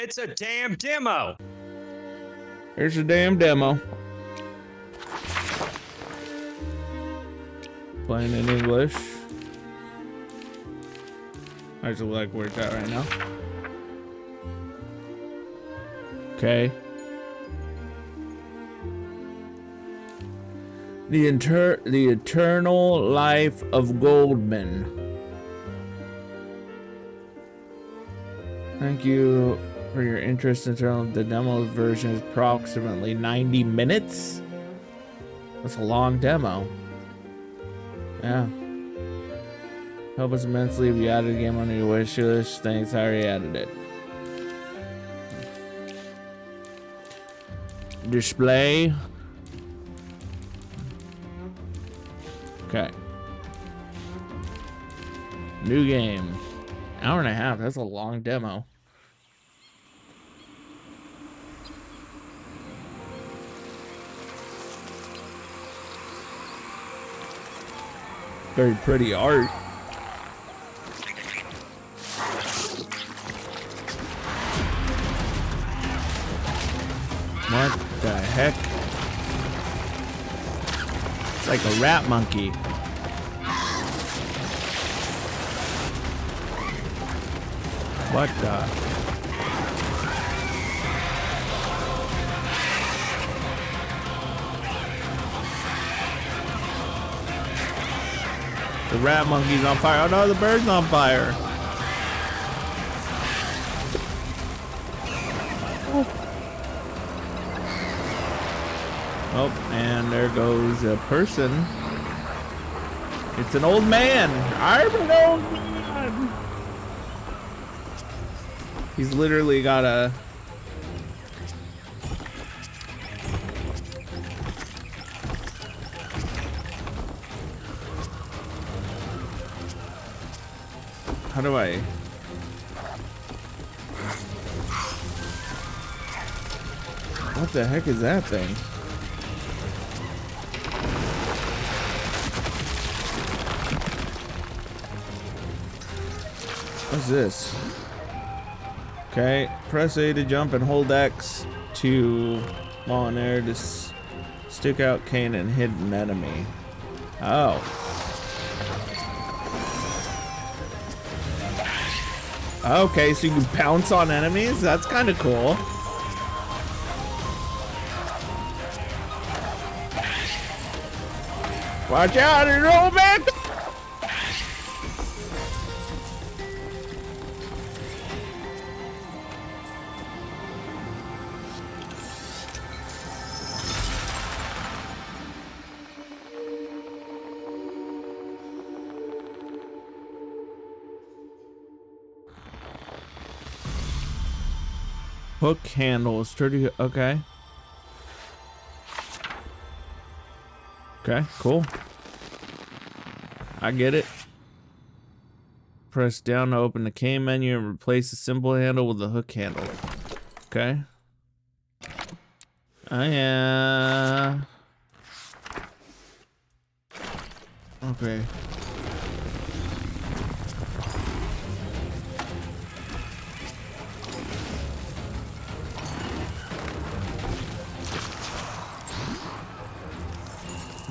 It's a damn demo. Here's a damn demo. Playing in English. I just like where it's at right now. Okay. The eternal life of Goldman. Thank you for your interest in the demo version is approximately 90 minutes. That's a long demo. Yeah. Help us immensely if you added a game on your wish list. Thanks, I already added it. Display. Okay. New game. Hour and a half. That's a long demo. Very pretty art. What the heck? It's like a rat monkey. What the? The rat monkey's on fire. Oh no, the bird's on fire. Oh, and there goes a person. It's an old man. I'm an old man. He's literally got a... How do I... What the heck is that thing? What's this? Okay, press A to jump and hold X to while in air to stick out cane and hit an enemy. Oh. Okay, so you can pounce on enemies? That's kind of cool. Watch out, it's an old man! Hook handle, sturdy, okay. Okay, cool. I get it. Press down to open the cane menu and replace the simple handle with the hook handle. Okay. Okay.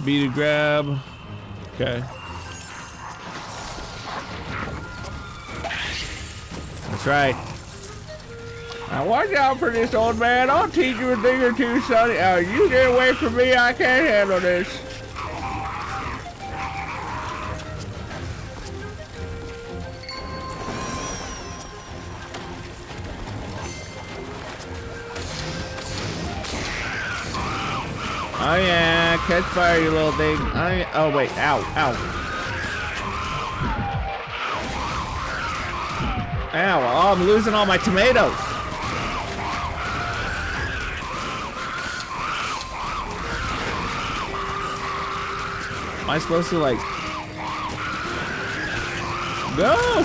B to grab. Okay. That's right. Now watch out for this, old man. I'll teach you a thing or two, sonny. Oh, you get away from me. I can't handle this. Oh yeah, catch fire, you little thing. Oh wait, ow, ow. Ow, oh, I'm losing all my tomatoes. Am I supposed to like... Go!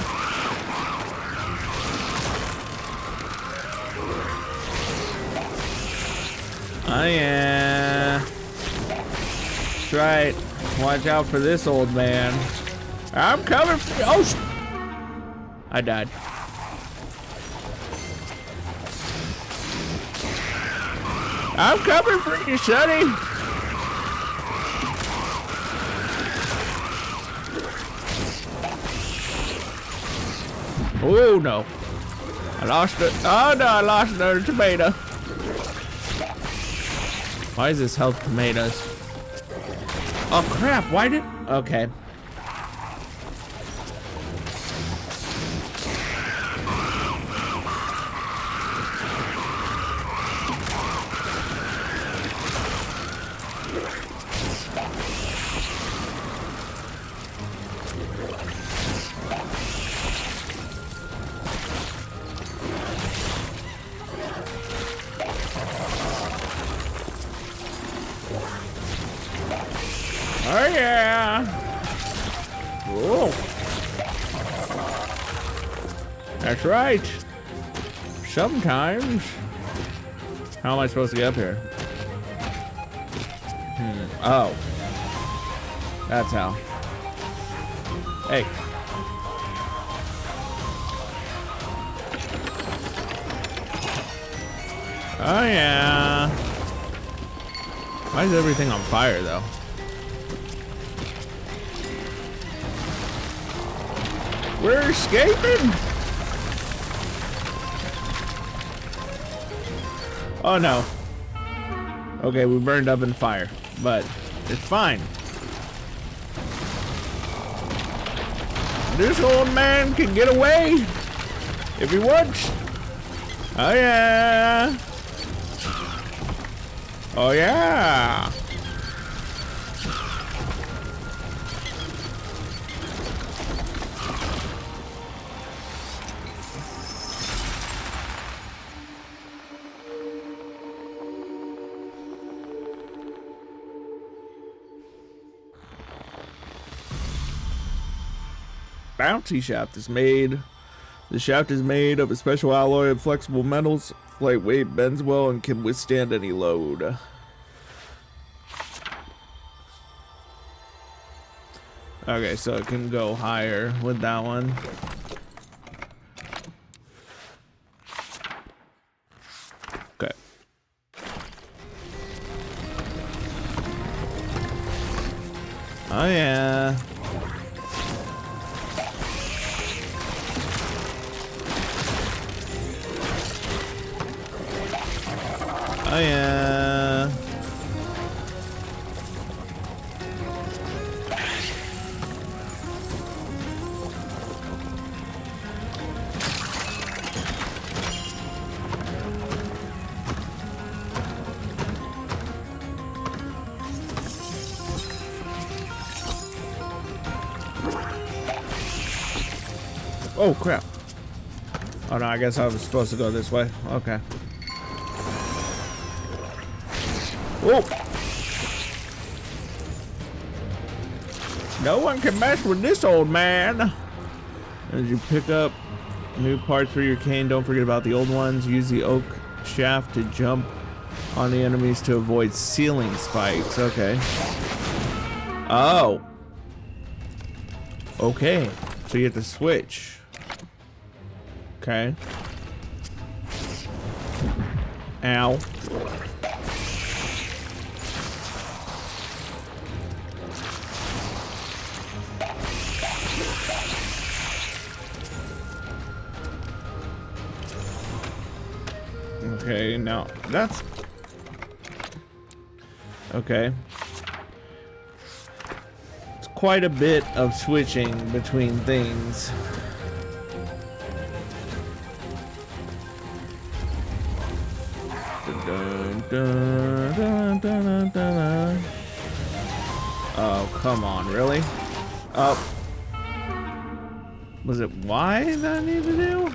Oh yeah. That's right. Watch out for this old man. I'm coming for you. Oh, I died. I'm coming for you, Sonny. Oh no. I lost it. Oh no, I lost another tomato. Why is this health tomatoes? Oh crap, why did... Okay. Oh yeah! Whoa. That's right. Sometimes. How am I supposed to get up here? Oh. That's how. Hey. Oh yeah. Why is everything on fire though? We're escaping! Oh no. Okay, we burned up in fire, but it's fine. This old man can get away if he wants. Oh yeah. Oh yeah. Bouncy shaft is made. The shaft is made of a special alloy of flexible metals, lightweight, bends well, and can withstand any load. Okay, so it can go higher with that one. Okay. Oh yeah. Oh yeah. Oh crap. Oh no, I guess I was supposed to go this way. Okay. Oh! No one can mess with this old man. As you pick up new parts for your cane, don't forget about the old ones. Use the oak shaft to jump on the enemies to avoid ceiling spikes. Okay. Oh. Okay. So you have to switch. Okay. Ow. Okay, now that's okay. It's quite a bit of switching between things. Dun, dun, dun, dun, dun, dun. Oh, come on, really? Oh. Was it Y that I need to do?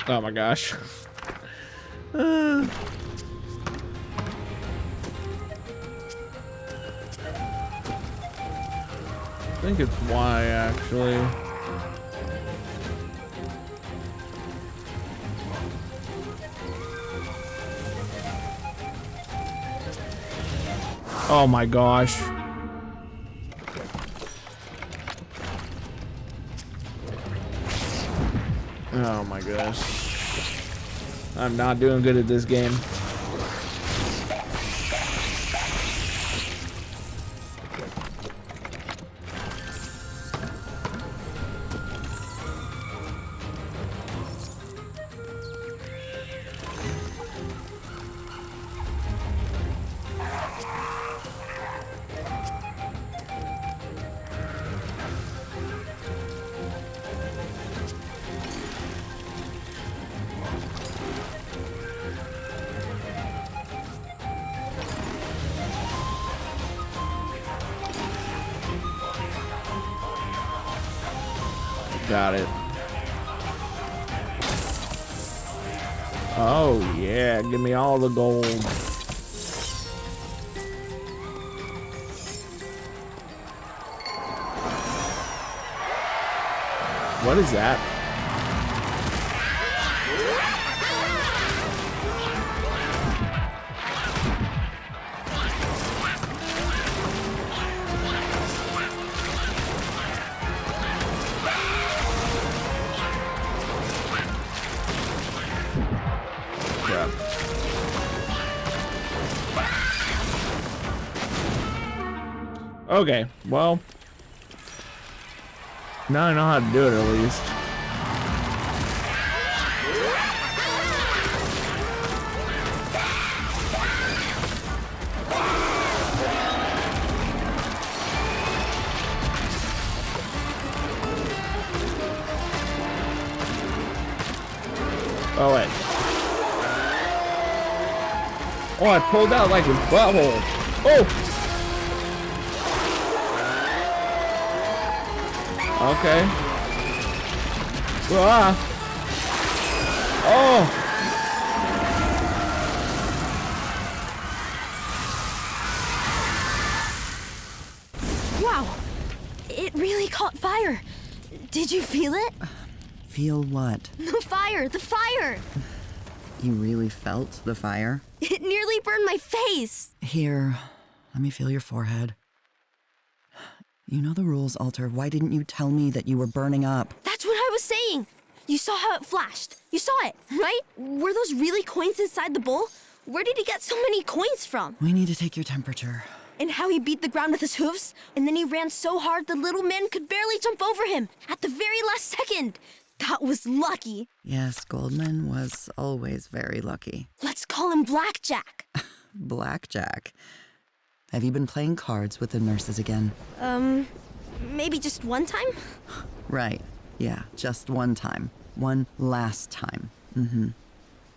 Oh my gosh. I think it's Y actually. Oh my gosh. Oh my gosh. I'm not doing good at this game. Got it. Oh yeah, give me all the gold. What is that? Okay, well, now I know how to do it at least. Oh wait. Oh, I pulled out like his butthole. Oh! Okay. Ah. Oh. Wow. It really caught fire. Did you feel it? Feel what? The fire! The fire! You really felt the fire? It nearly burned my face. Here, let me feel your forehead. You know the rules, Alter. Why didn't you tell me that you were burning up? That's what I was saying. You saw how it flashed. You saw it, right? Were those really coins inside the bowl? Where did he get so many coins from? We need to take your temperature. And how he beat the ground with his hooves? And then he ran so hard the little man could barely jump over him at the very last second. That was lucky. Yes, Goldman was always very lucky. Let's call him Blackjack. Blackjack. Have you been playing cards with the nurses again? Maybe just one time? Right. Yeah, just one time. One last time. Mm-hmm.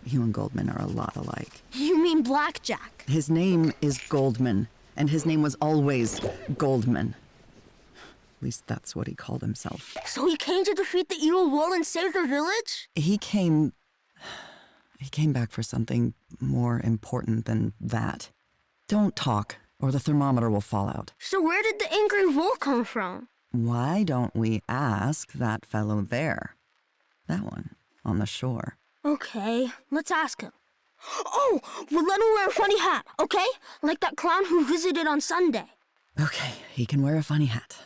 You and Goldman are a lot alike. You mean Blackjack? His name is Goldman, and his name was always Goldman. At least that's what he called himself. So he came to defeat the evil wall and save the village? He came back for something more important than that. Don't talk, or the thermometer will fall out. So where did the angry wolf come from? Why don't we ask that fellow there? That one, on the shore. Okay, let's ask him. Oh, we'll let him wear a funny hat, okay? Like that clown who visited on Sunday. Okay, he can wear a funny hat.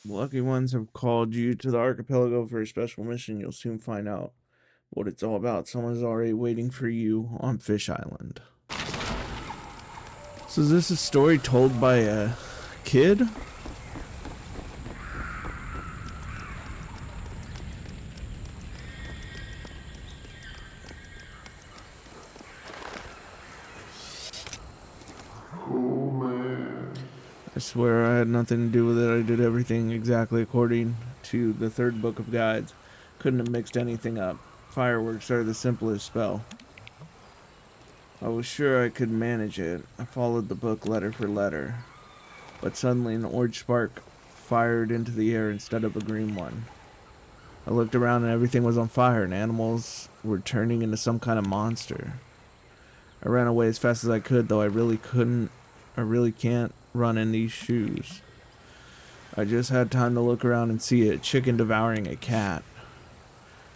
Lucky ones have called you to the archipelago for a special mission. You'll soon find out what it's all about. Someone's already waiting for you on Fish Island. So is this a story told by a kid? I swear I had nothing to do with it. I did everything exactly according to the third book of guides. Couldn't have mixed anything up. Fireworks are the simplest spell. I was sure I could manage it. I followed the book letter for letter. But suddenly an orange spark fired into the air instead of a green one. I looked around and everything was on fire and animals were turning into some kind of monster. I ran away as fast as I could, though I really can't run in these shoes. I just had time to look around and see a chicken devouring a cat.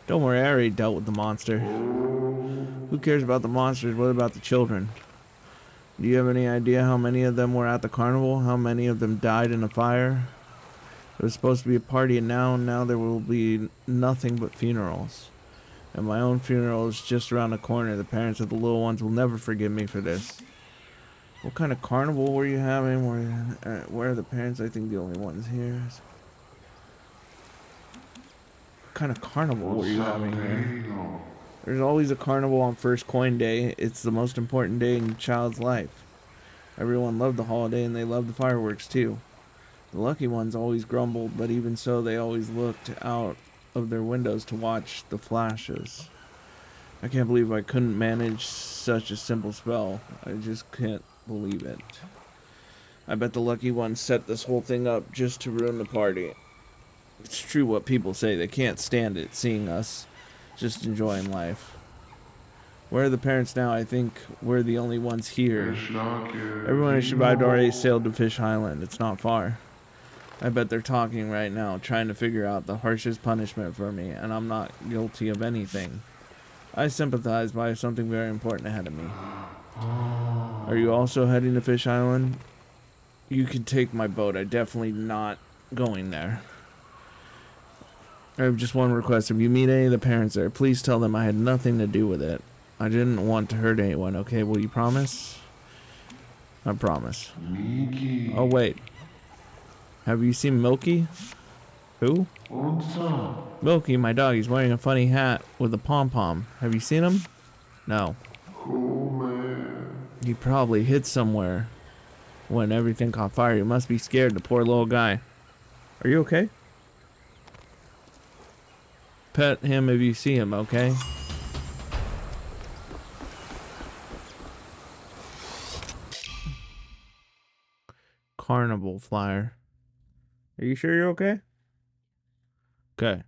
Don't worry, I already dealt with the monster. Who cares about the monsters? What about the children? Do you have any idea how many of them were at the carnival? How many of them died in a fire? It was supposed to be a party, and now there will be nothing but funerals. And my own funeral is just around the corner. The parents of the little ones will never forgive me for this. What kind of carnival were you having? Where are the parents? I think the only ones here. What kind of carnival were you having here? There's always a carnival on first coin day. It's the most important day in a child's life. Everyone loved the holiday, and they loved the fireworks too. The lucky ones always grumbled, but even so, they always looked out of their windows to watch the flashes. I can't believe I couldn't manage such a simple spell. I just can't believe it. I bet the lucky ones set this whole thing up just to ruin the party. It's true what people say. They can't stand it, seeing us just enjoying life. Where are the parents now? I think we're the only ones here. Everyone has survived already sailed to Fish Island. It's not far. I bet they're talking right now, trying to figure out the harshest punishment for me, and I'm not guilty of anything. I sympathize, but I have something very important ahead of me. Are you also heading to Fish Island? You can take my boat. I'm definitely not going there. I have just one request. If you meet any of the parents there, please tell them I had nothing to do with it. I didn't want to hurt anyone, okay? Will you promise? I promise. Oh, wait. Have you seen Milky? Who? Milky, my dog. He's wearing a funny hat with a pom-pom. Have you seen him? No. He probably hid somewhere when everything caught fire. You must be scared, the poor little guy. Are you okay? Pet him if you see him, okay? Carnival flyer. Are you sure you're okay? Okay.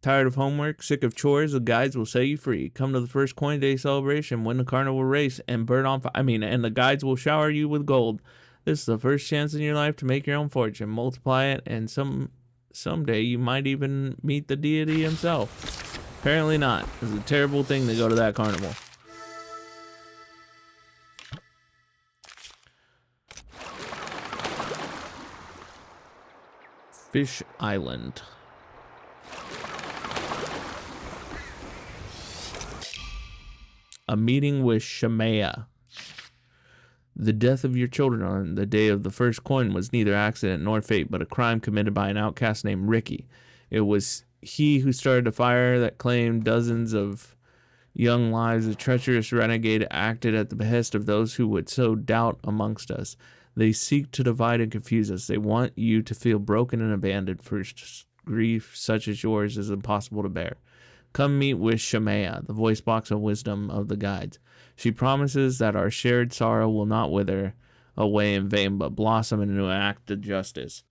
Tired of homework? Sick of chores? The guides will set you free. Come to the first coin day celebration, win the carnival race, and burn on and the guides will shower you with gold. This is the first chance in your life to make your own fortune. Multiply it, and someday you might even meet the deity himself. Apparently not. It's a terrible thing to go to that carnival. Fish Island. A meeting with Shemaya. The death of your children on the day of the first coin was neither accident nor fate, but a crime committed by an outcast named Ricky. It was he who started a fire that claimed dozens of young lives. A treacherous renegade acted at the behest of those who would sow doubt amongst us. They seek to divide and confuse us. They want you to feel broken and abandoned, for grief such as yours is impossible to bear. Come meet with Shemaya, the voice box of wisdom of the guides. She promises that our shared sorrow will not wither away in vain, but blossom into an act of justice.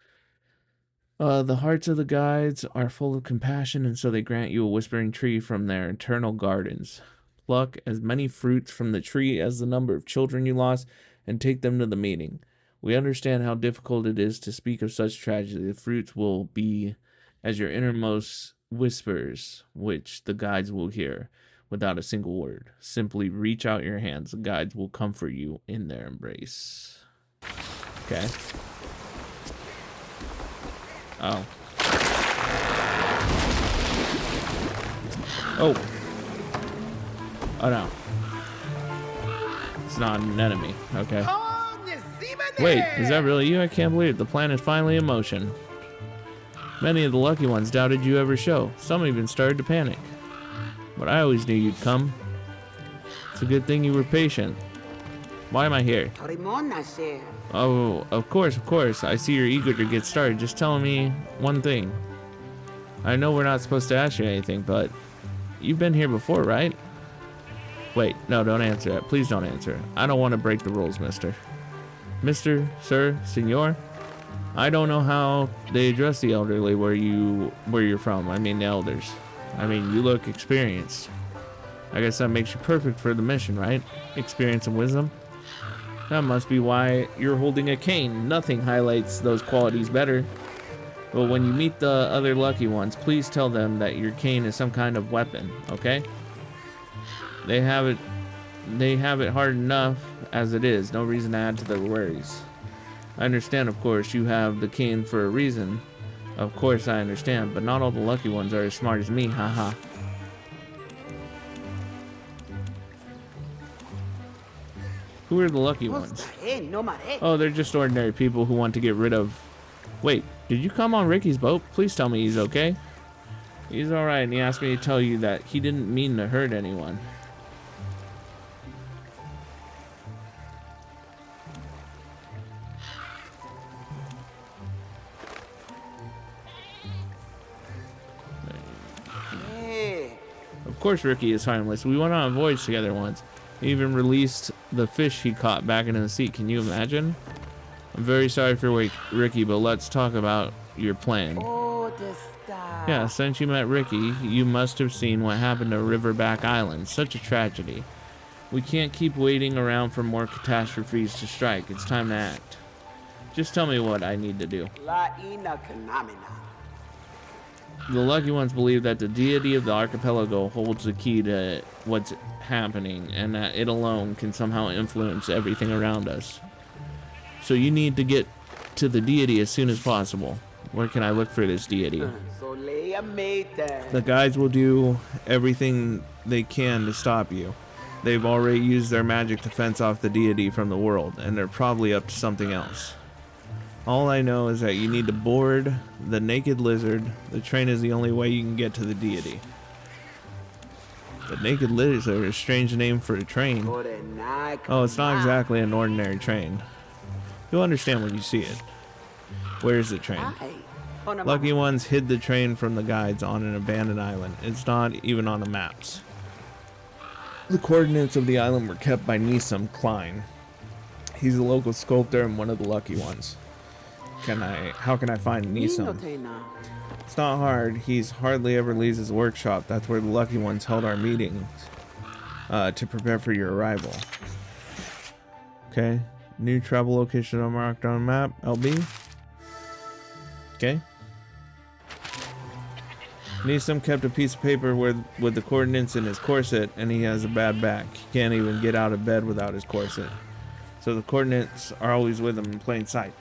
The hearts of the guides are full of compassion, and so they grant you a whispering tree from their eternal gardens. Pluck as many fruits from the tree as the number of children you lost, and take them to the meeting. We understand how difficult it is to speak of such tragedy. The fruits will be as your innermost whispers, which the guides will hear without a single word. Simply reach out your hands. The guides will comfort you in their embrace. Okay. Oh. Oh. Oh no. It's not an enemy. Okay. Wait, is that really you? I can't believe it. The plan is finally in motion. Many of the lucky ones doubted you ever show. Some even started to panic. But I always knew you'd come. It's a good thing you were patient. Why am I here? Oh, of course. I see you're eager to get started. Just tell me one thing. I know we're not supposed to ask you anything, but you've been here before, right? Wait, no, don't answer that. Please don't answer. I don't want to break the rules, mister. Mister, sir, senor, I don't know how they address the elderly where you're from. I mean, the elders. I mean, you look experienced. I guess that makes you perfect for the mission, right? Experience and wisdom. That must be why you're holding a cane. Nothing highlights those qualities better. But when you meet the other lucky ones, please tell them that your cane is some kind of weapon, okay? They have it hard enough as it is. No reason to add to their worries. I understand, of course, you have the cane for a reason. Of course I understand, but not all the lucky ones are as smart as me, haha. Who are the lucky ones? Oh, they're just ordinary people who want to get rid of... Wait, did you come on Ricky's boat? Please tell me he's okay. He's alright, and he asked me to tell you that he didn't mean to hurt anyone. Of course Ricky is harmless. We went on a voyage together once. He even released the fish he caught back into the sea. Can you imagine? I'm very sorry for Ricky, but let's talk about your plan. Yeah, since you met Ricky, you must have seen what happened to Riverback Island. Such a tragedy. We can't keep waiting around for more catastrophes to strike. It's time to act. Just tell me what I need to do. The lucky ones believe that the deity of the archipelago holds the key to what's happening, and that it alone can somehow influence everything around us. So you need to get to the deity as soon as possible. Where can I look for this deity? The guides will do everything they can to stop you. They've already used their magic to fence off the deity from the world, and they're probably up to something else. All I know is that you need to board the Naked Lizard. The train is the only way you can get to the deity. The Naked Lizard is a strange name for a train. Oh, it's not exactly an ordinary train. You'll understand when you see it. Where's the train? Lucky ones hid the train from the guides on an abandoned island. It's not even on the maps. The coordinates of the island were kept by Nisam Klein. He's a local sculptor and one of the lucky ones. How can I find Nisam? It's not hard. He's hardly ever leaves his workshop. That's where the lucky ones held our meetings to prepare for your arrival. Okay. New travel location unmarked on map. LB. Okay. Nisam kept a piece of paper with the coordinates in his corset, and he has a bad back. He can't even get out of bed without his corset. So the coordinates are always with him in plain sight.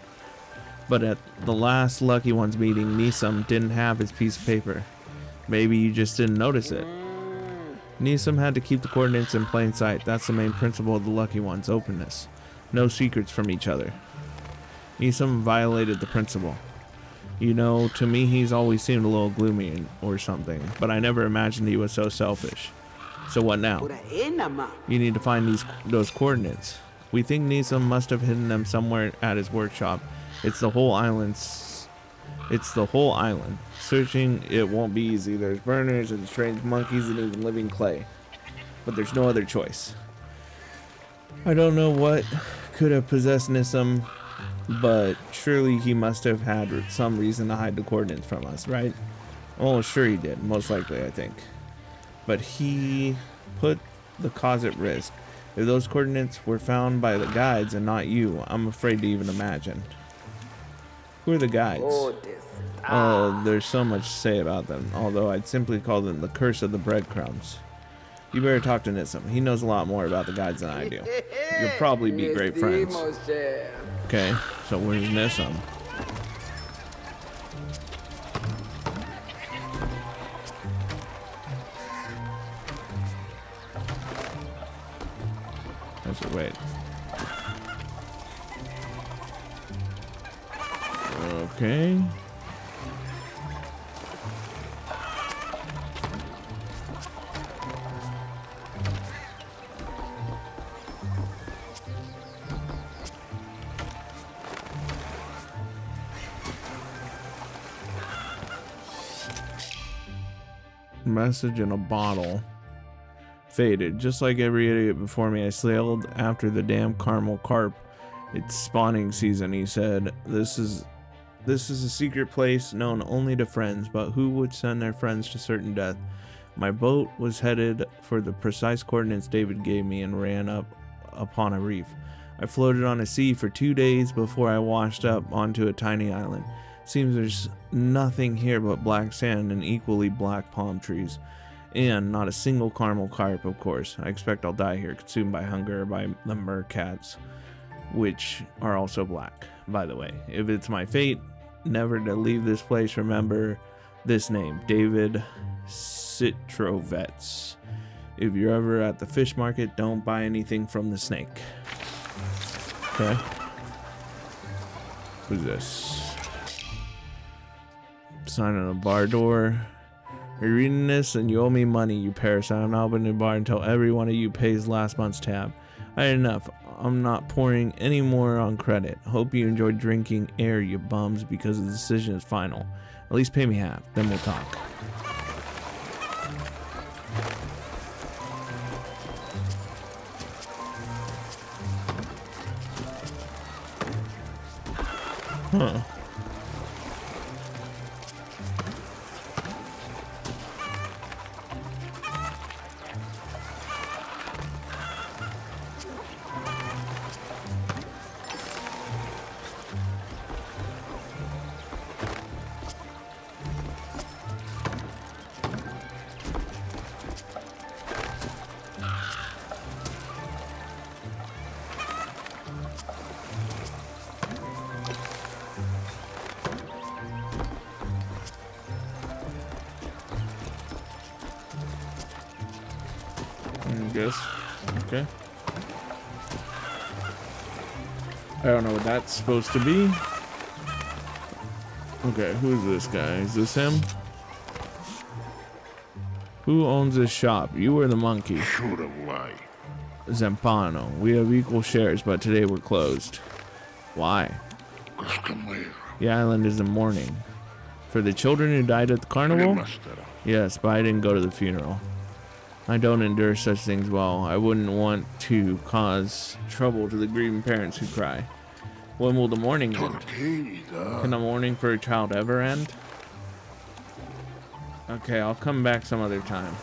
But at the last Lucky Ones meeting, Nisam didn't have his piece of paper. Maybe you just didn't notice it. Nisam had to keep the coordinates in plain sight. That's the main principle of the Lucky Ones, openness. No secrets from each other. Nisam violated the principle. You know, to me he's always seemed a little gloomy or something, but I never imagined he was so selfish. So what now? You need to find those coordinates. We think Nisam must have hidden them somewhere at his workshop. It's the whole island. Searching it won't be easy. There's burners and strange monkeys and even living clay. But there's no other choice. I don't know what could have possessed Nisam, but surely he must have had some reason to hide the coordinates from us, right? Oh, sure he did. Most likely, I think. But he put the cause at risk. If those coordinates were found by the guides and not you, I'm afraid to even imagine. Who are the guides? Oh, there's so much to say about them, although I'd simply call them the curse of the breadcrumbs. You better talk to Nisam. He knows a lot more about the guides than I do. You'll probably be great friends. Okay, so where's Nisam? Wait. Okay. Message in a bottle. Faded. Just like every idiot before me, I sailed after the damn caramel carp. It's spawning season, he said. This is a secret place known only to friends, but who would send their friends to certain death? My boat was headed for the precise coordinates David gave me and ran up upon a reef. I floated on a sea for 2 days before I washed up onto a tiny island. Seems there's nothing here but black sand and equally black palm trees. And not a single caramel carp, of course. I expect I'll die here, consumed by hunger or by the mercats, which are also black, by the way. If it's my fate never to leave this place, remember this name, David Citrovets. If you're ever at the fish market, don't buy anything from the snake. Okay. Who's this? Sign on a bar door. You're reading this and you owe me money, you parasite. I'm not opening the bar until every one of you pays last month's tab. I had enough. I'm not pouring any more on credit. Hope you enjoyed drinking air, you bums, because the decision is final. At least pay me half, then we'll talk. Huh. Guess. Okay. I don't know what that's supposed to be. Okay, who's this guy? Is this him? Who owns this shop? You or the monkey? Zampano. We have equal shares, but today we're closed. Why? The island is in mourning. For the children who died at the carnival? Yes, but I didn't go to the funeral. I don't endure such things well. I wouldn't want to cause trouble to the grieving parents who cry. When will the mourning end? Can the mourning for a child ever end? Okay, I'll come back some other time.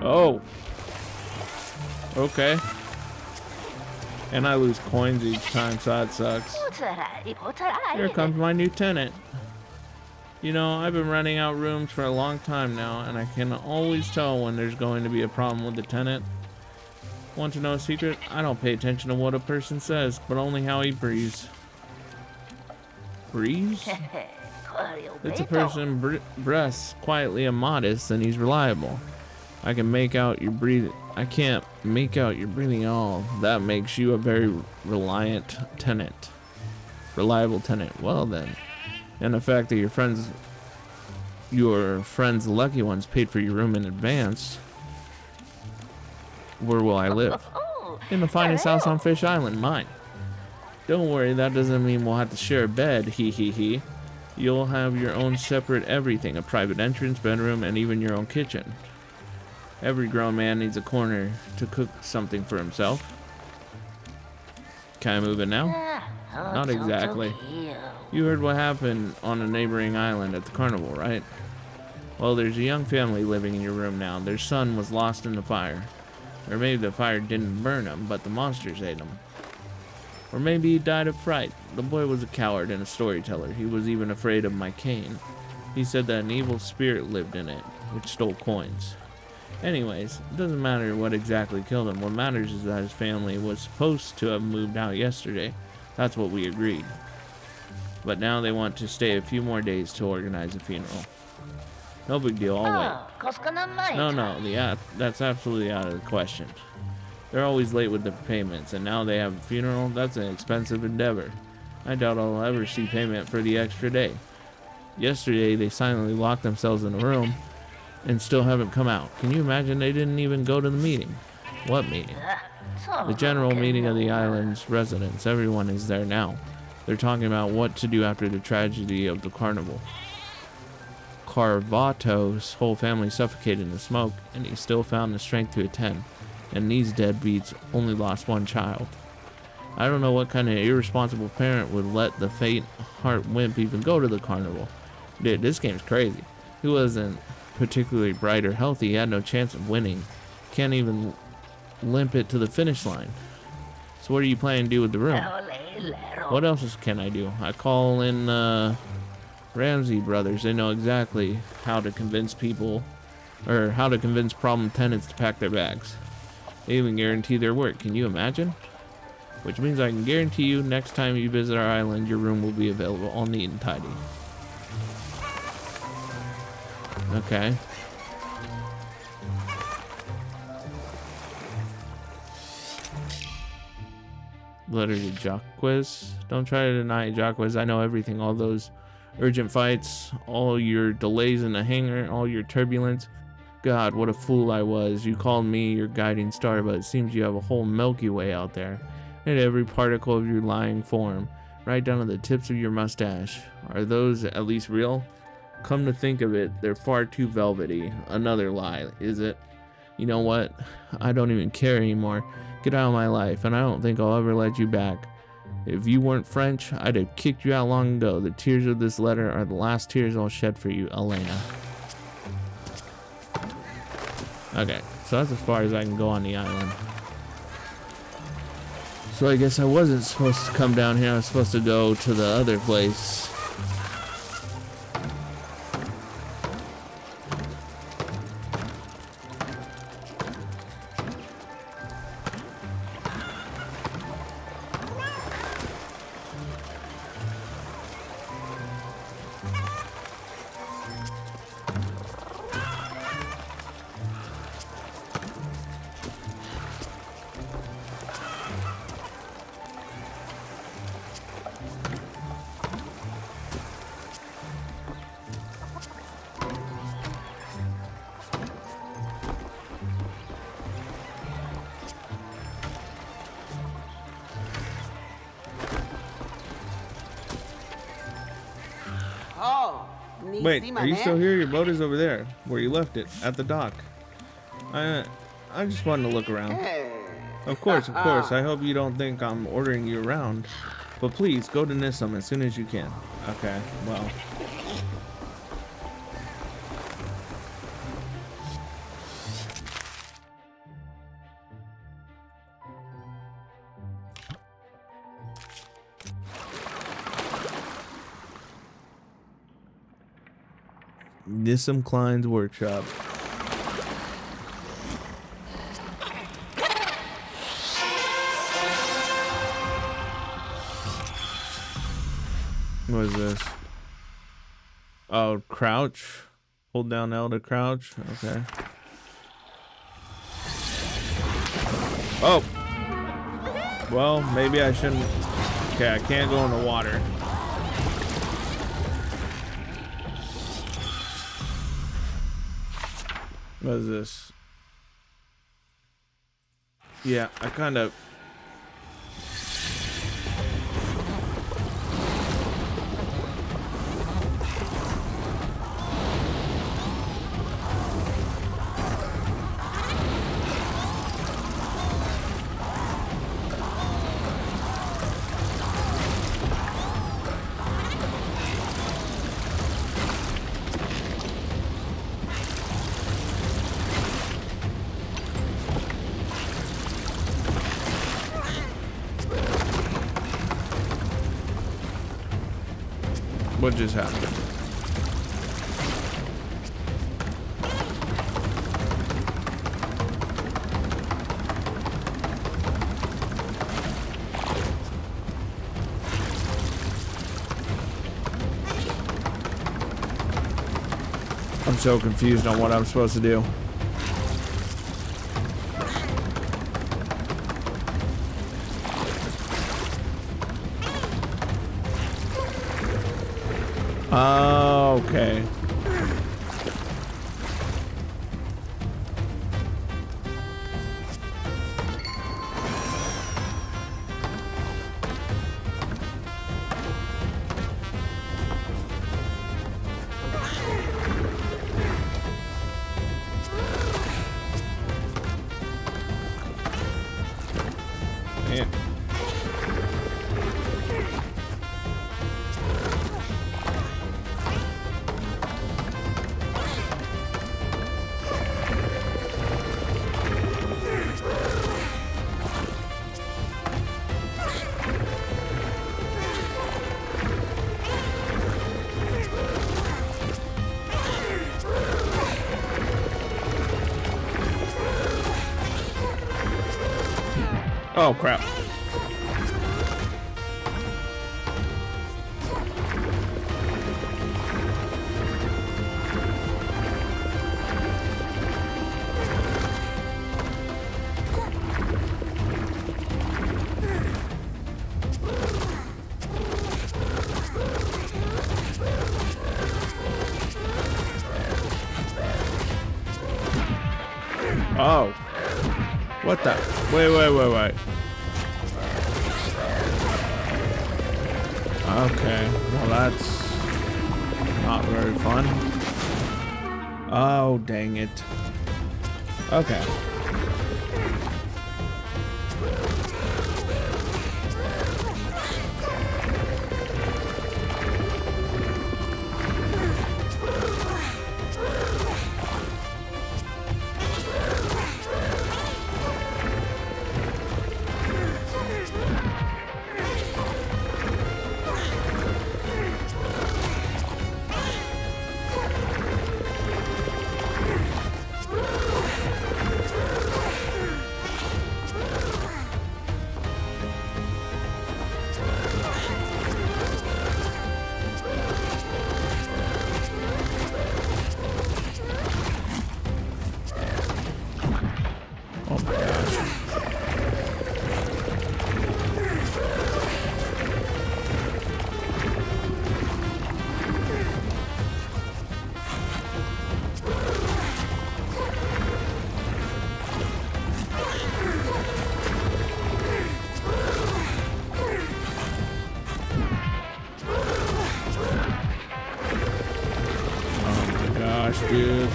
Oh. Okay. And I lose coins each time, so that sucks. Here comes my new tenant. You know, I've been renting out rooms for a long time now, and I can always tell when there's going to be a problem with the tenant. Want to know a secret? I don't pay attention to what a person says, but only how he breathes. Breathes? It's a person breaths quietly and modest, and he's reliable. I can make out your breathing. I can't make out your breathing at all. That makes you a very reliable tenant. Well then, and the fact that your friends lucky ones paid for your room in advance. Where will I live? In the finest house on Fish Island, mine. Don't worry, that doesn't mean we'll have to share a bed. Hee hee hee. You'll have your own separate everything, a private entrance, bedroom, and even your own kitchen. Every grown man needs a corner to cook something for himself. Can I move in now? Not exactly. You heard what happened on a neighboring island at the carnival, right? Well, there's a young family living in your room now. Their son was lost in the fire. Or maybe the fire didn't burn him, but the monsters ate him. Or maybe he died of fright. The boy was a coward and a storyteller. He was even afraid of my cane. He said that an evil spirit lived in it, which stole coins. Anyways, it doesn't matter what exactly killed him. What matters is that his family was supposed to have moved out yesterday. That's what we agreed. But now they want to stay a few more days to organize a funeral. No big deal, I'll wait. No, that's absolutely out of the question. They're always late with the payments, and now they have a funeral. That's an expensive endeavor. I doubt I'll ever see payment for the extra day. Yesterday, they silently locked themselves in a room and still haven't come out. Can you imagine they didn't even go to the meeting? What meeting? The general meeting of the island's residents. Everyone is there now. They're talking about what to do after the tragedy of the carnival. Carvato's whole family suffocated in the smoke, and he still found the strength to attend. And these deadbeats only lost one child. I don't know what kind of irresponsible parent would let the faint-heart wimp even go to the carnival. Dude, this game's crazy. He wasn't particularly bright or healthy. He had no chance of winning. Can't even limp it to the finish line. So what are you planning to do with the room? What else can I do? I call in Ramsey brothers. They know exactly how to convince people, or how to convince problem tenants to pack their bags. They even guarantee their work. Can you imagine? Which means I can guarantee you next time you visit our island, your room will be available all neat and tidy. Okay. Letter to Jacques. Don't try to deny it, Jacques. I know everything. All those urgent fights, all your delays in the hangar, all your turbulence. God, what a fool I was. You called me your guiding star, but it seems you have a whole Milky Way out there. And every particle of your lying form, right down to the tips of your mustache. Are those at least real? Come to think of it, they're far too velvety. Another lie, is it? You know what? I don't even care anymore. Get out of my life, and I don't think I'll ever let you back. If you weren't French, I'd have kicked you out long ago. The tears of this letter are the last tears I'll shed for you, Elena. Okay, so that's as far as I can go on the island. So I guess I wasn't supposed to come down here. I was supposed to go to the other place. Wait, are you still here? Your boat is over there, where you left it, at the dock. I just wanted to look around. Of course, I hope you don't think I'm ordering you around. But please, go to Nissum as soon as you can. Okay, well. Nissum Klein's workshop. What is this? Oh, crouch. Hold down L to crouch. Okay. Oh. Well, maybe I shouldn't. Okay, I can't go in the water. What is this? Yeah, I kind of... What just happened? I'm so confused on what I'm supposed to do. Okay. Dang it. Oh, crap. Oh. What the? Wait. Okay, well that's not very fun. Oh, dang it. Okay. Oh my gosh. Oh my gosh, dude.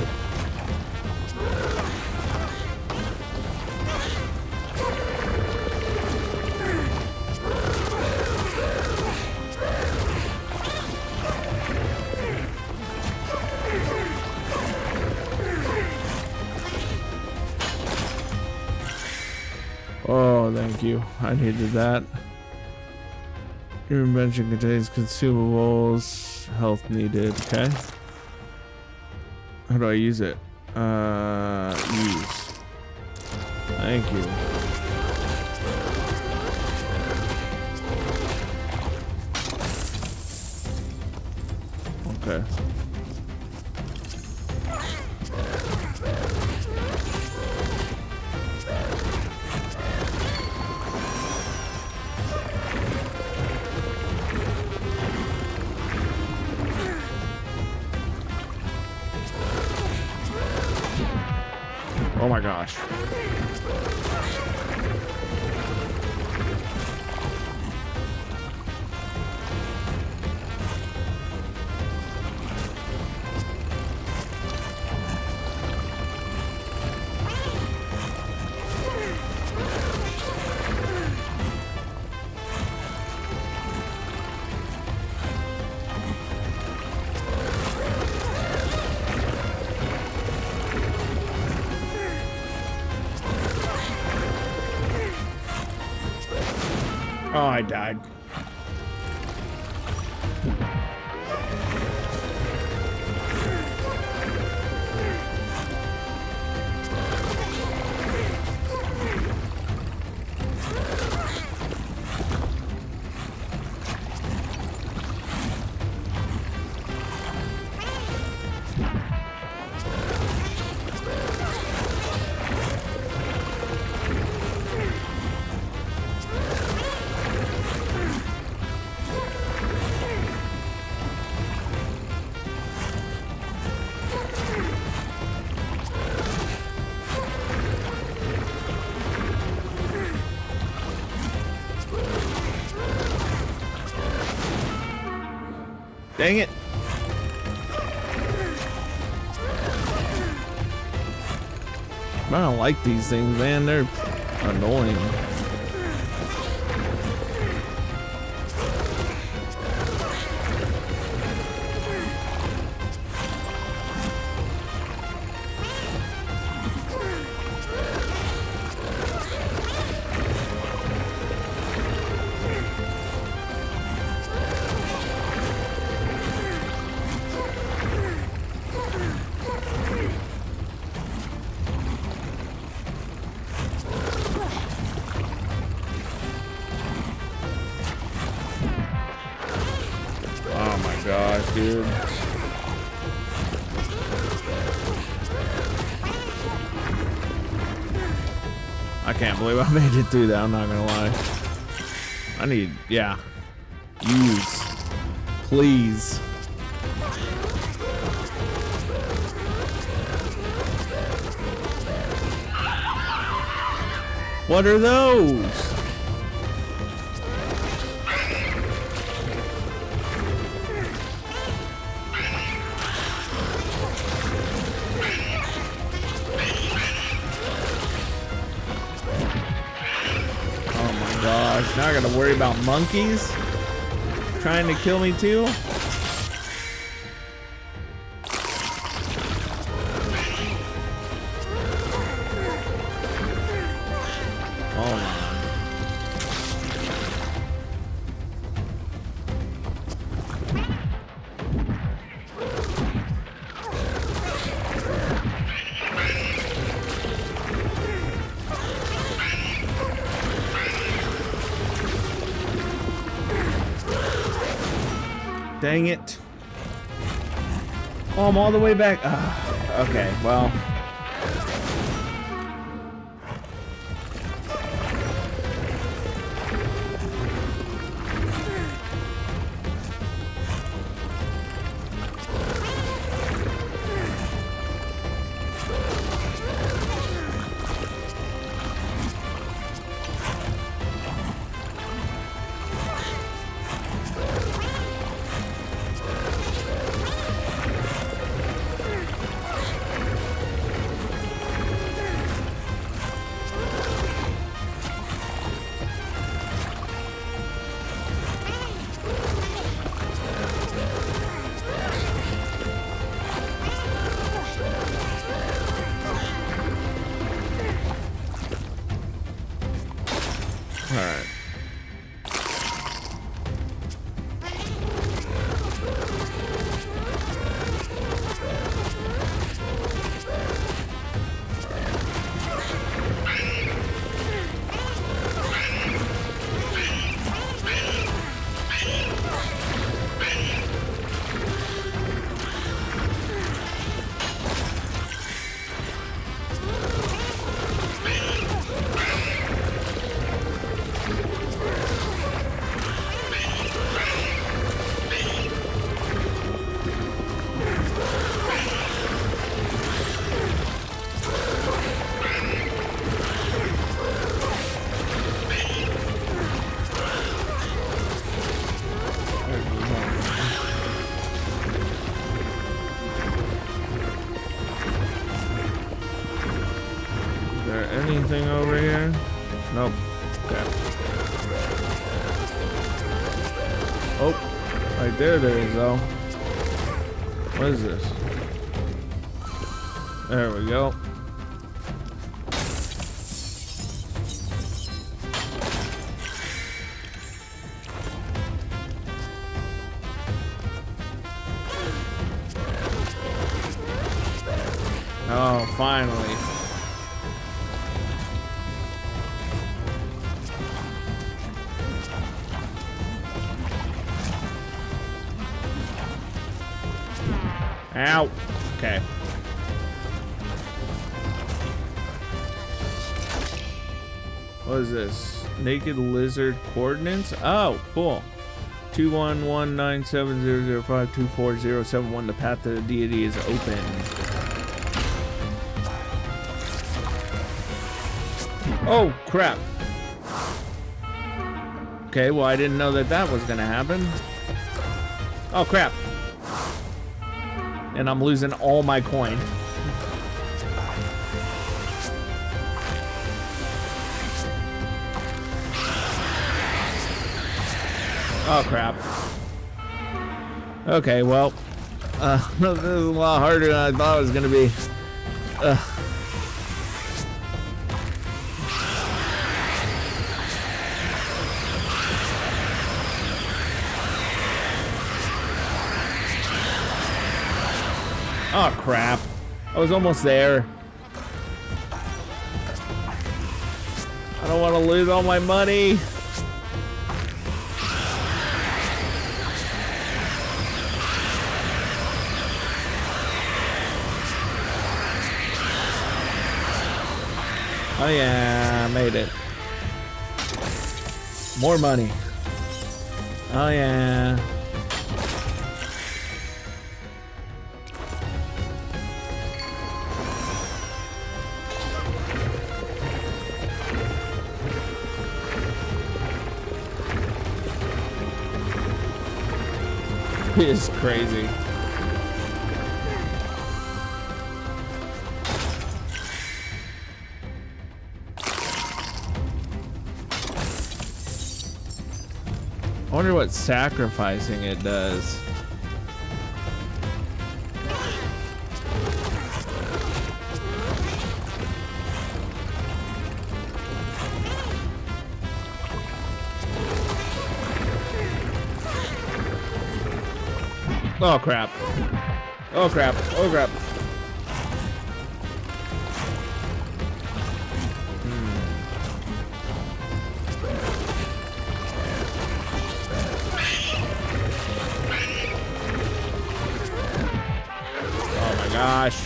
Oh, thank you. I needed that. Your invention contains consumables. Health needed. Okay. How do I use it? Use. Thank you. Okay. Oh my gosh. Oh, I died. Dang it. I don't like these things, man. They're annoying. I can't believe I made it through that, I'm not gonna lie. I need, yeah. Use. Please. What are those? Gosh, now I gotta worry about monkeys trying to kill me too. Hold on. Dang it. Oh, I'm all the way back. Okay, well. Alright. Anything over here? Nope. Okay. Oh, right there is though. What is this? There we go. Oh, finally. Ow. Okay. What is this? Naked lizard coordinates? Oh, cool. 2119700524071. The path to the deity is open. Oh, crap. Okay, well, I didn't know that that was gonna happen. Oh, crap. And I'm losing all my coin. Oh, crap. Okay, well, this is a lot harder than I thought it was gonna be. Oh, crap. I was almost there. I don't want to lose all my money. Oh yeah, made it. More money. Oh yeah. It's crazy. I wonder what sacrificing it does. Oh crap. Oh crap. Oh crap. Oh my gosh.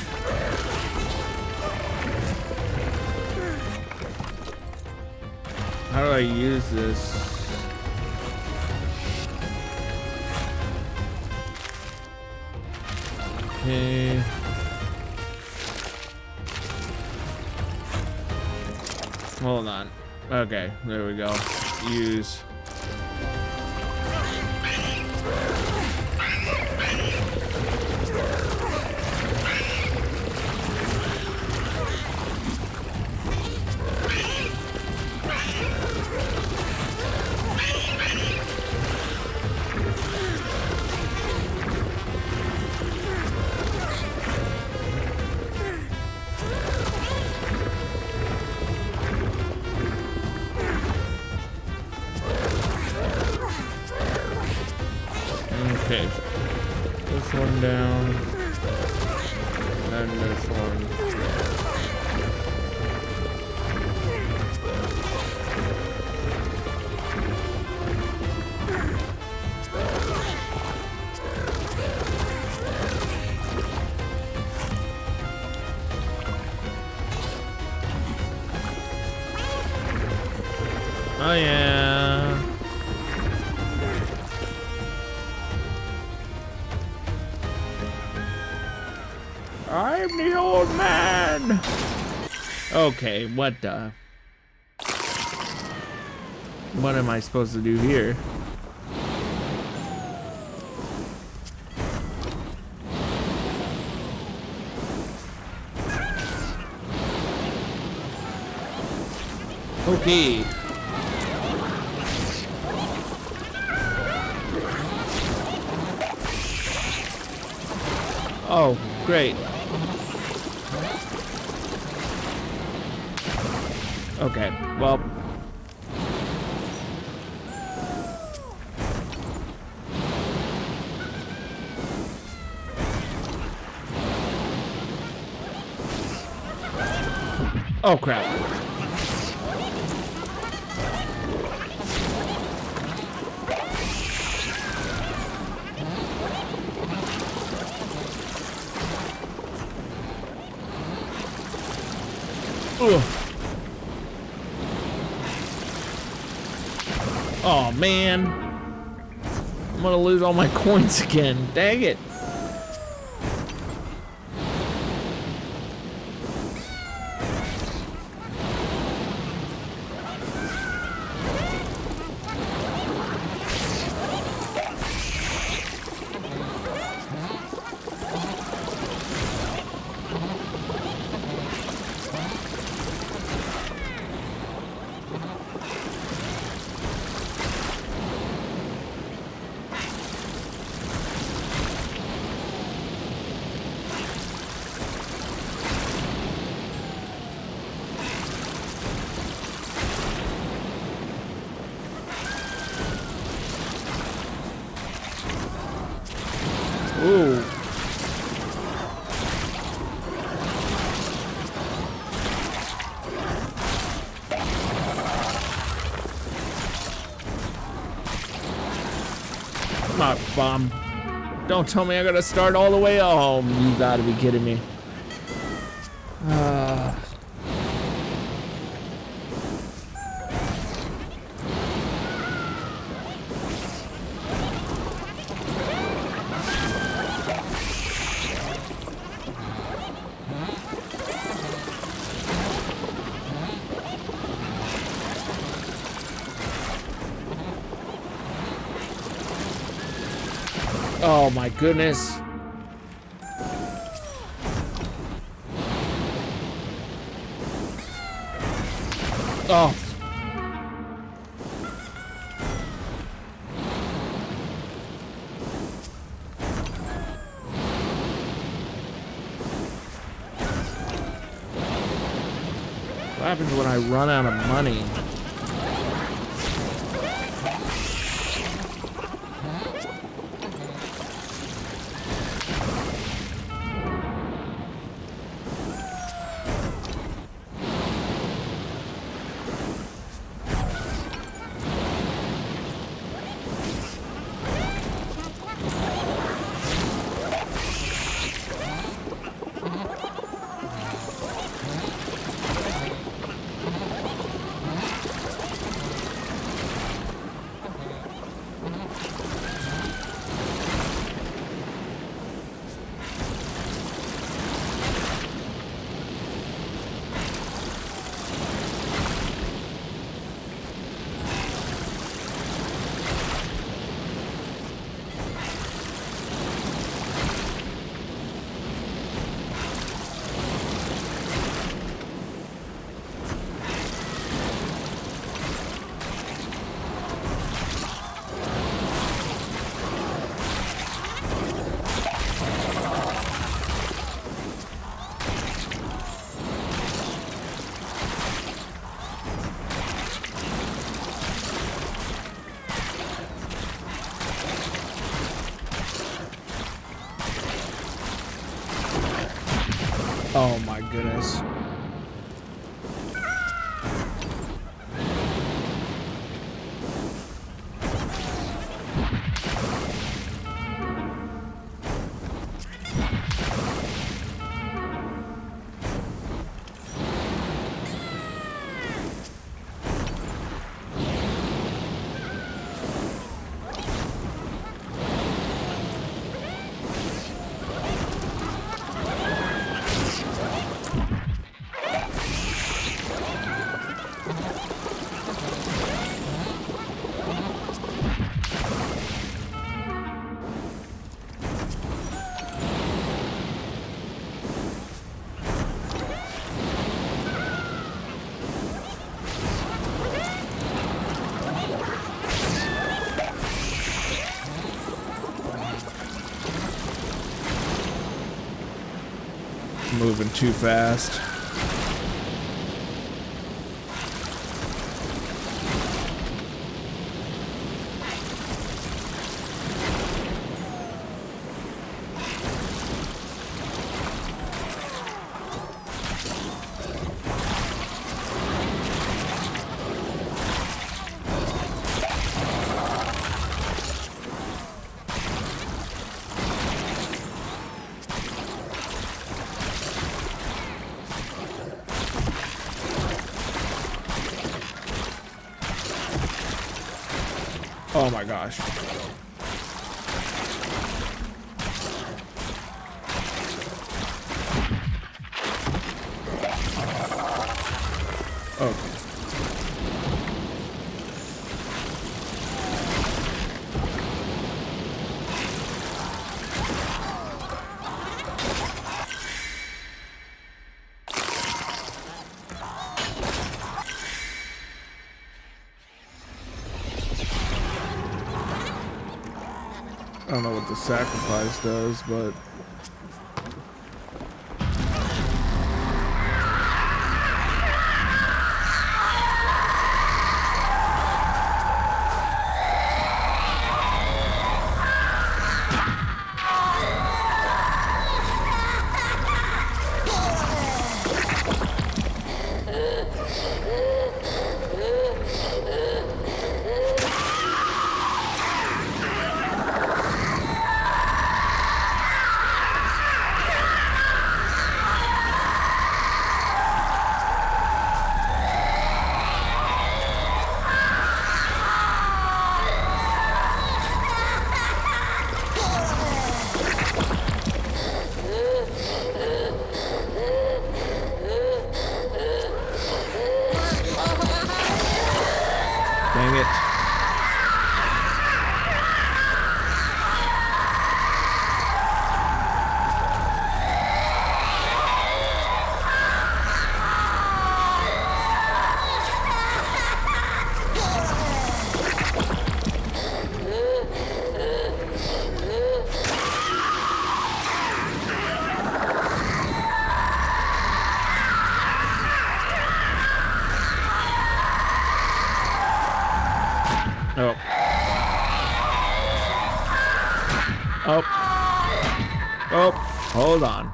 How do I use this? Okay. Hold on. Okay, there we go. Use. Okay. This one down. And then this one. Oh yeah. I'm the old man. Okay, what the? What am I supposed to do here? Okay. Oh, great. Okay, well. Oh, crap. Ugh. Oh man, I'm gonna lose all my coins again. Dang it. Ooh. Come on, bomb. Don't tell me I gotta start all the way home. You gotta be kidding me. Oh my goodness. Oh. What happens when I run out of money? Oh my goodness. Moving too fast. Oh my gosh. Okay. I don't know what the sacrifice does, but dang it. Oh. Oh. Oh. Hold on.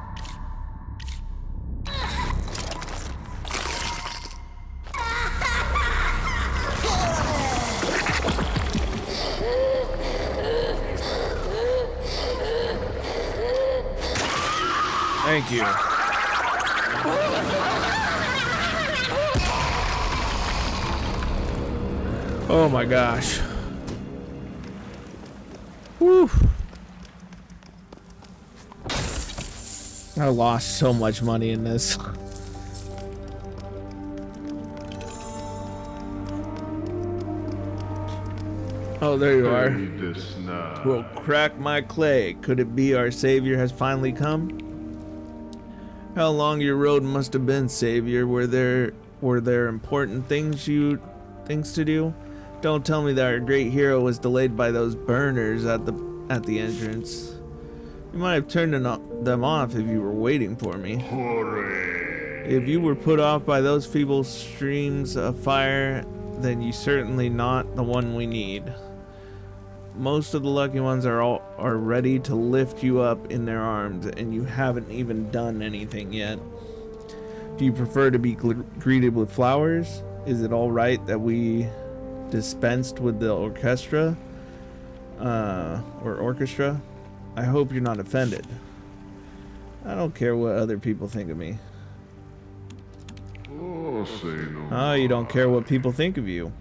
Thank you. Oh my gosh. Whew. I lost so much money in this. Oh, there you are. We'll crack my clay. Could it be our savior has finally come? How long your road must have been, savior. Were there important things to do? Don't tell me that our great hero was delayed by those burners at the entrance. You might have turned them off if you were waiting for me. Hooray. If you were put off by those feeble streams of fire, then you're certainly not the one we need. Most of the lucky ones are ready to lift you up in their arms, and you haven't even done anything yet. Do you prefer to be greeted with flowers? Is it all right that we dispensed with the orchestra? Orchestra? I hope you're not offended. I don't care what other people think of me. Oh, you don't care what people think of you.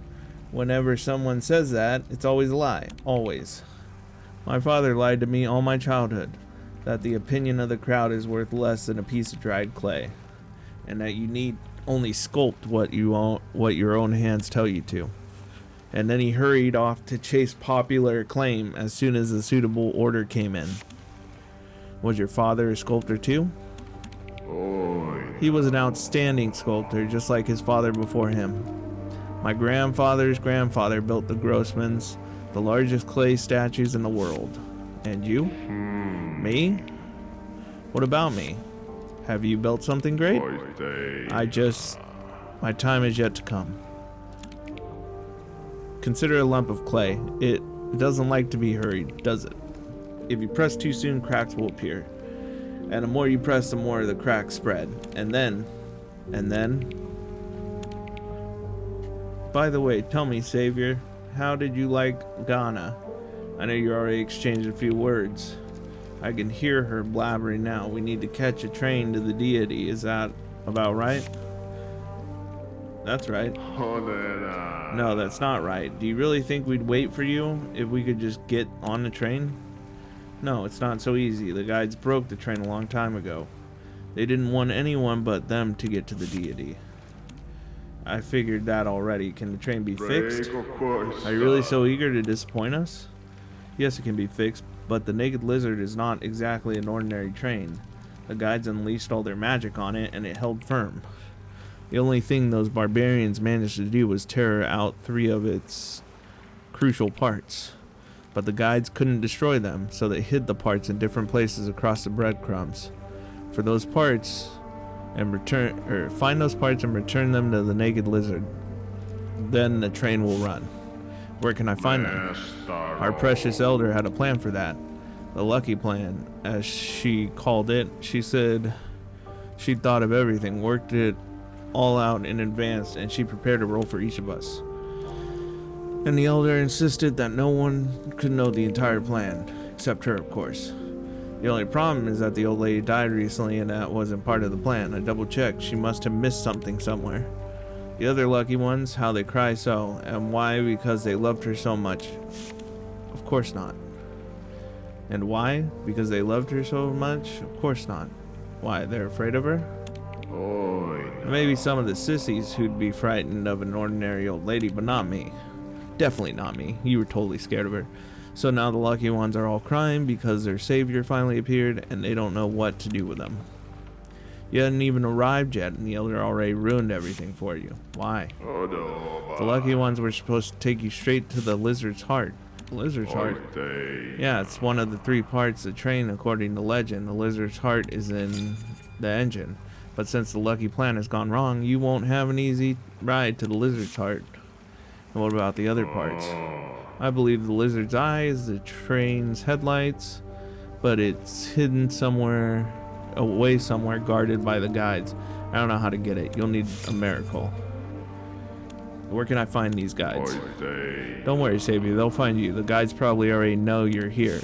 Whenever someone says that, it's always a lie. Always. My father lied to me all my childhood, that the opinion of the crowd is worth less than a piece of dried clay, and that you need only sculpt what your own hands tell you to. And then he hurried off to chase popular acclaim as soon as a suitable order came in. Was your father a sculptor too? He was an outstanding sculptor, just like his father before him. My grandfather's grandfather built the Grossmans, the largest clay statues in the world. And you? Me? What about me? Have you built something great? My time is yet to come. Consider a lump of clay. It doesn't like to be hurried, does it? If you press too soon, cracks will appear. And the more you press, the more the cracks spread. And then... By the way, tell me, Savior, how did you like Ghana? I know you already exchanged a few words. I can hear her blabbering now. We need to catch a train to the deity. Is that about right? That's right. No, that's not right. Do you really think we'd wait for you if we could just get on the train? No, it's not so easy. The guides broke the train a long time ago. They didn't want anyone but them to get to the deity. I figured that already. Can the train be fixed? Are you really so eager to disappoint us? Yes, it can be fixed, but the Naked Lizard is not exactly an ordinary train. The guides unleashed all their magic on it, and it held firm. The only thing those barbarians managed to do was tear out 3 of its crucial parts. But the guides couldn't destroy them, so they hid the parts in different places across the breadcrumbs. For those parts, find those parts and return them to the Naked Lizard. Then the train will run. Where can I find them? Our precious elder had a plan for that. The lucky plan, as she called it. She said she'd thought of everything, worked it all out in advance, and she prepared a role for each of us. And the elder insisted that no one could know the entire plan, except her, of course. The only problem is that the old lady died recently, and that wasn't part of the plan. I double-checked. She must have missed something somewhere. The other lucky ones, how they cry so. And why? Because they loved her so much. Of course not. And why? Because they loved her so much? Of course not. Why? They're afraid of her? Maybe some of the sissies who'd be frightened of an ordinary old lady, but not me. Definitely not me. You were totally scared of her. So now the lucky ones are all crying because their savior finally appeared, and they don't know what to do with them. You hadn't even arrived yet, and the elder already ruined everything for you. Why? The lucky ones were supposed to take you straight to the lizard's heart. Lizard's heart? Yeah, it's one of the 3 parts of the train according to legend. The lizard's heart is in the engine. But since the lucky plan has gone wrong, you won't have an easy ride to the lizard's heart. And what about the other parts? I believe the lizard's eye is the train's headlights, but it's hidden somewhere, away somewhere, guarded by the guides. I don't know how to get it. You'll need a miracle. Where can I find these guides? Don't worry, Savior. They'll find you. The guides probably already know you're here.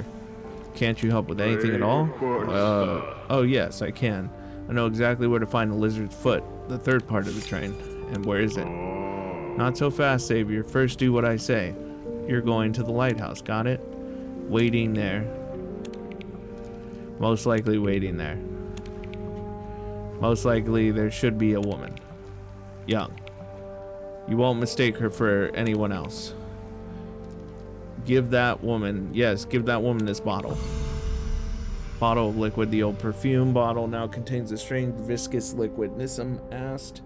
Can't you help with anything at all? Oh yes, I can. I know exactly where to find the lizard's foot, the third part of the train. And where is it? Not so fast, Savior. First do what I say. You're going to the lighthouse, got it? Waiting there. Most likely waiting there. Most likely there should be a woman. Young. You won't mistake her for anyone else. Give that woman this bottle. Bottle of liquid. The old perfume bottle now contains a strange viscous liquid. Nissim asked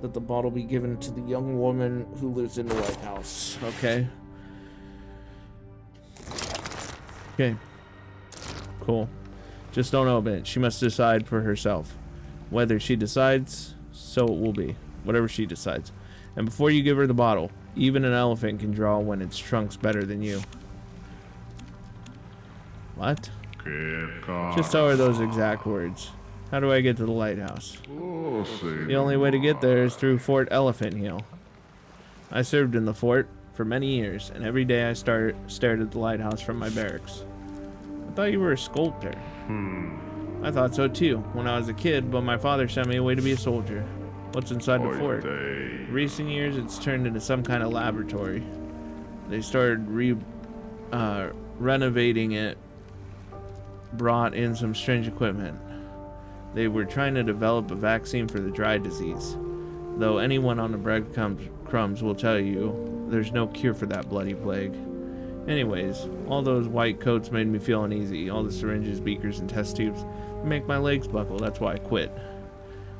that the bottle be given to the young woman who lives in the lighthouse. Okay. Okay. Cool. Just don't open it. She must decide for herself. Whether she decides, so it will be. Whatever she decides. And before you give her the bottle, even an elephant can draw when its trunk's better than you. What? Just tell her those exact words. How do I get to the lighthouse? The only way to get there is through Fort Elephant Heel. I served in the fort for many years, and every day I stared at the lighthouse from my barracks. I thought you were a sculptor. I thought so too, when I was a kid, but my father sent me away to be a soldier. What's inside the fort? In recent years, it's turned into some kind of laboratory. They started renovating it, brought in some strange equipment. They were trying to develop a vaccine for the dry disease. Though anyone on the breadcrumbs will tell you there's no cure for that bloody plague. Anyways, all those white coats made me feel uneasy. All the syringes, beakers, and test tubes make my legs buckle. That's why I quit.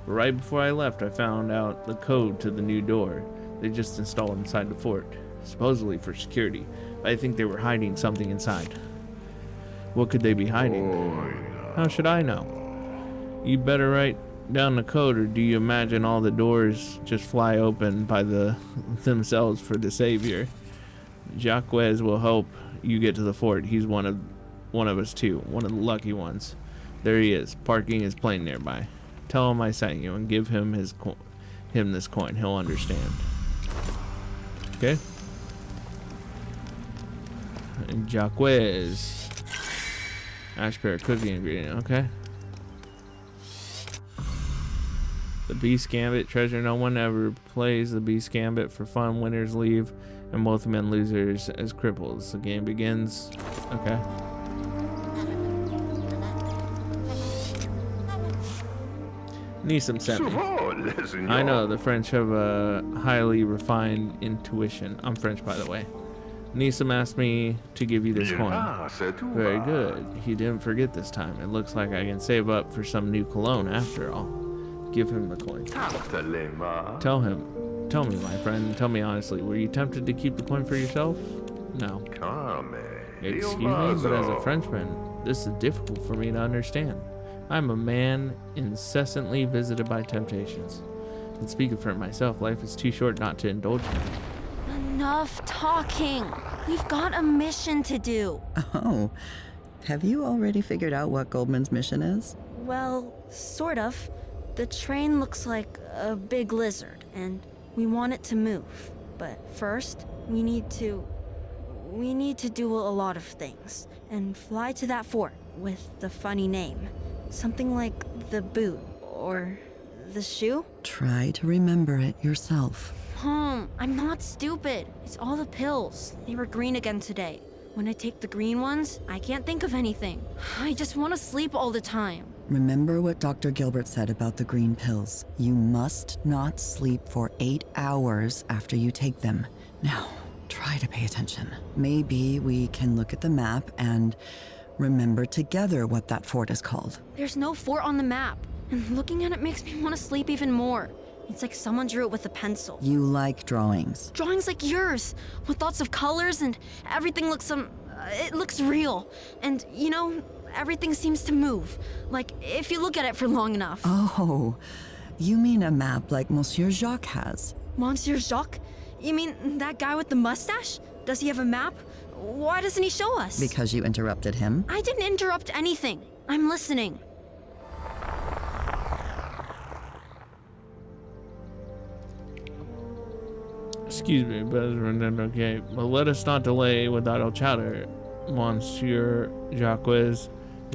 But right before I left, I found out the code to the new door they just installed inside the fort, supposedly for security. But I think they were hiding something inside. What could they be hiding? How should I know? You better write down the code, or do you imagine all the doors just fly open by themselves for the Savior? Jacques will help you get to the fort. He's one of us too, one of the lucky ones. There he is, parking his plane nearby. Tell him I sent you and give him this coin. He'll understand. Okay. And Jacques. Ash pear cookie ingredient. Okay. The Beast Gambit treasure. No one ever plays the Beast Gambit for fun. Winners leave, and both men losers as cripples. The game begins. Okay. Nissim sent me. I know, the French have a highly refined intuition. I'm French, by the way. Nissim asked me to give you this coin. Very good. He didn't forget this time. It looks like I can save up for some new cologne after all. Give him the coin. Tell me, my friend. Tell me honestly, were you tempted to keep the coin for yourself? No. Excuse me, but as a Frenchman, this is difficult for me to understand. I'm a man incessantly visited by temptations. And speaking for myself, life is too short not to indulge in it. Enough talking. We've got a mission to do. Oh, have you already figured out what Goldman's mission is? Well, sort of. The train looks like a big lizard, and we want it to move. But first, we need to do a lot of things, and fly to that fort with the funny name. Something like the boot, or the shoe? Try to remember it yourself. I'm not stupid. It's all the pills. They were green again today. When I take the green ones, I can't think of anything. I just want to sleep all the time. Remember what Dr. Gilbert said about the green pills. You must not sleep for 8 hours after you take them. Now, try to pay attention. Maybe we can look at the map and remember together what that fort is called. There's no fort on the map, and looking at it makes me want to sleep even more. It's like someone drew it with a pencil. You like drawings. Drawings like yours, with lots of colors, and everything looks it looks real. And, you know, everything seems to move. Like, if you look at it for long enough. Oh, you mean a map like Monsieur Jacques has? Monsieur Jacques? You mean that guy with the mustache? Does he have a map? Why doesn't he show us? Because you interrupted him? I didn't interrupt anything. I'm listening. Excuse me, but okay. Well, let us not delay with idle chatter. Monsieur Jacques is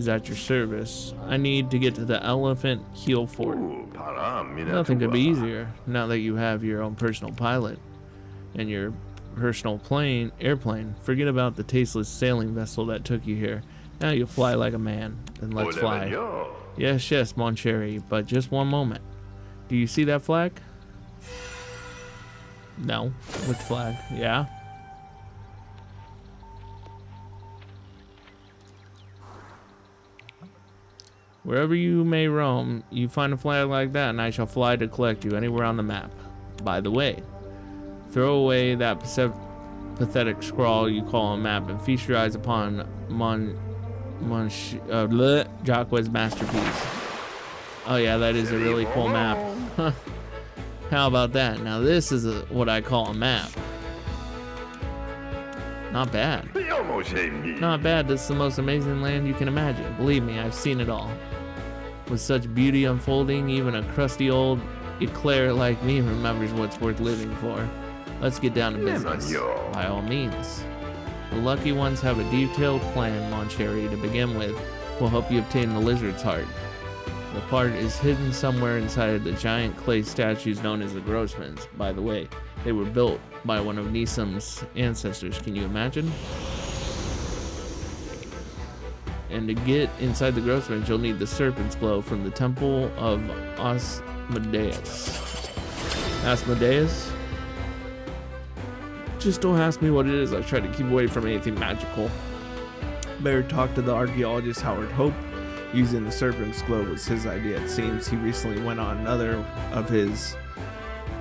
at your service. I need to get to the Elephant Heel Fort. Nothing could be easier now that you have your own personal pilot and your personal airplane. Forget about the tasteless sailing vessel that took you here. Now you fly like a man. Then let's fly. Yes, mon chéri, but just one moment. Do you see that flag? No. Which flag? Yeah. Wherever you may roam, you find a flag like that, and I shall fly to collect you anywhere on the map. By the way, throw away that pathetic scrawl you call a map and feast your eyes upon Jacques' masterpiece. Oh yeah, that is a really cool map. How about that? Now this is what I call a map. Not bad. Not bad. This is the most amazing land you can imagine. Believe me, I've seen it all. With such beauty unfolding, even a crusty old eclair like me remembers what's worth living for. Let's get down to business. By all means. The lucky ones have a detailed plan, mon chéri, to begin with. Will help you obtain the lizard's heart. The part is hidden somewhere inside of the giant clay statues known as the Grossmans. By the way, they were built by one of Nisam's ancestors. Can you imagine? And to get inside the Grossmans, you'll need the serpent's glow from the temple of Asmodeus? Just don't ask me what it is. I've tried to keep away from anything magical. Better talk to the archaeologist Howard Hope. Using the serpent's glow was his idea. It seems he recently went on another of his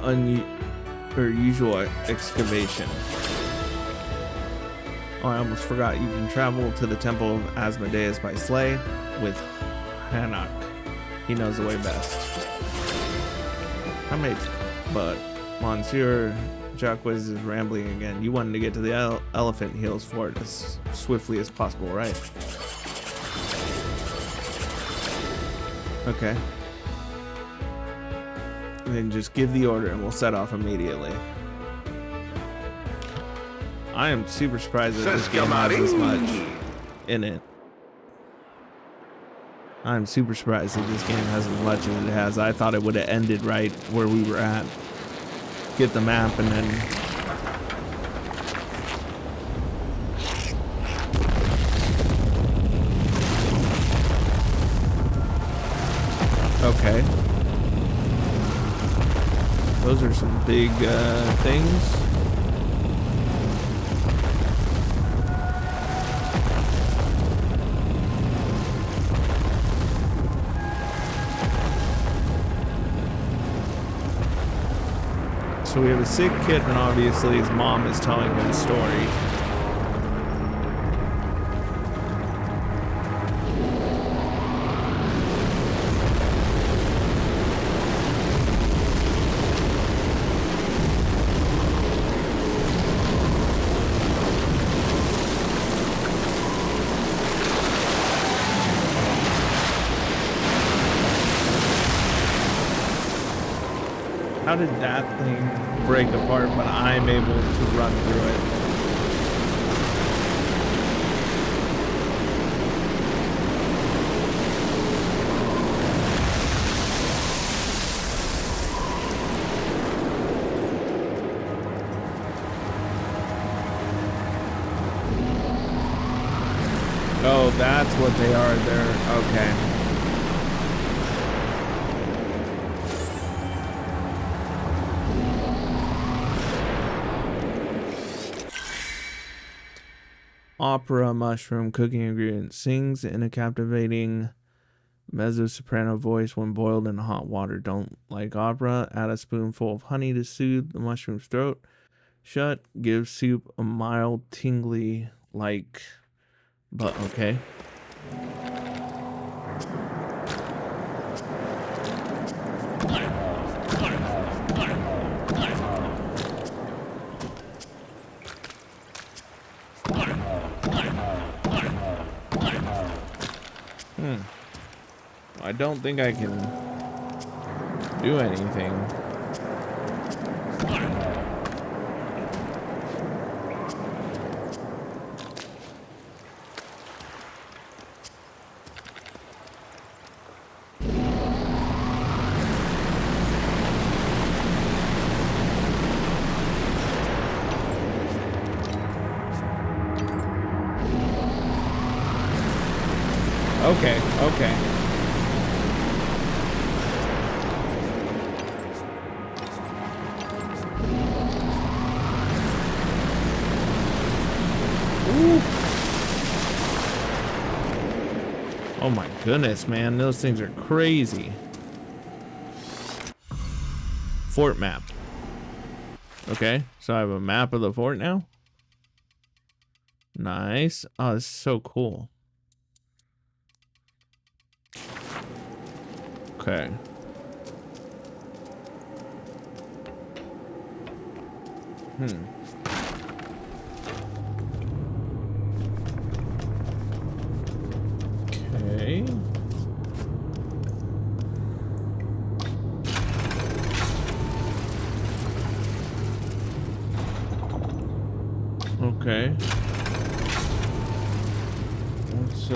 unusual excavation. Oh, I almost forgot. You can travel to the temple of Asmodeus by sleigh with Hanak. He knows the way best. But Monsieur Jacques is rambling again. You wanted to get to the Elephant Hills Fort as swiftly as possible, right? Okay. Then just give the order and we'll set off immediately. I am super surprised that this game has this much in it. I'm super surprised that this game has as much as it has. I thought it would have ended right where we were at. Get the map and then... Okay. Those are some big things. So we have a sick kid, and obviously his mom is telling him a story. How did that thing break apart, but I'm able to run through it? Oh, that's what they are there. Okay. Opera mushroom cooking ingredient. Sings in a captivating mezzo-soprano voice when boiled in hot water. Don't like opera? Add a spoonful of honey to soothe the mushroom's throat. Shut. Give soup a mild tingly like... But okay. I don't think I can do anything. Okay, okay. Ooh. Oh my goodness, man. Those things are crazy. Fort map. Okay, so I have a map of the fort now. Nice. Oh, this is so cool. Okay. Okay. Okay. Let's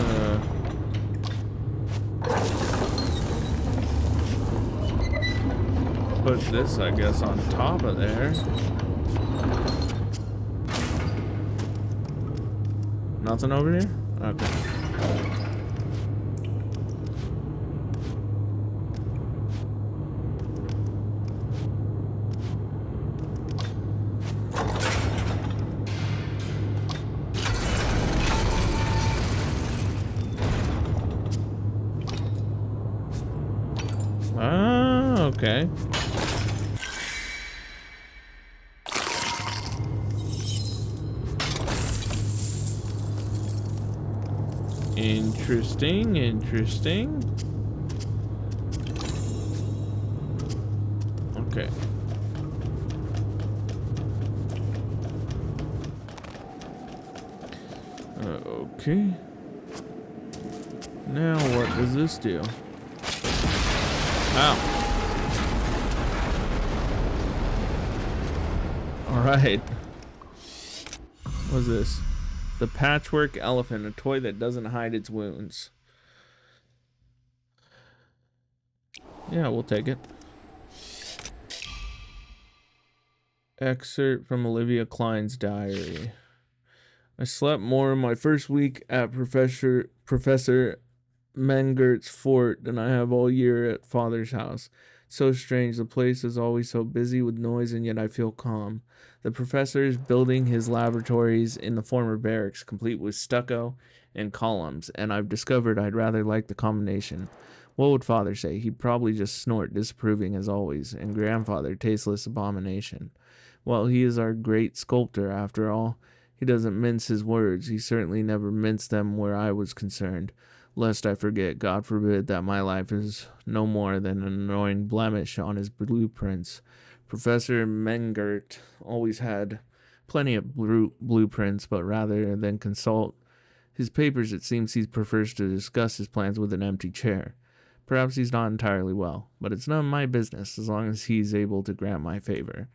put this, I guess, on top of there. Nothing over here? Okay. Ah, okay. Interesting, interesting. Okay. Okay. Now what does this do? Ow. Alright. What's this? The patchwork elephant, a toy that doesn't hide its wounds. Yeah, we'll take it. Excerpt from Olivia Klein's diary. I slept more in my first week at Professor Mengert's fort than I have all year at Father's house. So strange, the place is always so busy with noise, and yet I feel calm. The professor is building his laboratories in the former barracks, complete with stucco and columns, and I've discovered I'd rather like the combination. What would Father say? He'd probably just snort, disapproving as always, and Grandfather, tasteless abomination. Well, he is our great sculptor, after all. He doesn't mince his words. He certainly never minced them where I was concerned. Lest I forget, God forbid, that my life is no more than an annoying blemish on his blueprints. Professor Mengert always had plenty of blueprints, but rather than consult his papers, it seems he prefers to discuss his plans with an empty chair. Perhaps he's not entirely well, but it's none of my business as long as he's able to grant my favor.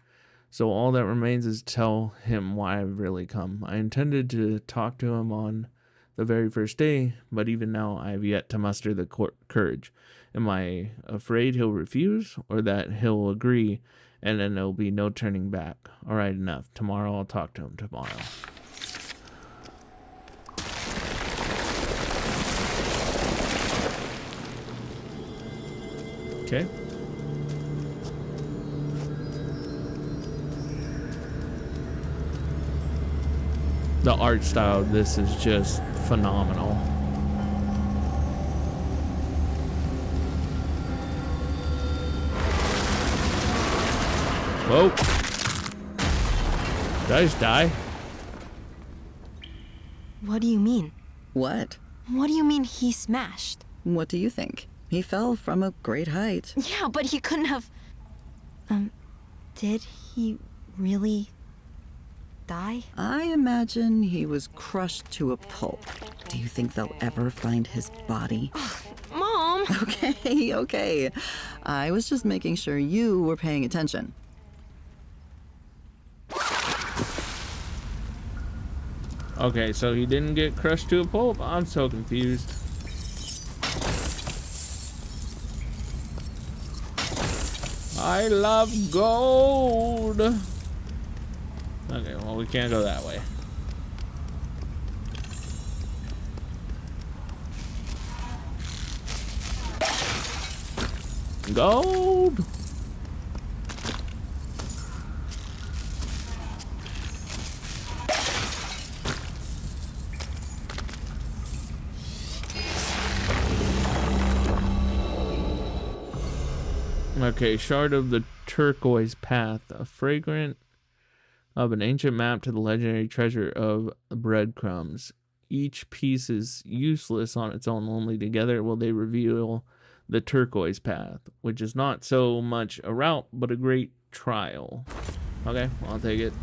So all that remains is to tell him why I've really come. I intended to talk to him on the very first day, but even now I have yet to muster the courage. Am I afraid he'll refuse, or that he'll agree, and then there'll be no turning back? All right, enough. Tomorrow I'll talk to him tomorrow. Okay. The art style of this is just phenomenal. Whoa. Did I just die? What do you mean? What? What do you mean he smashed? What do you think? He fell from a great height. Yeah, but he couldn't have... did he really die? I imagine he was crushed to a pulp. Do you think they'll ever find his body? Mom! home? Okay, okay. I was just making sure you were paying attention. Okay, so he didn't get crushed to a pulp? I'm so confused. I love gold! Okay, well, we can't go that way. Gold! Okay, shard of the turquoise path, a fragrant of an ancient map to the legendary treasure of breadcrumbs. Each piece is useless on its own, only together will they reveal the turquoise path, which is not so much a route, but a great trial. Okay, I'll take it.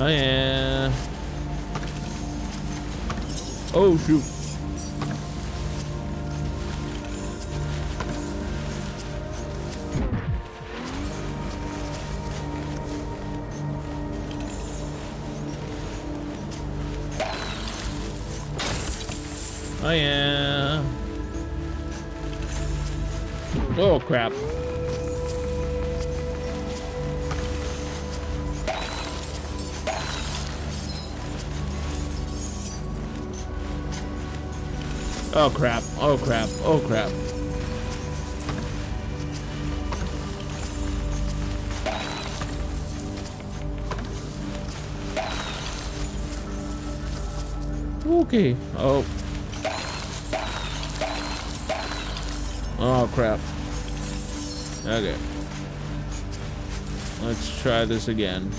Oh yeah. Oh shoot. Oh yeah. Oh crap. Oh crap, oh crap, oh crap. Okay, oh. Oh crap. Okay. Let's try this again.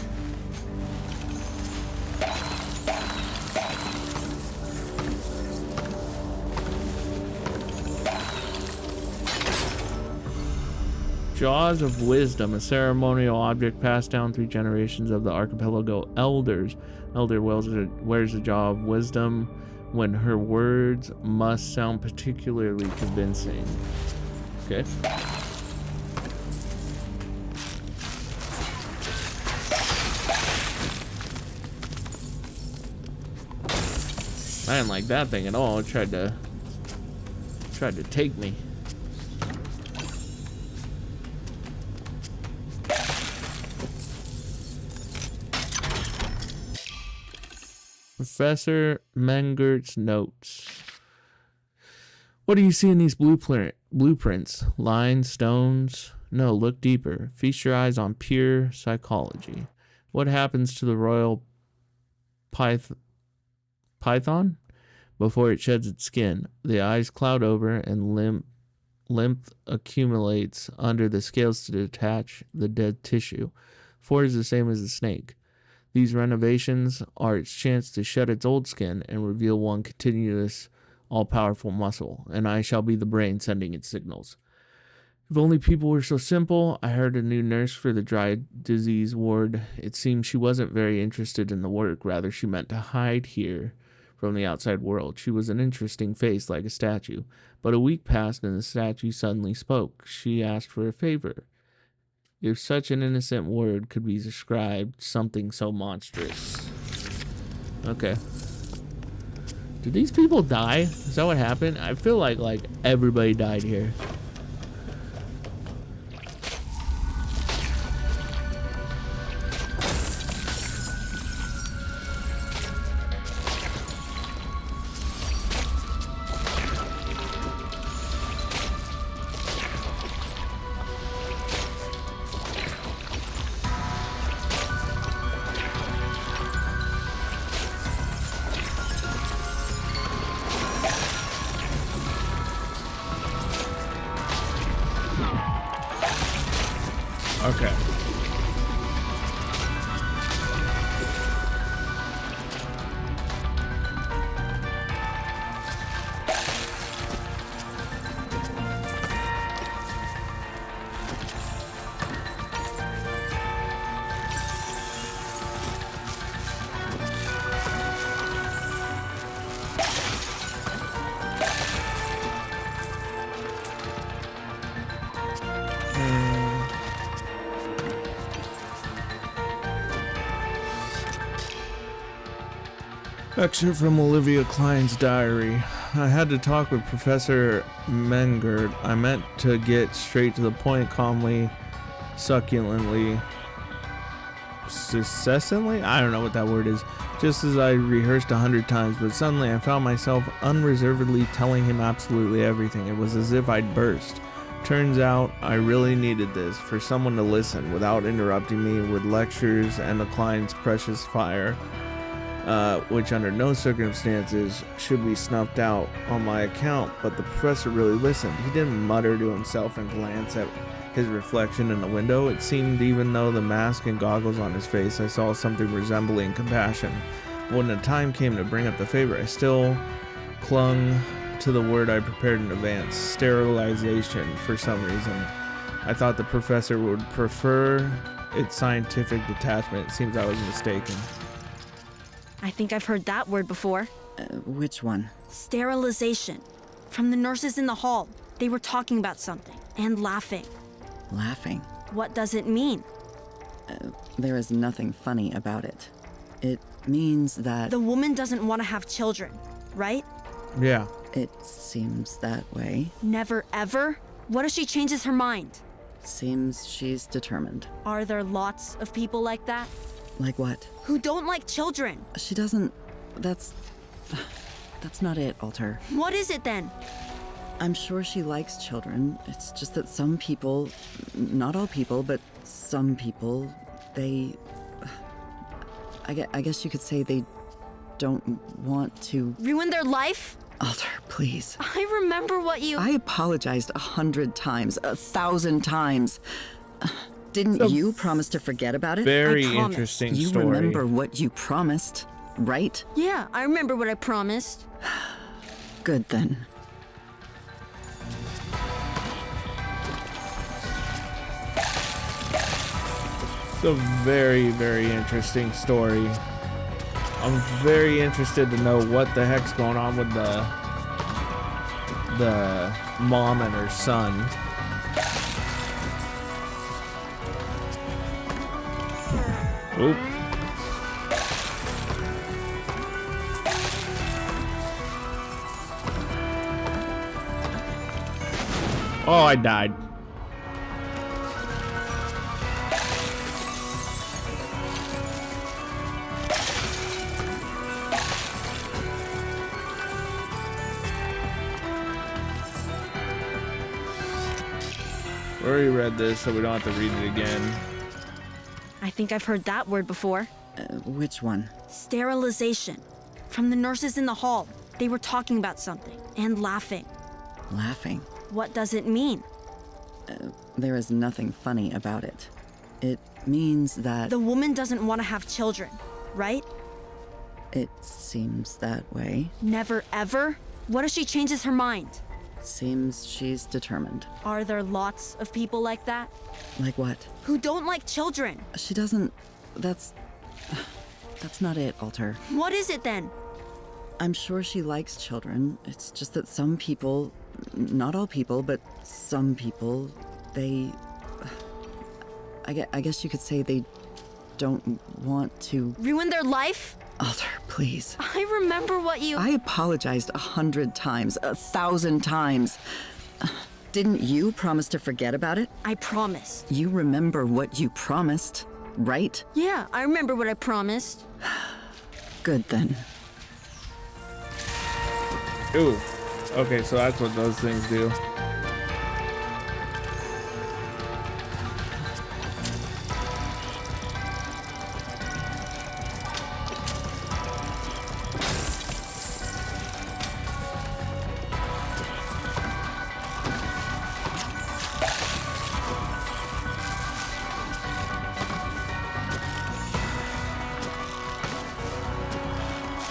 Jaws of Wisdom, a ceremonial object passed down through generations of the archipelago elders. Elder wears a jaw of wisdom when her words must sound particularly convincing. Okay. I didn't like that thing at all. It tried to take me. Professor Mengert's notes. What do you see in these blueprints? Lines, stones? No, look deeper. Feast your eyes on pure psychology. What happens to the royal python before it sheds its skin? The eyes cloud over and lymph accumulates under the scales to detach the dead tissue. 4 is the same as the snake. These renovations are its chance to shed its old skin and reveal one continuous, all-powerful muscle, and I shall be the brain sending its signals. If only people were so simple. I hired a new nurse for the dry disease ward. It seems she wasn't very interested in the work. Rather, she meant to hide here from the outside world. She was an interesting face, like a statue. But a week passed, and the statue suddenly spoke. She asked for a favor. If such an innocent word could be described, something so monstrous. Okay. Did these people die? Is that what happened? I feel like everybody died here. Excerpt from Olivia Klein's diary. I had to talk with Professor Mengert. I meant to get straight to the point, calmly, succulently, successantly? I don't know what that word is. Just as I rehearsed 100 times, but suddenly I found myself unreservedly telling him absolutely everything. It was as if I'd burst. Turns out I really needed this, for someone to listen without interrupting me with lectures and the Klein's precious fire. Which under no circumstances should be snuffed out on my account, but the professor really listened. He didn't mutter to himself and glance at his reflection in the window. It seemed, even though the mask and goggles on his face, I saw something resembling compassion. But when the time came to bring up the favor, I still clung to the word I prepared in advance, sterilization, for some reason. I thought the professor would prefer its scientific detachment. It seems I was mistaken. I think I've heard that word before. Which one? Sterilization. From the nurses in the hall. They were talking about something and laughing. Laughing. What does it mean? There is nothing funny about it. It means that The woman doesn't want to have children, right? Yeah. it seems that way. Never ever? What if she changes her mind? Seems she's determined. Are there lots of people like that? Like what? Who don't like children? She doesn't. That's not it, Alter. What is it then? I'm sure she likes children. It's just that some people, not all people, but some people, they. I guess you could say they don't want to. Ruin their life? Alter, please. I remember what you. I apologized 100 times, 1,000 times. Didn't So you promise to forget about it? Very I promise. interesting You story. remember what you promised, right? Yeah, I remember what I promised. Good then. It's a very, very interesting story. I'm very interested to know what the heck's going on with the mom and her son. Oop. Oh, I died. We already read this, so we don't have to read it again. I think I've heard that word before. Which one? Sterilization. From the nurses in the hall. They were talking about something and laughing. Laughing. What does it mean? There is nothing funny about it. It means that The woman doesn't want to have children, right? it seems that way. Never ever? What if she changes her mind? Seems she's determined. Are there lots of people like that? Like what? Who don't like children? She doesn't. That's not it, Alter. What is it then? I'm sure she likes children. It's just that some people, not all people, but some people, they. I guess you could say they don't want to. Ruin their life? Alter, please. I remember what you. I apologized 100 times, 1,000 times. Didn't you promise to forget about it? I promised. You remember what you promised, right? Yeah, I remember what I promised. Good then. Ooh. Okay, so that's what those things do.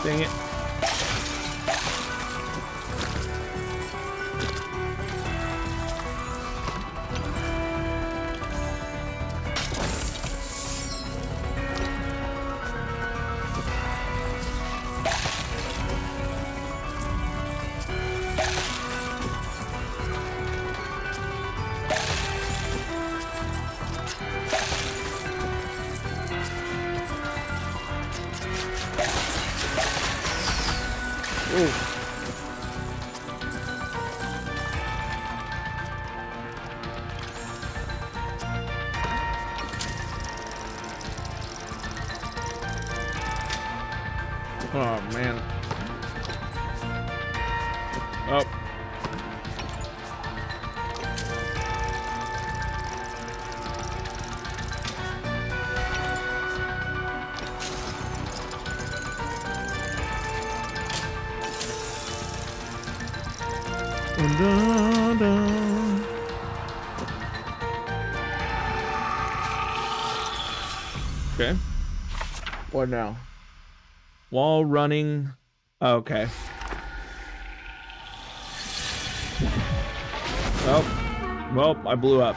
Dang it. Ooh. Oh man. Oh. Dun, dun. Okay. What now? Wall running. Okay. Oh. Well, I blew up.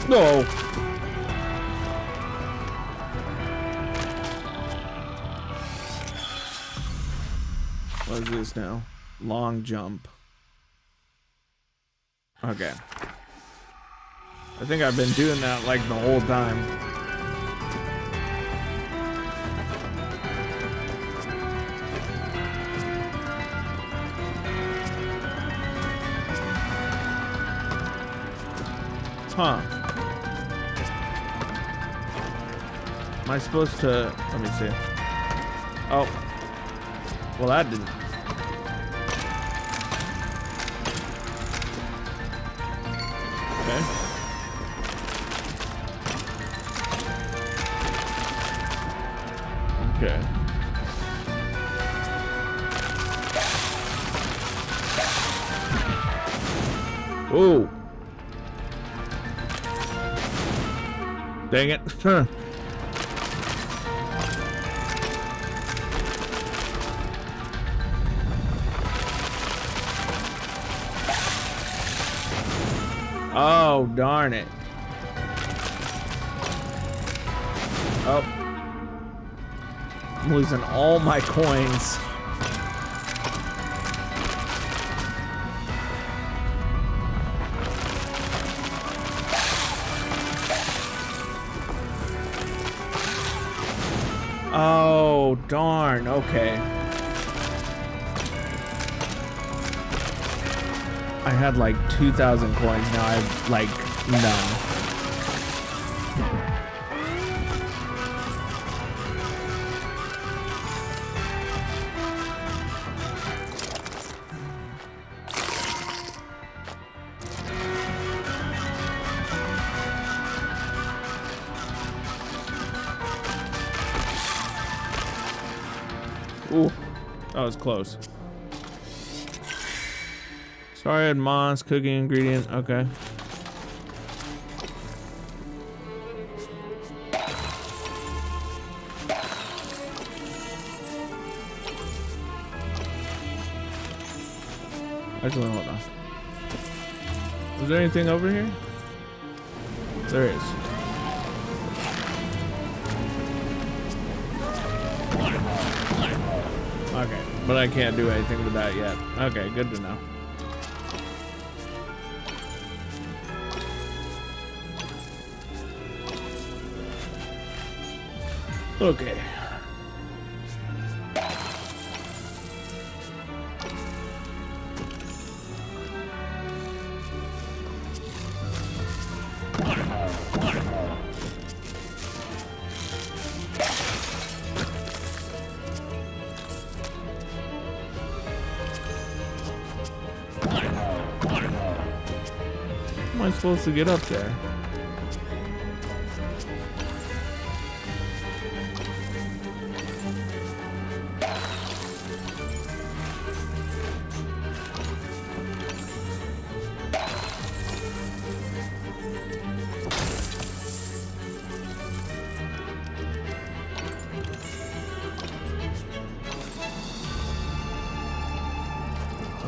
No. What is this now? Long jump. Okay. I think I've been doing that like the whole time. Huh. Am I supposed to... Let me see. Oh. Well, that didn't... Okay. Okay. Ooh. Dang it. Huh. Oh, darn it. Oh. I'm losing all my coins. Oh, darn. Okay. I had like 2,000 coins. Now I have like none. Ooh, that was close. Sorry, I had moss, cooking ingredient. Okay. Actually, hold on. Is there anything over here? There is. Okay, but I can't do anything with that yet. Okay, good to know. Okay. How am I supposed to get up there?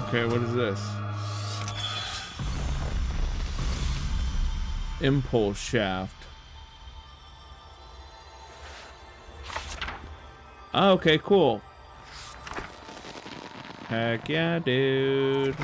Okay, what is this? Impulse shaft. Oh, okay, cool. Heck yeah, dude.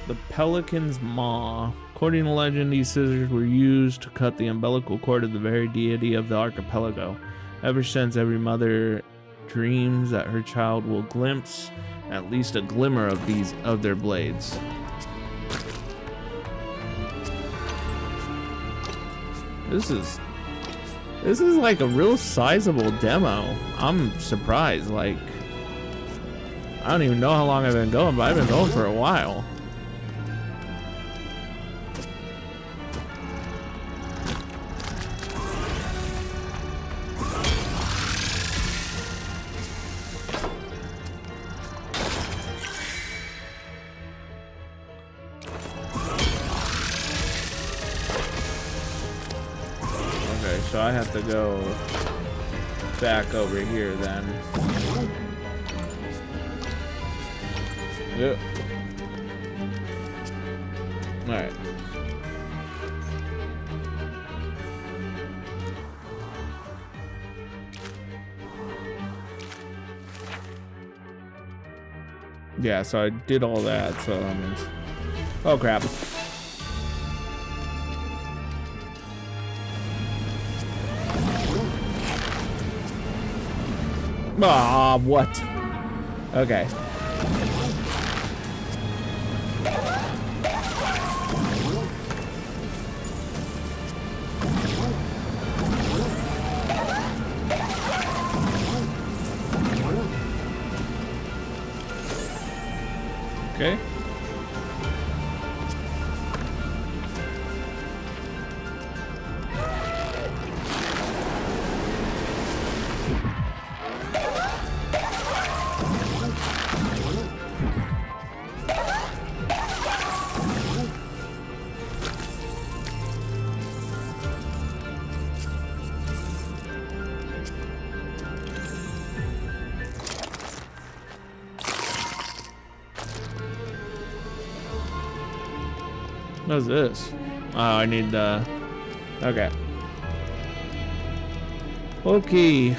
The pelican's maw. According to legend, these scissors were used to cut the umbilical cord of the very deity of the archipelago. Ever since, every mother dreams that her child will glimpse at least a glimmer of their blades. This is like a real sizable demo. I'm surprised. Like, I don't even know how long I've been going, but I've been going for a while. So I have to go back over here then. Yep. Alright. Yeah, so I did all that, so that means... Oh crap. Ah, what? Okay. Okay. What is this? Oh, I need the... Okay. Okay.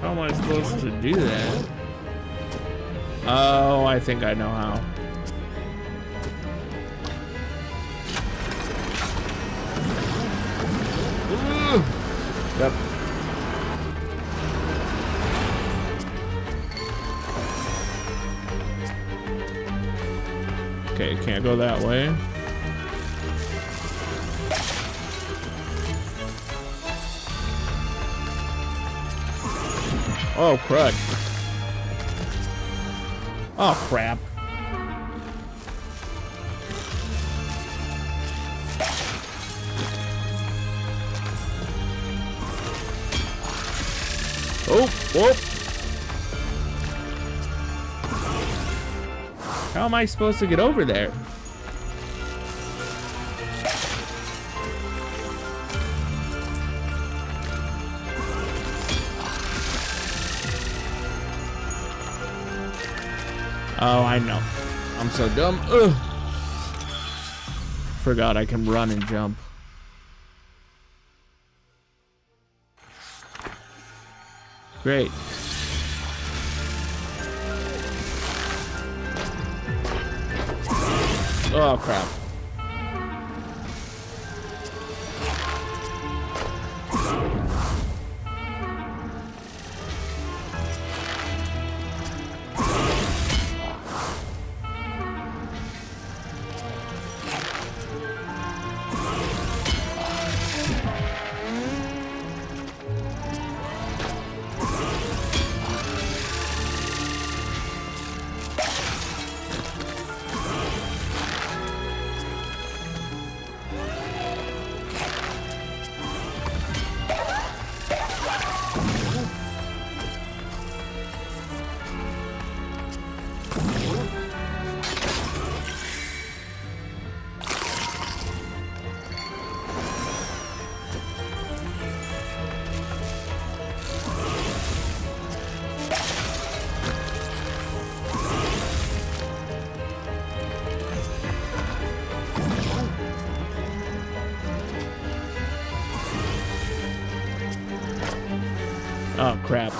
How am I supposed to do that? Oh, I think I know how. Ooh. Yep. Okay, can't go that way. Oh, crud. Oh, crap. Oh, whoop. How am I supposed to get over there? Oh, I know. I'm so dumb. Ugh. forgot I can run and jump. Great. Oh, crap. Oh, crap.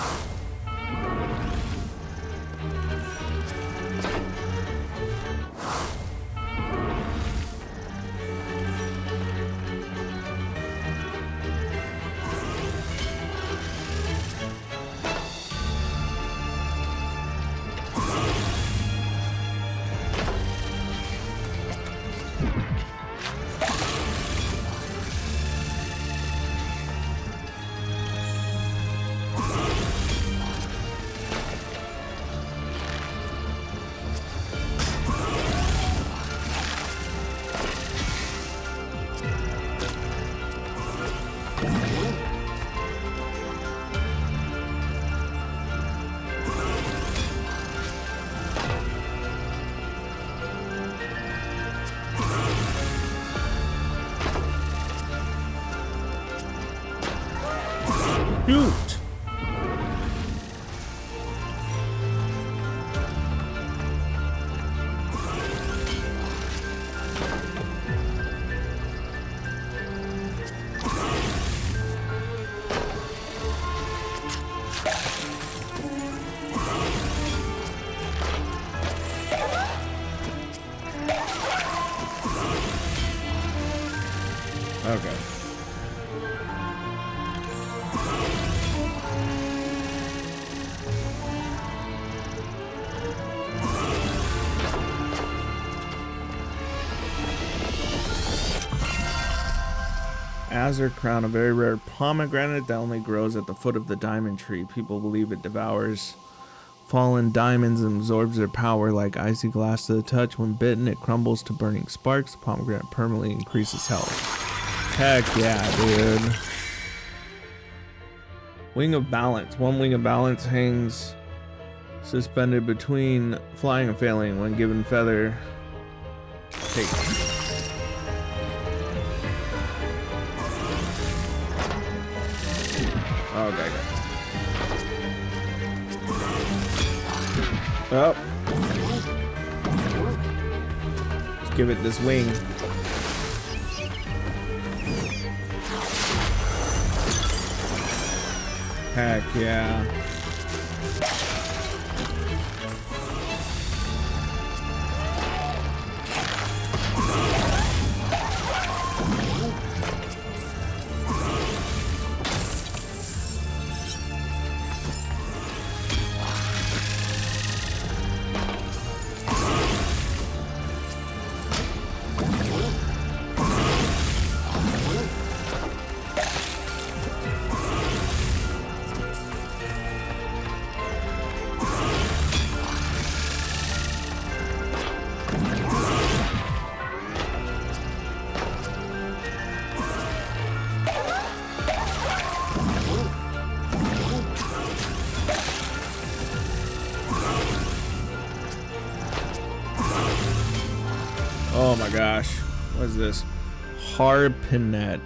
Shoot! Okay. Azure crown, a very rare pomegranate that only grows at the foot of the diamond tree. People believe it devours fallen diamonds and absorbs their power like icy glass to the touch. When bitten, it crumbles to burning sparks. The pomegranate permanently increases health. Heck yeah, dude. Wing of balance. One wing of balance hangs suspended between flying and failing. When given feather, take. Okay. Oh. Let's give it this wing. Heck yeah. Oh my gosh, what is this? Harpinet.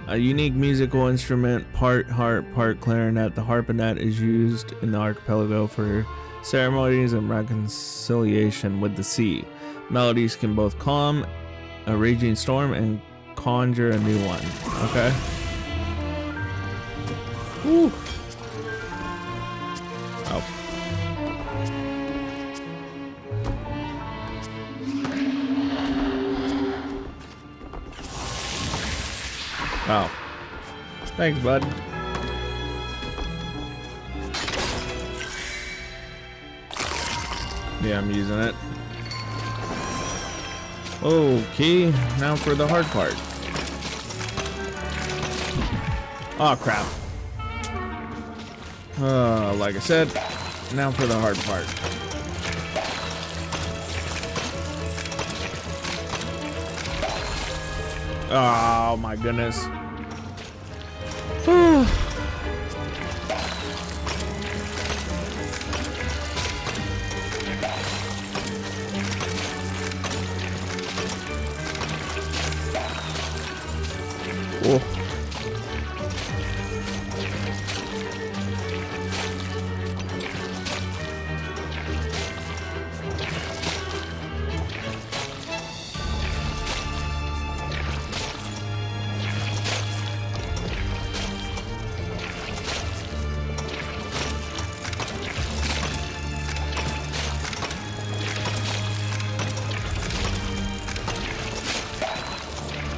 A unique musical instrument, part harp, part clarinet. The harpinet is used in the archipelago for ceremonies and reconciliation with the sea. Melodies can both calm a raging storm and conjure a new one. Okay. Woo. Oh. Oh. Thanks, bud. Yeah, I'm using it. Okay, now for the hard part. Oh, crap. Like I said, now for the hard part. Oh, my goodness. Oh.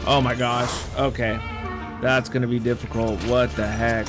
Oh my gosh. Okay. That's gonna be difficult. What the heck?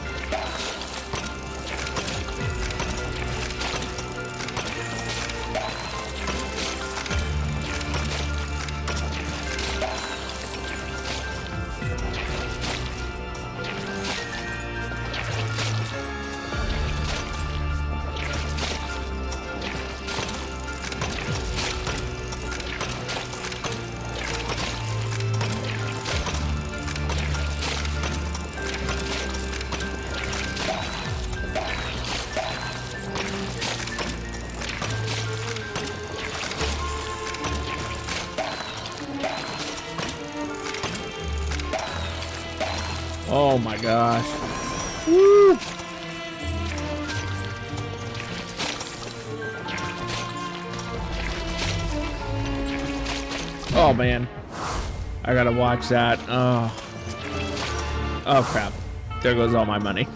Oh my gosh. Woo! Oh man. I gotta watch that. Oh. Oh crap. There goes all my money.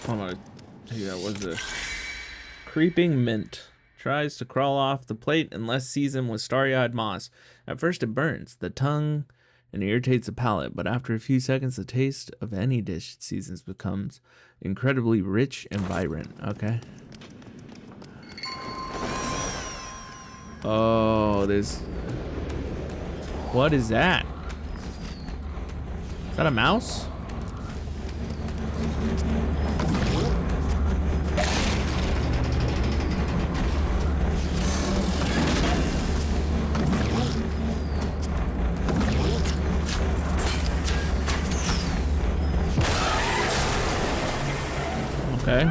I'm gonna take that. What's this? Creeping mint. Tries to crawl off the plate unless seasoned with starry-eyed moss. At first it burns the tongue and irritates the palate, but after a few seconds the taste of any dish it seasons becomes incredibly rich and vibrant. Okay. Oh, this. What is that? Is that a mouse? Okay.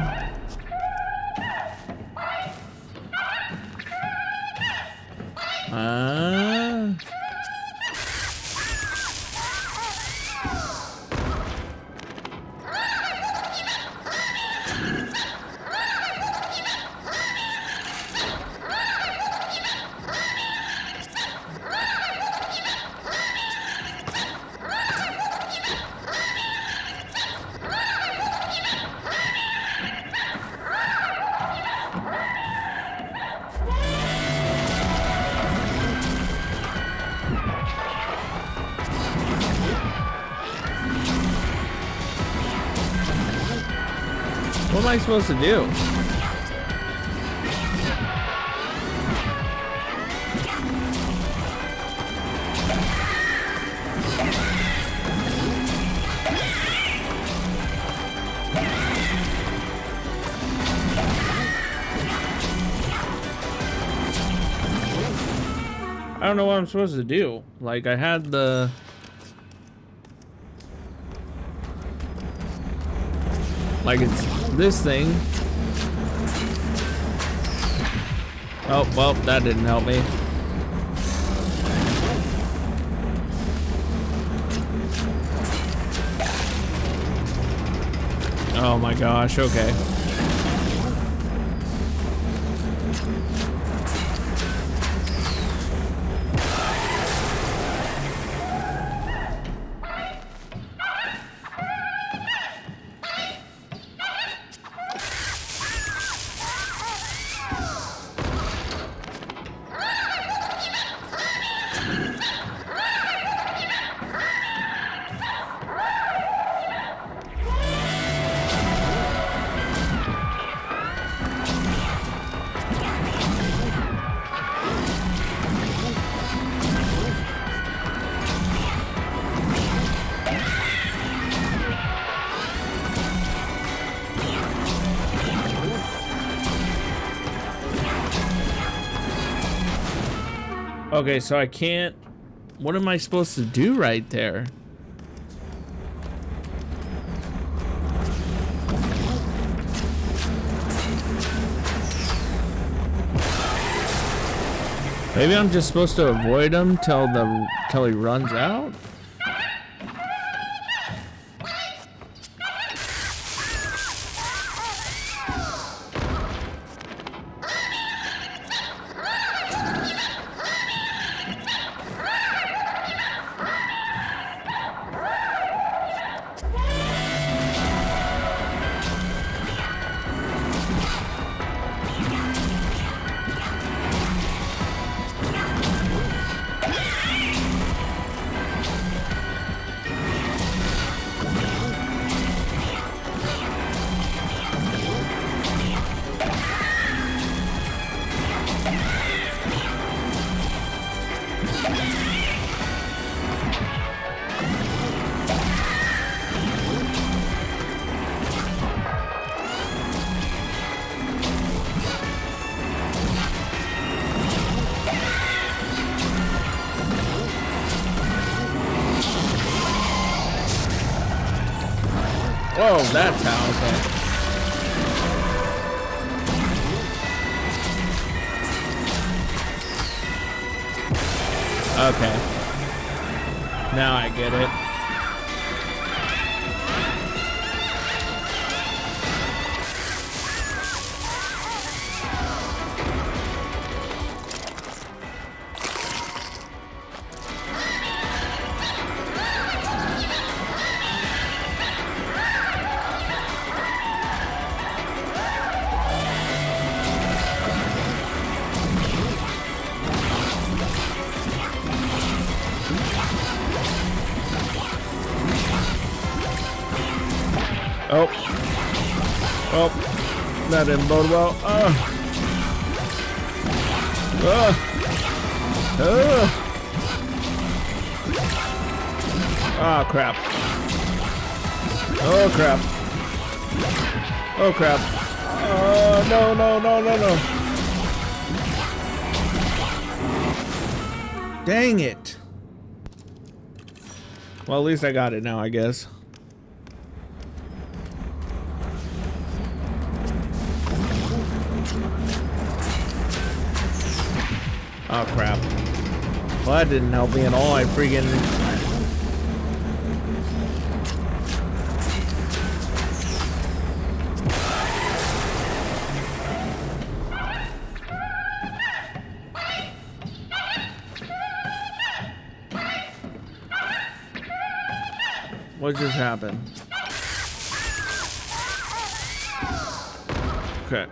What am I supposed to do? I don't know what I'm supposed to do. Like, I had the... Like, it's this thing. Oh, well, that didn't help me. Oh my gosh, okay. Okay, so I can't... What am I supposed to do right there? Maybe I'm just supposed to avoid him till he runs out? Whoa, that's how, okay. Okay. Now I get it. Oh. Oh. That didn't bode well. Oh, crap. Oh, crap. Oh, crap. Oh, no, no, no, no, no. Dang it. Well, at least I got it now, I guess. Oh crap. Well, that didn't help me at all. I freaking... What just happened? Okay.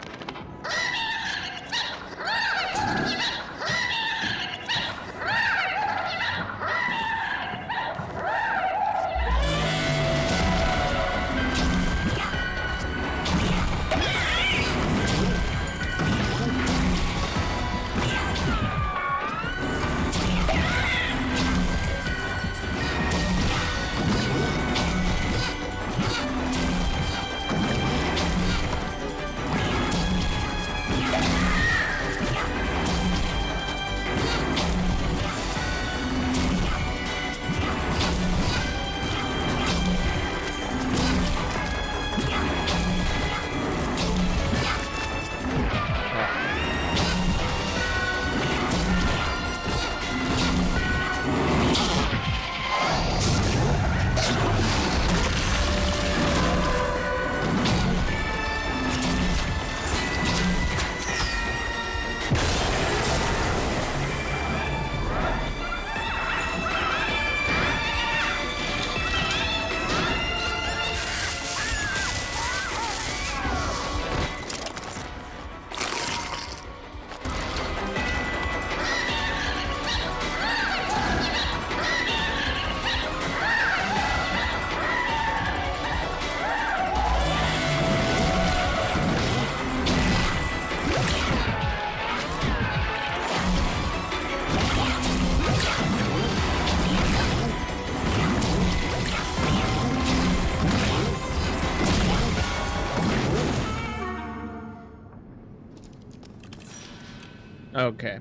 Okay.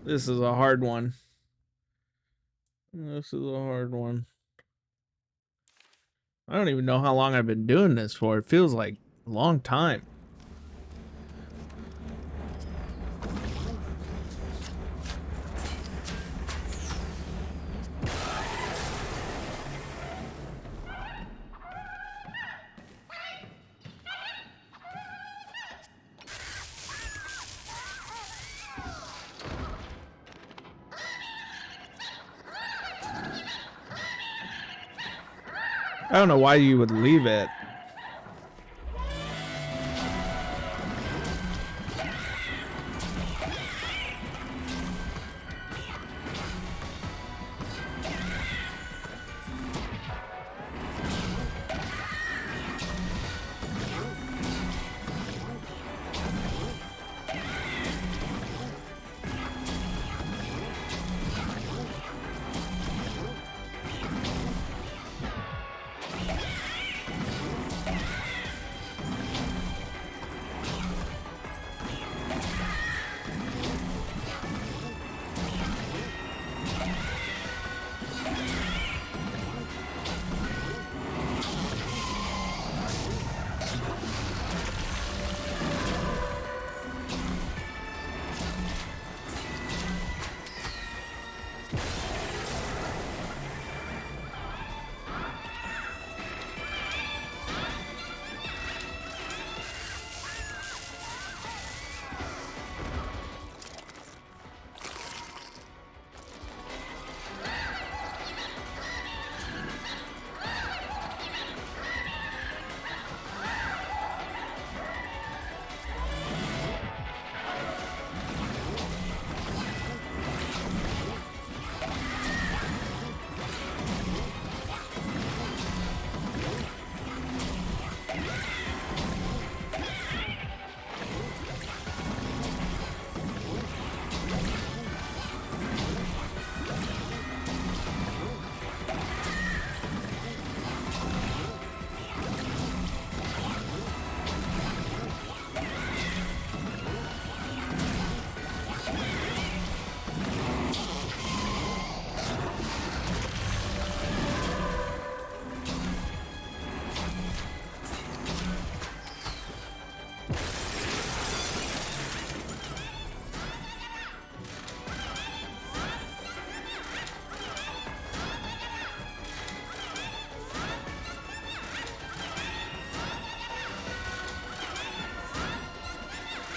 This is a hard one. This is a hard one. I don't even know how long I've been doing this for. It feels like a long time. I don't know why you would leave it.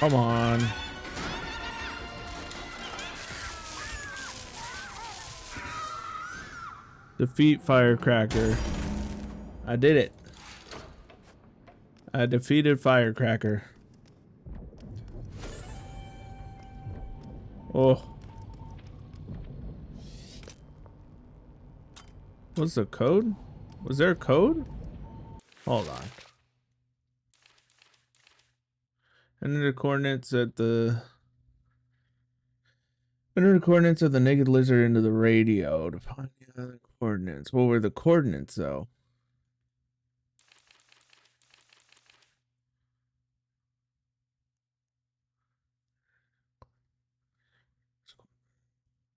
Come on. Defeat Firecracker. I did it. I defeated Firecracker. Oh. What's the code? Was there a code? Hold on. Enter the coordinates at the... Enter the coordinates of the naked lizard into the radio to find the other coordinates. What were the coordinates, though?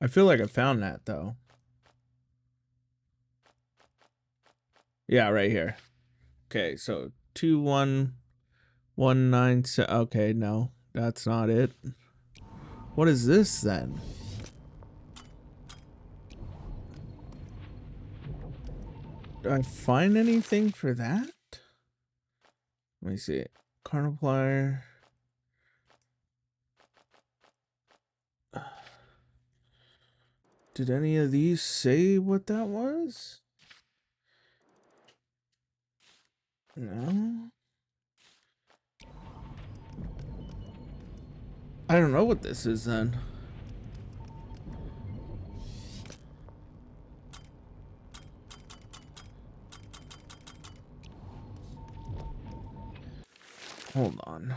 I feel like I found that, though. Yeah, right here. Okay, so 21197. Okay, no, that's not it. What is this then? Do I find anything for that? Let me see. Carniplier. Did any of these say what that was? No. I don't know what this is then. Hold on.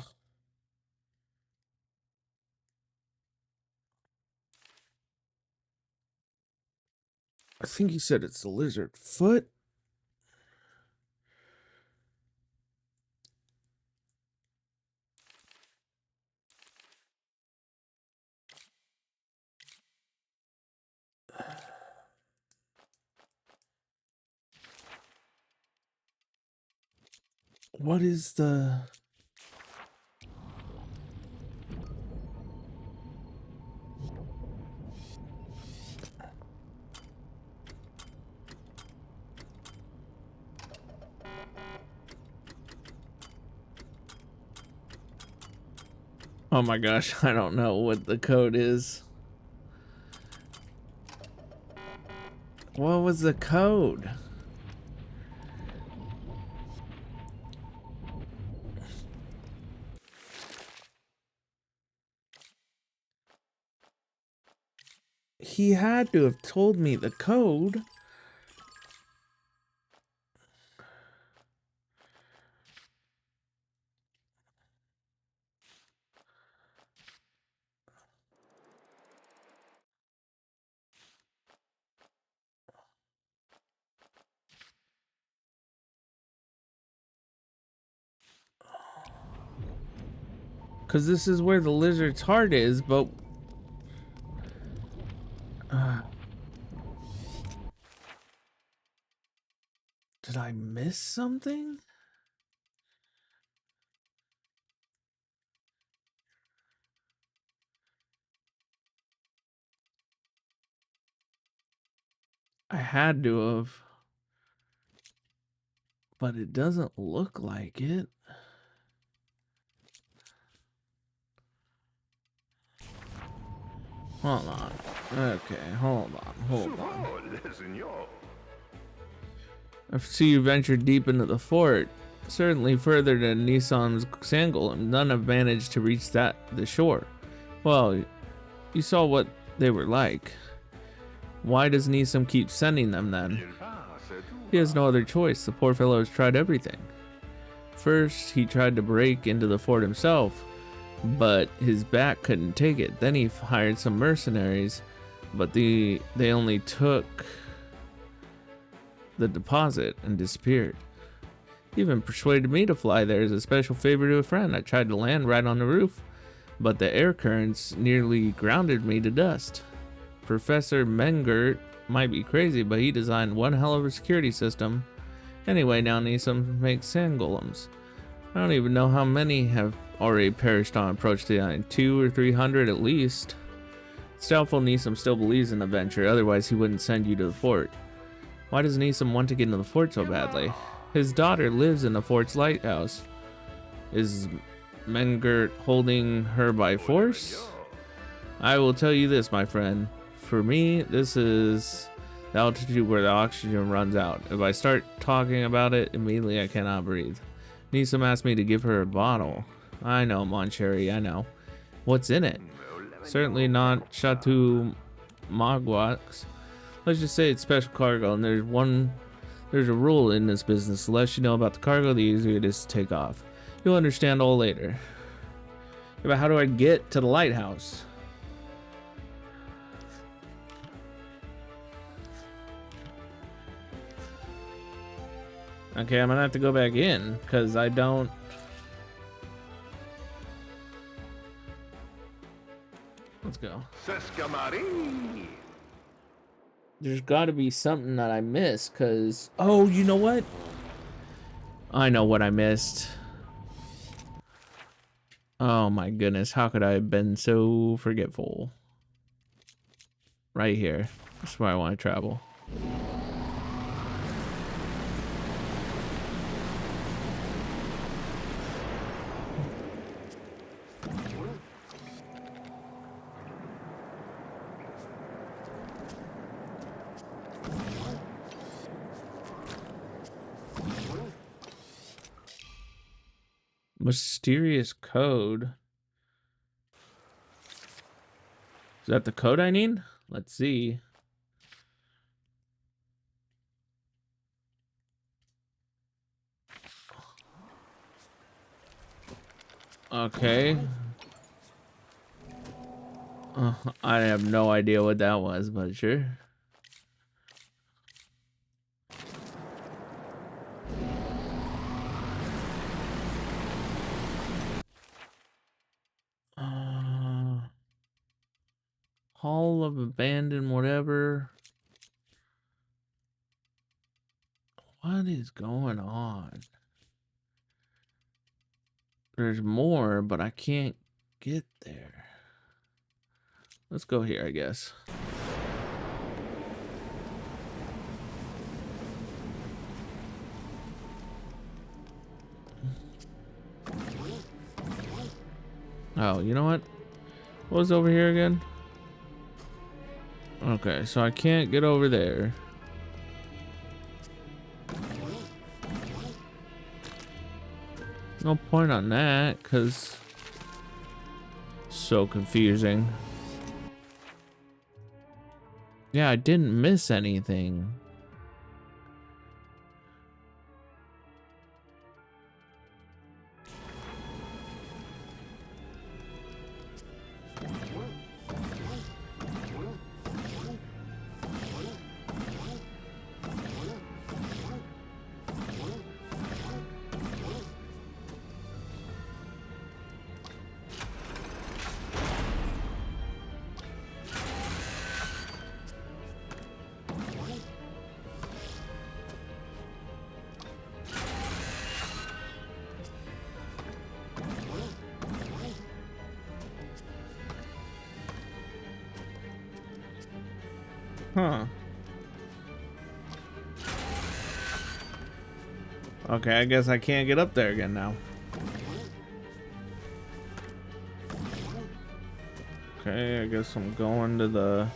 I think he said it's the lizard foot. What is the... Oh my gosh, I don't know what the code is. What was the code? He had to have told me the code. Because this is where the lizard's heart is, but... did I miss something? I had to have. But it doesn't look like it. Hold on. Okay, hold on. I see you ventured deep into the fort. Certainly further than Nissan's Sangolem. None have managed to reach the shore. Well, you saw what they were like. Why does Nissan keep sending them then? He has no other choice. The poor fellow has tried everything. First, he tried to break into the fort himself, but his back couldn't take it. Then he hired some mercenaries, but they only took the deposit and disappeared. He even persuaded me to fly there as a special favor to a friend. I tried to land right on the roof, but the air currents nearly grounded me to dust. Professor Mengert might be crazy, but he designed one hell of a security system. Anyway, now Nisam makes sand golems. I don't even know how many have already perished on approach to the island. 200 or 300 at least. It's doubtful Nisam still believes in the venture, otherwise he wouldn't send you to the fort. Why does Nisam want to get into the fort so badly? His daughter lives in the fort's lighthouse. Is Mengert holding her by force? I will tell you this, my friend. For me, this is the altitude where the oxygen runs out. If I start talking about it, immediately I cannot breathe. Nisam asked me to give her a bottle. I know, Mon Cherry, I know. What's in it? Certainly not Chateau Magwax. Let's just say it's special cargo, and there's a rule in this business. The less you know about the cargo, the easier it is to take off. You'll understand all later. Yeah, but how do I get to the lighthouse? Okay, I'm gonna have to go back in, because I don't... Let's go. There's gotta be something that I missed, because... Oh, you know what? I know what I missed. Oh my goodness, how could I have been so forgetful? Right here. That's where I want to travel. Mysterious code. Is that the code I need? Let's see. Okay. I have no idea what that was, but sure. Hall of Abandoned whatever. What is going on? There's more, but I can't get there. Let's go here, I guess. Oh, you know what? What was over here again? Okay, so I can't get over there. No point on that, because so confusing. Yeah, I didn't miss anything. Huh. Okay, I guess I can't get up there again now. Okay, I guess I'm going to the...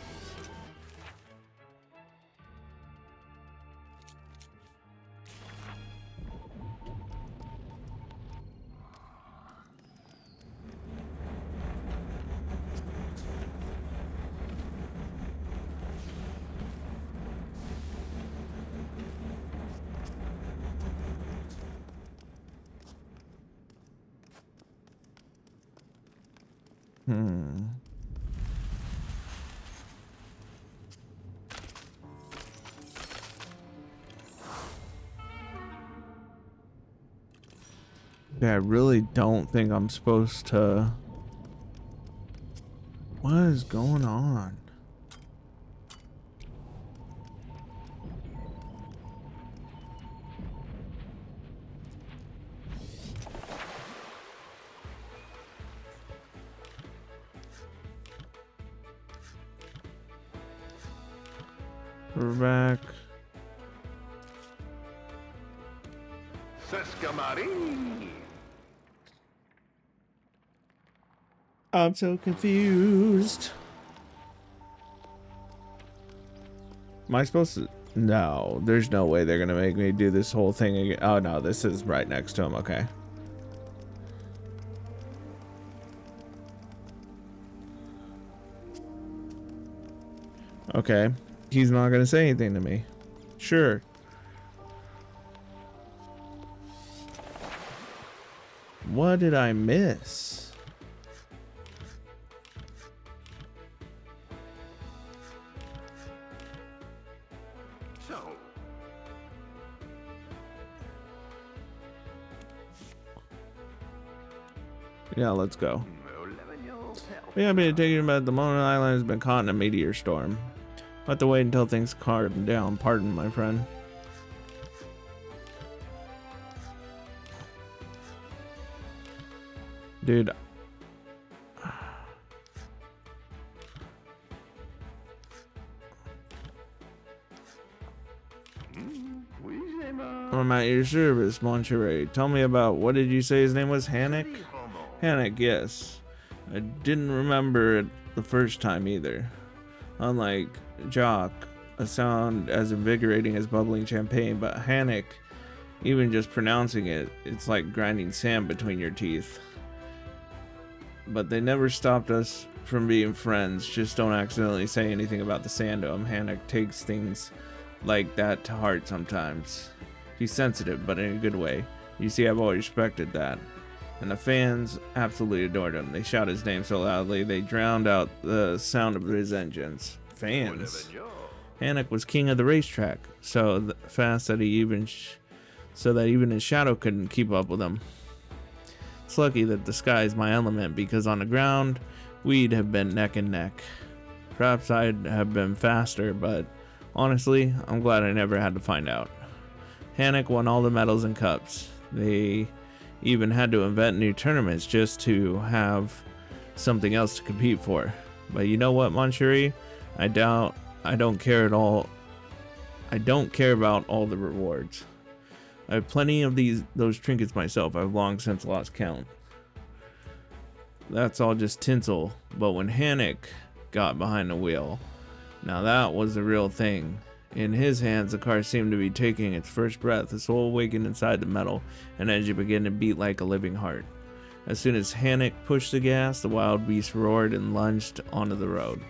Yeah, I really don't think I'm supposed to... What is going on? We're back. I'm so confused. Am I supposed to? No, there's no way they're gonna make me do this whole thing again. Oh no, this is right next to him. Okay. Okay. He's not gonna say anything to me. Sure. What did I miss? Yeah, let's go. We have been taking about the Mono Island has been caught in a meteor storm. We'll have to wait until things calm down. Pardon, my friend. Dude. I'm at your service, Monterey. Tell me about, what did you say his name was? Hannock? Hannock, yes. I didn't remember it the first time either. Unlike Jock, a sound as invigorating as bubbling champagne, but Hannock, even just pronouncing it, it's like grinding sand between your teeth. But they never stopped us from being friends. Just don't accidentally say anything about the sand to him. Hannock takes things like that to heart sometimes. He's sensitive, but in a good way. You see, I've always respected that. And the fans absolutely adored him. They shout his name so loudly, they drowned out the sound of his engines. Fans. Hannock was king of the racetrack, so fast that even his shadow couldn't keep up with him. It's lucky that the sky is my element, because on the ground, we'd have been neck and neck. Perhaps I'd have been faster, but honestly, I'm glad I never had to find out. Hannock won all the medals and cups. They even had to invent new tournaments just to have something else to compete for. But you know what, Manchuri? I don't care at all. I don't care about all the rewards. I have plenty of those trinkets myself. I've long since lost count. That's all just tinsel. But when Hannock got behind the wheel, now that was the real thing. In his hands, the car seemed to be taking its first breath, the soul awakened inside the metal, and engine began to beat like a living heart. As soon as Hannock pushed the gas, the wild beast roared and lunged onto the road.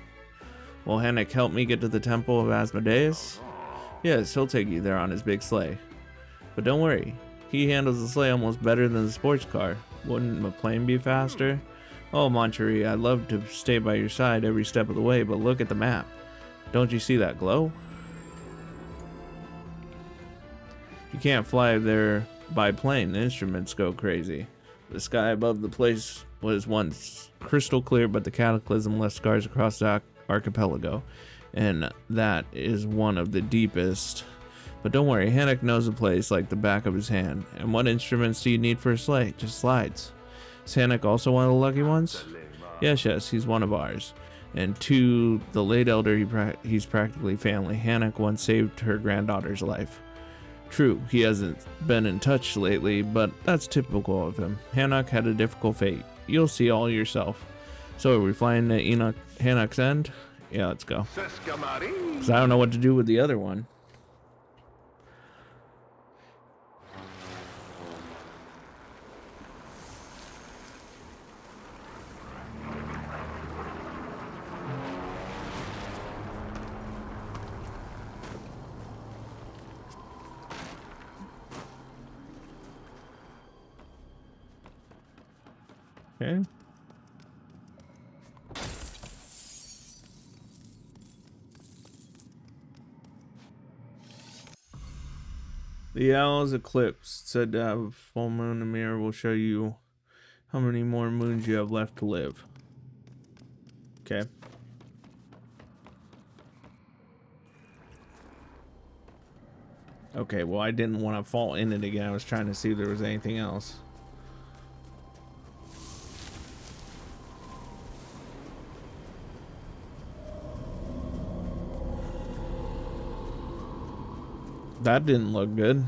Will Hannock help me get to the temple of Asmodeus? Yes, he'll take you there on his big sleigh. But don't worry, he handles the sleigh almost better than the sports car. Wouldn't a plane be faster? Oh, Manchuri, I'd love to stay by your side every step of the way, but look at the map. Don't you see that glow? You can't fly there by plane, the instruments go crazy. The sky above the place was once crystal clear, but the cataclysm left scars across the archipelago, and that is one of the deepest. But don't worry, Hannock knows the place like the back of his hand. And what instruments do you need for a sleigh? Just slides. Is Hannock also one of the lucky ones? Yes, he's one of ours. And to the late elder, he's practically family. Hannock once saved her granddaughter's life. True, he hasn't been in touch lately, but that's typical of him. Hannock had a difficult fate. You'll see all yourself. So are we flying to Hannock's End? Yeah, let's go. Because I don't know what to do with the other one. Okay. The owl is eclipsed. Said to have a full moon. The mirror will show you how many more moons you have left to live. Okay. Okay, well, I didn't want to fall in it again. I was trying to see if there was anything else. That didn't look good.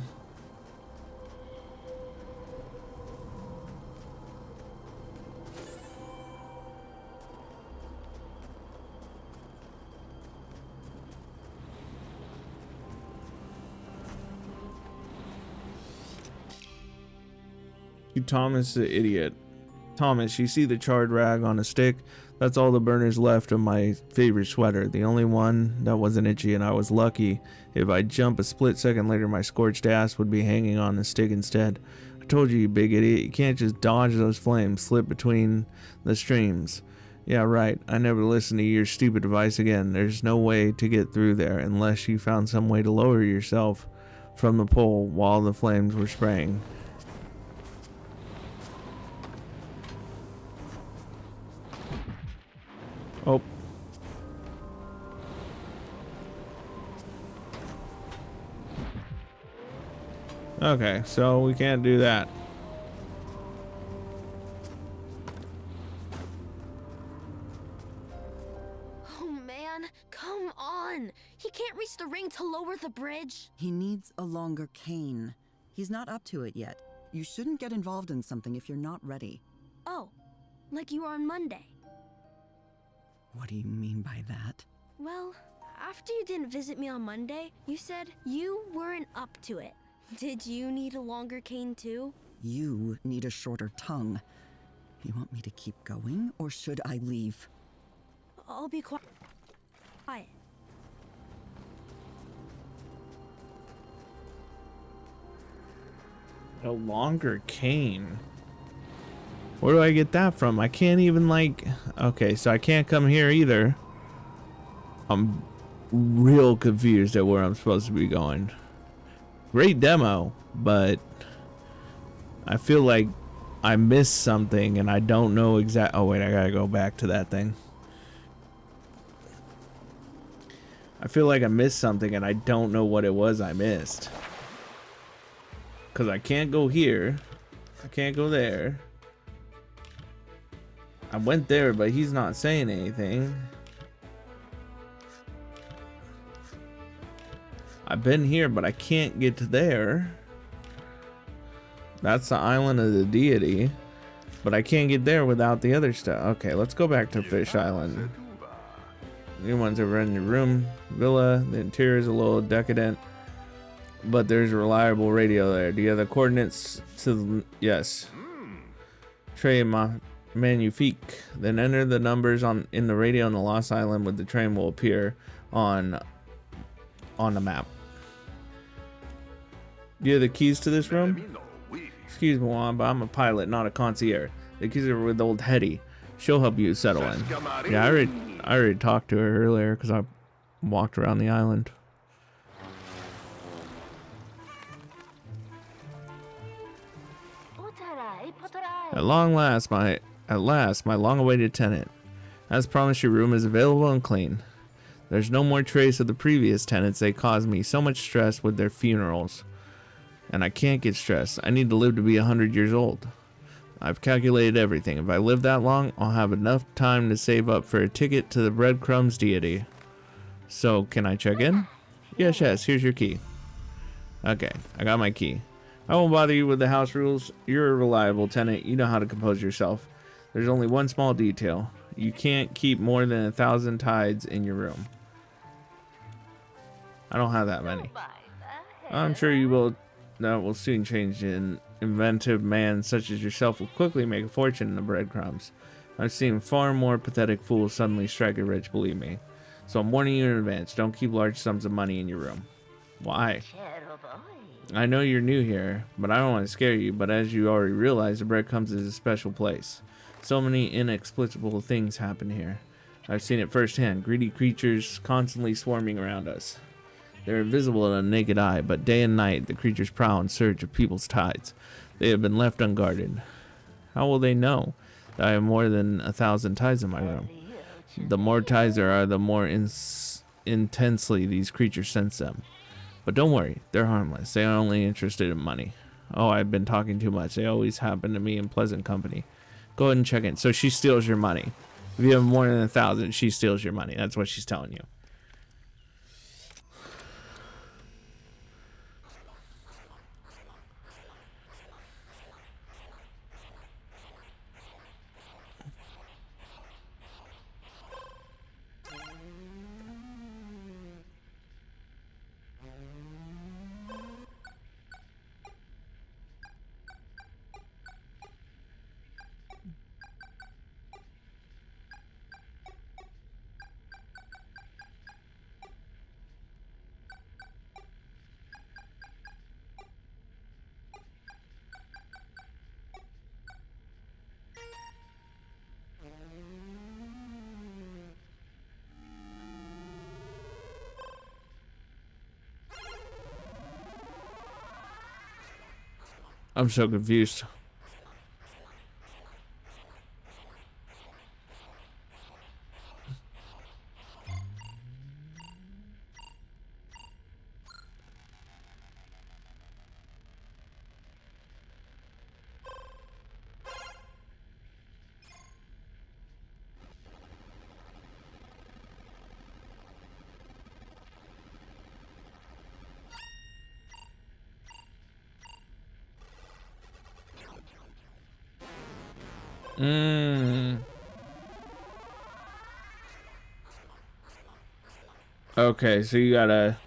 You Thomas the idiot. Thomas, you see the charred rag on a stick? That's all the burners left of my favorite sweater. The only one that wasn't itchy, and I was lucky. If I jump a split second later, my scorched ass would be hanging on the stick instead. I told you, you big idiot, you can't just dodge those flames, slip between the streams. Yeah, right. I never listened to your stupid advice again. There's no way to get through there unless you found some way to lower yourself from the pole while the flames were spraying. Oh. Okay, so we can't do that. Oh man, come on! He can't reach the ring to lower the bridge. He needs a longer cane. He's not up to it yet. You shouldn't get involved in something if you're not ready. Oh, like you were on Monday. What do you mean by that? Well, after you didn't visit me on Monday, you said you weren't up to it. Did you need a longer cane too? You need a shorter tongue. You want me to keep going, or should I leave? I'll be quiet. A longer cane? Where do I get that from? I can't even like... Okay, so I can't come here either. I'm real confused at where I'm supposed to be going. Great demo, but I feel like I missed something and I don't know exact... Oh wait, I gotta go back to that thing. I feel like I missed something and I don't know what it was I missed. Because I can't go here. I can't go there. I went there, but he's not saying anything. I've been here, but I can't get to there. That's the island of the deity. But I can't get there without the other stuff. Okay, let's go back to Fish Island. New ones over in your room. Villa. The interior is a little decadent, but there's a reliable radio there. Do you have the coordinates to the... Yes. Train Magnifique. Then enter the numbers in the radio on the Lost Island with the train will appear on the map. Do you have the keys to this room? Excuse me, Juan, but I'm a pilot, not a concierge. The keys are with old Hetty. She'll help you settle in. Yeah, I already talked to her earlier because I walked around the island. At last, my long-awaited tenant. As promised, your room is available and clean. There's no more trace of the previous tenants. They caused me so much stress with their funerals. And I can't get stressed. I need to live to be 100 years old. I've calculated everything. If I live that long, I'll have enough time to save up for a ticket to the breadcrumbs deity. So, can I check in? Yes, here's your key. Okay, I got my key. I won't bother you with the house rules. You're a reliable tenant. You know how to compose yourself. There's only one small detail. You can't keep more than 1,000 tides in your room. I don't have that many. I'm sure you will. That will soon change. An inventive man such as yourself will quickly make a fortune in the breadcrumbs. I've seen far more pathetic fools suddenly strike it rich, believe me. So I'm warning you in advance. Don't keep large sums of money in your room. Why? I know you're new here, but I don't want to scare you, but as you already realize, the breadcrumbs is a special place. So many inexplicable things happen here. I've seen it firsthand. Greedy creatures constantly swarming around us. They're invisible to the naked eye, but day and night the creatures prowl in search of people's tides. They have been left unguarded. How will they know that I have more than 1,000 tides in my room? The more tides there are, the more intensely these creatures sense them. But don't worry, they're harmless. They are only interested in money. Oh, I've been talking too much. They always happen to me in pleasant company. Go ahead and check in. So she steals your money. If you have more than 1,000, she steals your money. That's what she's telling you. I'm so confused. Okay, so you gotta...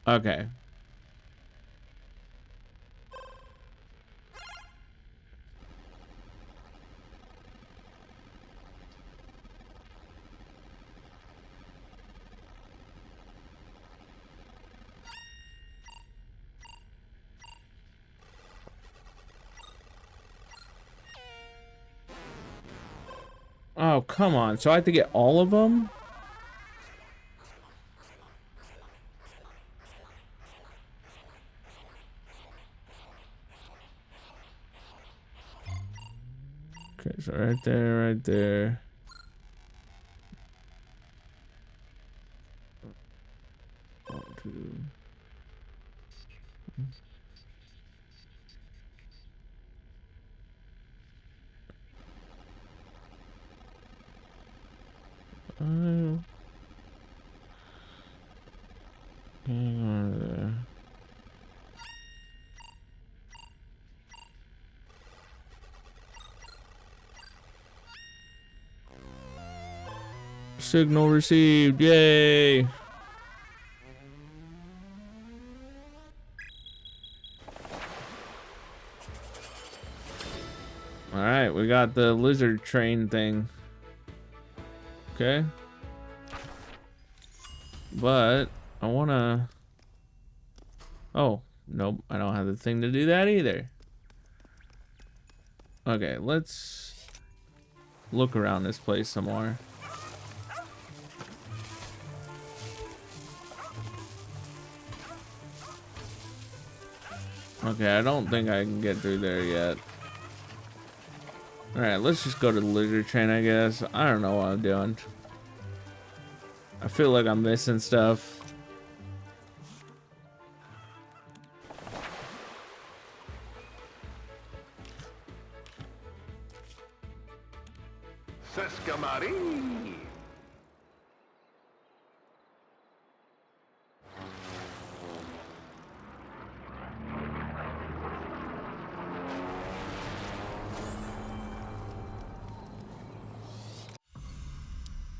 Okay. Oh, come on. So I have to get all of them? Okay, so right there, right there. Signal received. Yay. Alright, we got the lizard train thing. Okay. But I wanna... Oh, nope, I don't have the thing to do that either. Okay, let's look around this place some more. Okay, I don't think I can get through there yet. Alright, let's just go to the lizard train, I guess. I don't know what I'm doing. I feel like I'm missing stuff. Sescamari.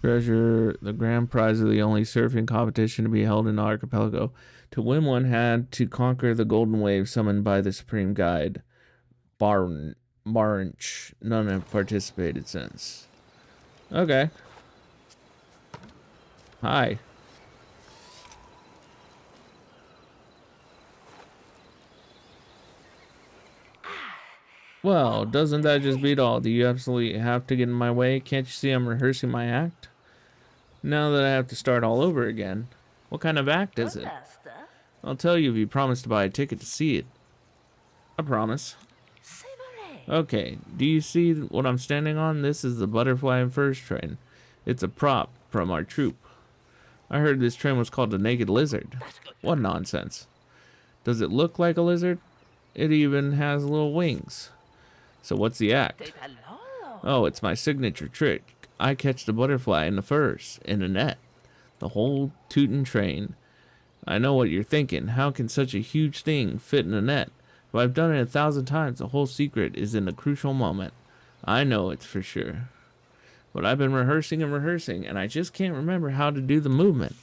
Treasure, the grand prize of the only surfing competition to be held in the archipelago. To win one had to conquer the golden wave summoned by the supreme guide, Barnch. None have participated since. Okay. Hi. Well, doesn't that just beat all? Do you absolutely have to get in my way? Can't you see I'm rehearsing my act? Now that I have to start all over again. What kind of act is it? I'll tell you if you promise to buy a ticket to see it. I promise. Okay, do you see what I'm standing on? This is the butterfly and furs train. It's a prop from our troupe. I heard this train was called the Naked Lizard. What nonsense. Does it look like a lizard? It even has little wings. So what's the act? Oh, it's my signature trick. I catch the butterfly in the furs, in a net. The whole tootin' train. I know what you're thinking. How can such a huge thing fit in a net? But I've done it 1,000 times. The whole secret is in the crucial moment. I know it's for sure. But I've been rehearsing and rehearsing, and I just can't remember how to do the movement.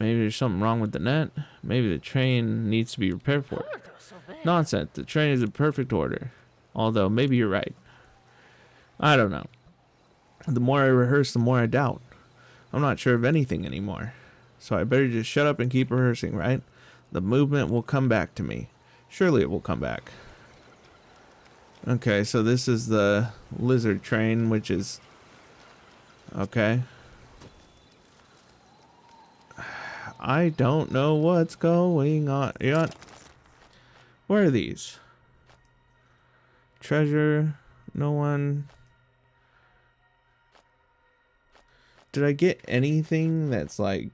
Maybe there's something wrong with the net. Maybe the train needs to be repaired for it. Nonsense. The train is in perfect order. Although, maybe you're right. I don't know. The more I rehearse, the more I doubt. I'm not sure of anything anymore. So I better just shut up and keep rehearsing, right? The movement will come back to me. Surely it will come back. Okay, so this is the lizard train, which is... Okay. I don't know what's going on. Where are these? Treasure. No one. Did I get anything that's like...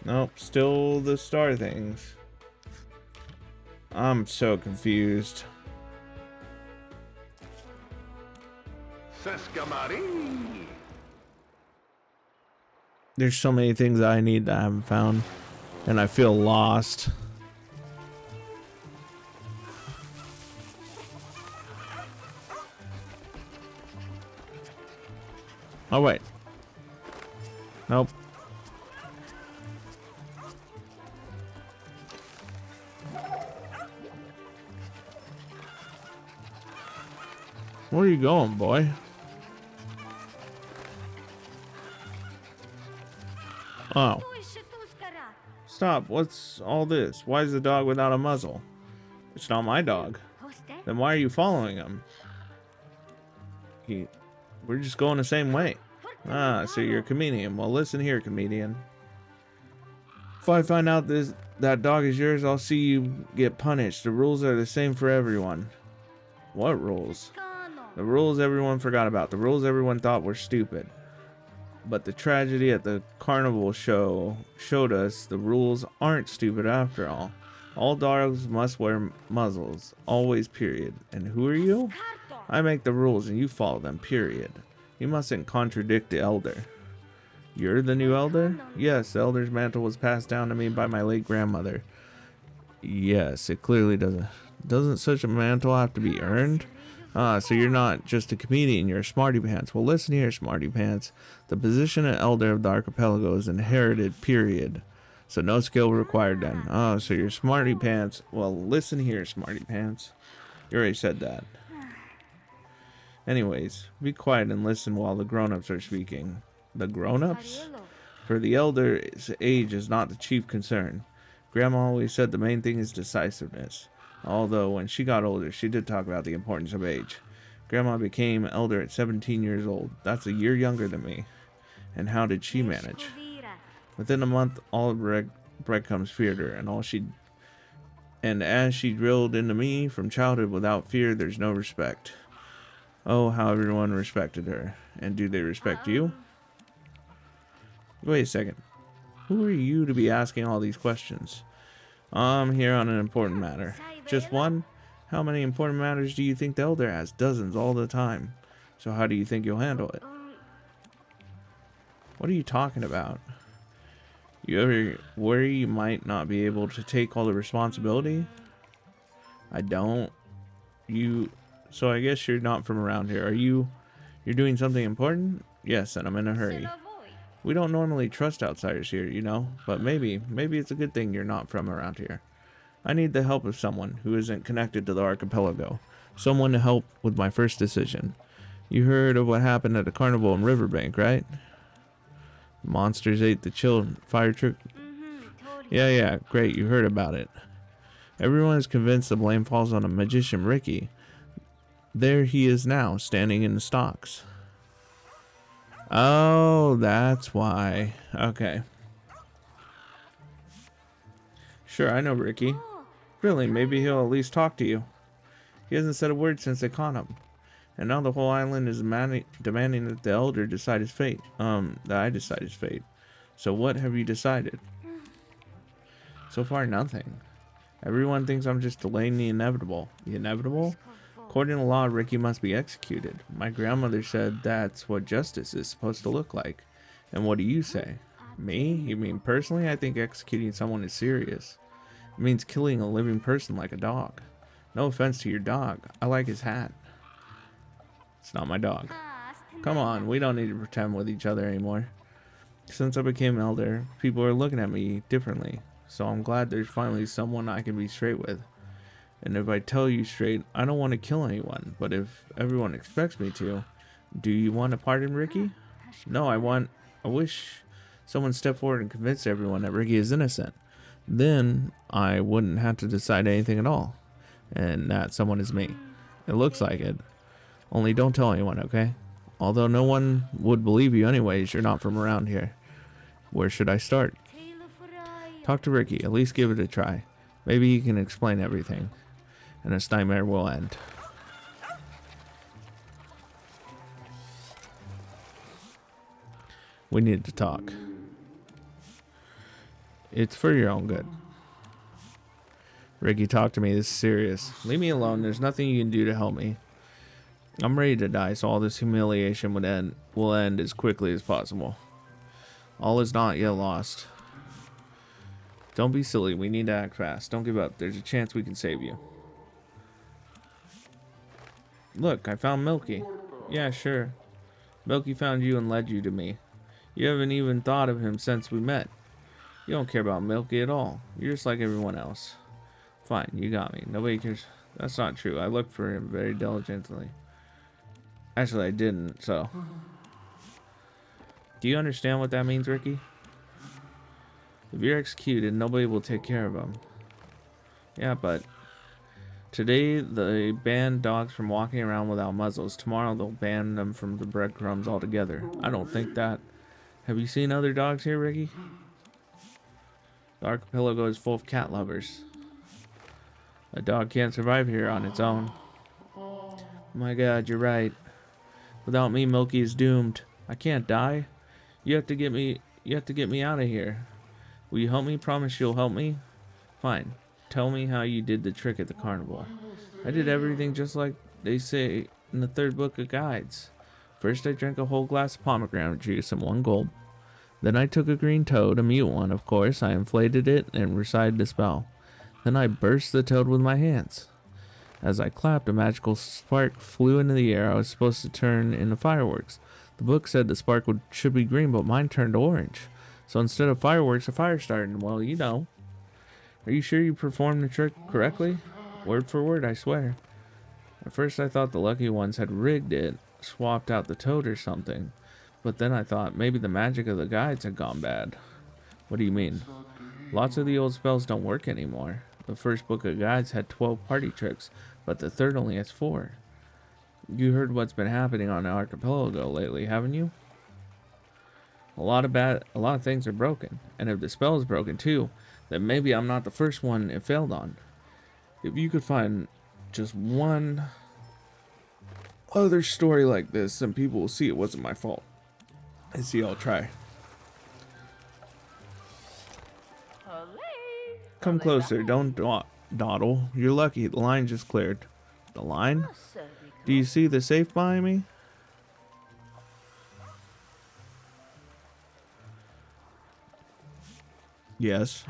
Nope, still the star things. I'm so confused. Sescamari. There's so many things I need that I haven't found, and I feel lost. Oh wait. Nope. Where are you going, boy? Oh. Stop. What's all this? Why is the dog without a muzzle? It's not my dog. Then why are you following him? We're just going the same way. Ah, so you're a comedian. Well, listen here, comedian. If I find out that dog is yours, I'll see you get punished. The rules are the same for everyone. What rules? The rules everyone forgot about. The rules everyone thought were stupid. But the tragedy at the carnival show showed us the rules aren't stupid after all. All dogs must wear muzzles. Always, period. And who are you? I make the rules and you follow them, period. You mustn't contradict the elder. You're the new elder? Yes, the elder's mantle was passed down to me by my late grandmother. Yes, it clearly doesn't. Doesn't such a mantle have to be earned? Ah, so you're not just a comedian, you're a smarty pants. Well, listen here, smarty pants. The position of elder of the archipelago is inherited, period. So no skill required then. Oh, so you're smarty pants. Well, listen here, smarty pants. You already said that. Anyways, be quiet and listen while the grown-ups are speaking. The grown-ups? For the elder's age is not the chief concern. Grandma always said the main thing is decisiveness. Although when she got older, she did talk about the importance of age. Grandma became elder at 17 years old. That's a year younger than me. And how did she manage? Within a month, all breadcrumbs feared her, and as she drilled into me from childhood, without fear, there's no respect. Oh, how everyone respected her. And do they respect you? Wait a second. Who are you to be asking all these questions? I'm here on an important matter. Just one? How many important matters do you think the elder has? Dozens all the time. So how do you think you'll handle it? What are you talking about? You ever worry you might not be able to take all the responsibility? I don't. So I guess you're not from around here. You're doing something important? Yes, and I'm in a hurry. We don't normally trust outsiders here, you know, but maybe it's a good thing you're not from around here. I need the help of someone who isn't connected to the archipelago. Someone to help with my first decision. You heard of what happened at the carnival in Riverbank, right? Monsters ate the fire trick. Yeah, great, you heard about it. Everyone is convinced the blame falls on a magician, Ricky. There he is now, standing in the stocks. Oh, that's why. Okay. Sure, I know Ricky. Really, maybe he'll at least talk to you. He hasn't said a word since they caught him. And now the whole island is demanding that the elder decide his fate. That I decide his fate. So what have you decided? So far, nothing. Everyone thinks I'm just delaying the inevitable. The inevitable? According to law, Ricky must be executed. My grandmother said that's what justice is supposed to look like. And what do you say? Me? You mean personally? I think executing someone is serious. It means killing a living person like a dog. No offense to your dog. I like his hat. It's not my dog. Come on, we don't need to pretend with each other anymore. Since I became elder, people are looking at me differently. So I'm glad there's finally someone I can be straight with. And if I tell you straight, I don't want to kill anyone. But if everyone expects me to, do you want to pardon Ricky? No, I wish someone stepped forward and convinced everyone that Ricky is innocent. Then I wouldn't have to decide anything at all. And that someone is me. It looks like it. Only don't tell anyone, okay? Although no one would believe you anyways, you're not from around here. Where should I start? Talk to Ricky, at least give it a try. Maybe he can explain everything. And this nightmare will end. We need to talk. It's for your own good. Ricky, talk to me. This is serious. Leave me alone. There's nothing you can do to help me. I'm ready to die, so all this humiliation will end as quickly as possible. All is not yet lost. Don't be silly. We need to act fast. Don't give up. There's a chance we can save you. Look, I found Milky. Yeah, sure. Milky found you and led you to me. You haven't even thought of him since we met. You don't care about Milky at all. You're just like everyone else. Fine, you got me. Nobody cares. That's not true. I looked for him very diligently. Actually, I didn't, so. Do you understand what that means, Ricky? If you're executed, nobody will take care of him. Yeah, but today they banned dogs from walking around without muzzles. Tomorrow they'll ban them from the breadcrumbs altogether. I don't think that. Have you seen other dogs here, Ricky? The archipelago is full of cat lovers. A dog can't survive here on its own. Oh my God, you're right. Without me, Milky is doomed. I can't die. You have to get me out of here. Will you help me? Promise you'll help me? Fine. Tell me how you did the trick at the carnival. I did everything just like they say in the third book of guides. First, I drank a whole glass of pomegranate juice and one gulp. Then I took a green toad, a mute one, of course. I inflated it and recited a spell. Then I burst the toad with my hands. As I clapped, a magical spark flew into the air. I was supposed to turn into fireworks. The book said the spark should be green, but mine turned orange. So instead of fireworks, a fire started. Well, you know. Are you sure you performed the trick correctly? Word for word, I swear. At first I thought the lucky ones had rigged it, swapped out the toad or something. But then I thought maybe the magic of the guides had gone bad. What do you mean? Lots of the old spells don't work anymore. The first book of guides had 12 party tricks, but the third only has 4. You heard what's been happening on the archipelago lately, haven't you? A lot of things are broken, and if the spell is broken too, then maybe I'm not the first one it failed on. If you could find just one other story like this, then people will see it wasn't my fault. I see, I'll try. Come closer, don't dawdle. You're lucky, the line just cleared. The line? Do you see the safe behind me? Yes.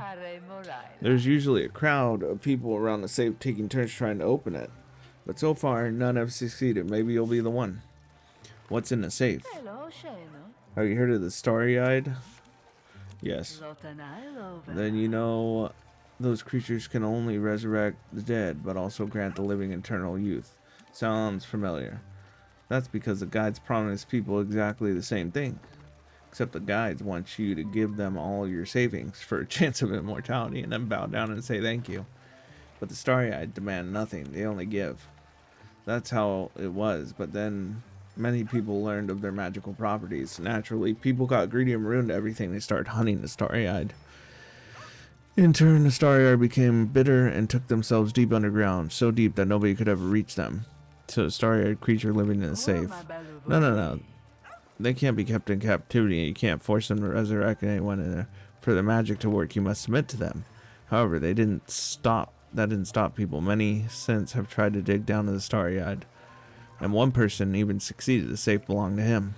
There's usually a crowd of people around the safe taking turns trying to open it. But so far, none have succeeded. Maybe you'll be the one. What's in the safe? Have you heard of the Starry-Eyed? Yes. Then you know those creatures can only resurrect the dead, but also grant the living eternal youth. Sounds familiar. That's because the guides promise people exactly the same thing. Except the guides want you to give them all your savings for a chance of immortality and then bow down and say thank you. But the Starry-Eyed demand nothing, they only give. That's how it was, but then many people learned of their magical properties. Naturally, people got greedy and ruined everything. They started hunting the Starry-Eyed. In turn, the Starry-Eyed became bitter and took themselves deep underground, so deep that nobody could ever reach them. So a Starry-Eyed creature living in a safe. No. They can't be kept in captivity, and you can't force them to resurrect anyone. For the magic to work, you must submit to them. However, that didn't stop people. Many since have tried to dig down to the Starry-Eyed, and one person even succeeded. The safe belonged to him.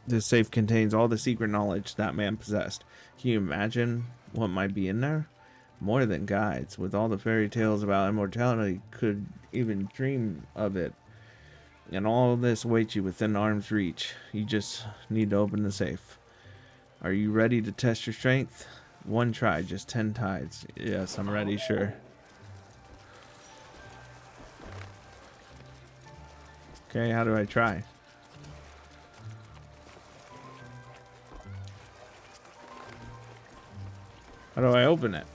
This safe contains all the secret knowledge that man possessed. Can you imagine what might be in there? More than guides. With all the fairy tales about immortality, could even dream of it. And all of this awaits you within arm's reach. You just need to open the safe. Are you ready to test your strength? One try, just 10 tides. Yes, I'm ready, sure. Okay, how do I try? How do I open it?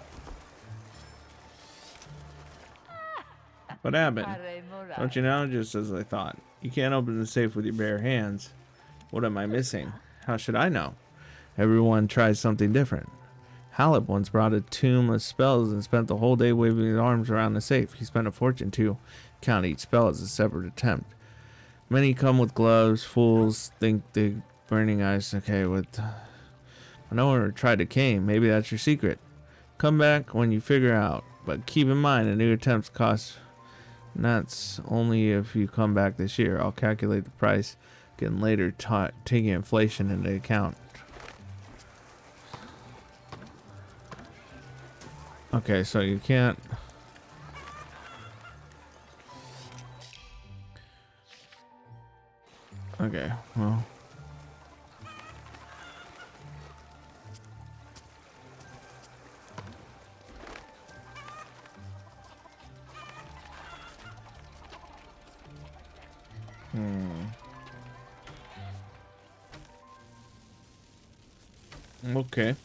What happened? Don't you know? Just as I thought. You can't open the safe with your bare hands. What am I missing? How should I know? Everyone tries something different. Halep once brought a tomb of spells and spent the whole day waving his arms around the safe. He spent a fortune to count each spell as a separate attempt. Many come with gloves. Fools think they burning eyes. Okay, with no one tried to cane. Maybe that's your secret. Come back when you figure out. But keep in mind, a new attempt costs. And that's only if you come back this year. I'll calculate the price again later, taking inflation into account. Okay, so you can't. Okay, well. Okay.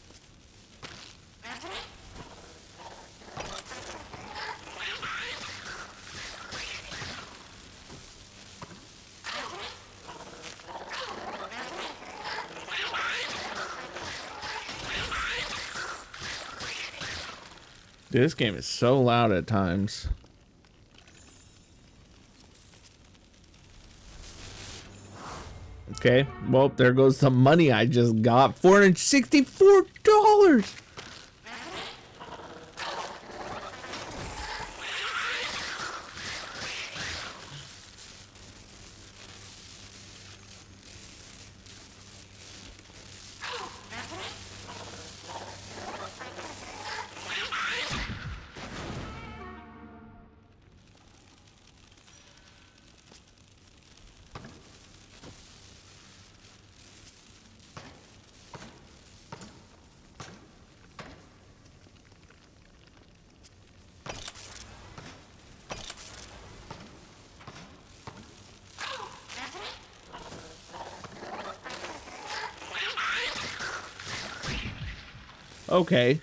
Dude, this game is so loud at times. Okay, well, there goes the money I just got. $464! Okay.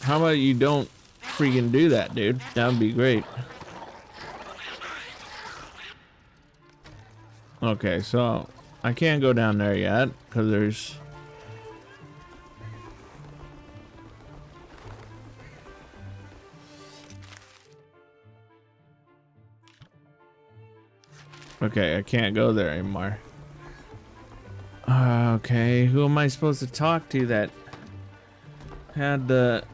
How about you don't freaking do that, dude? That would be great. Okay, so I can't go down there yet because there's... Okay, I can't go there anymore. Okay, who am I supposed to talk to that had the...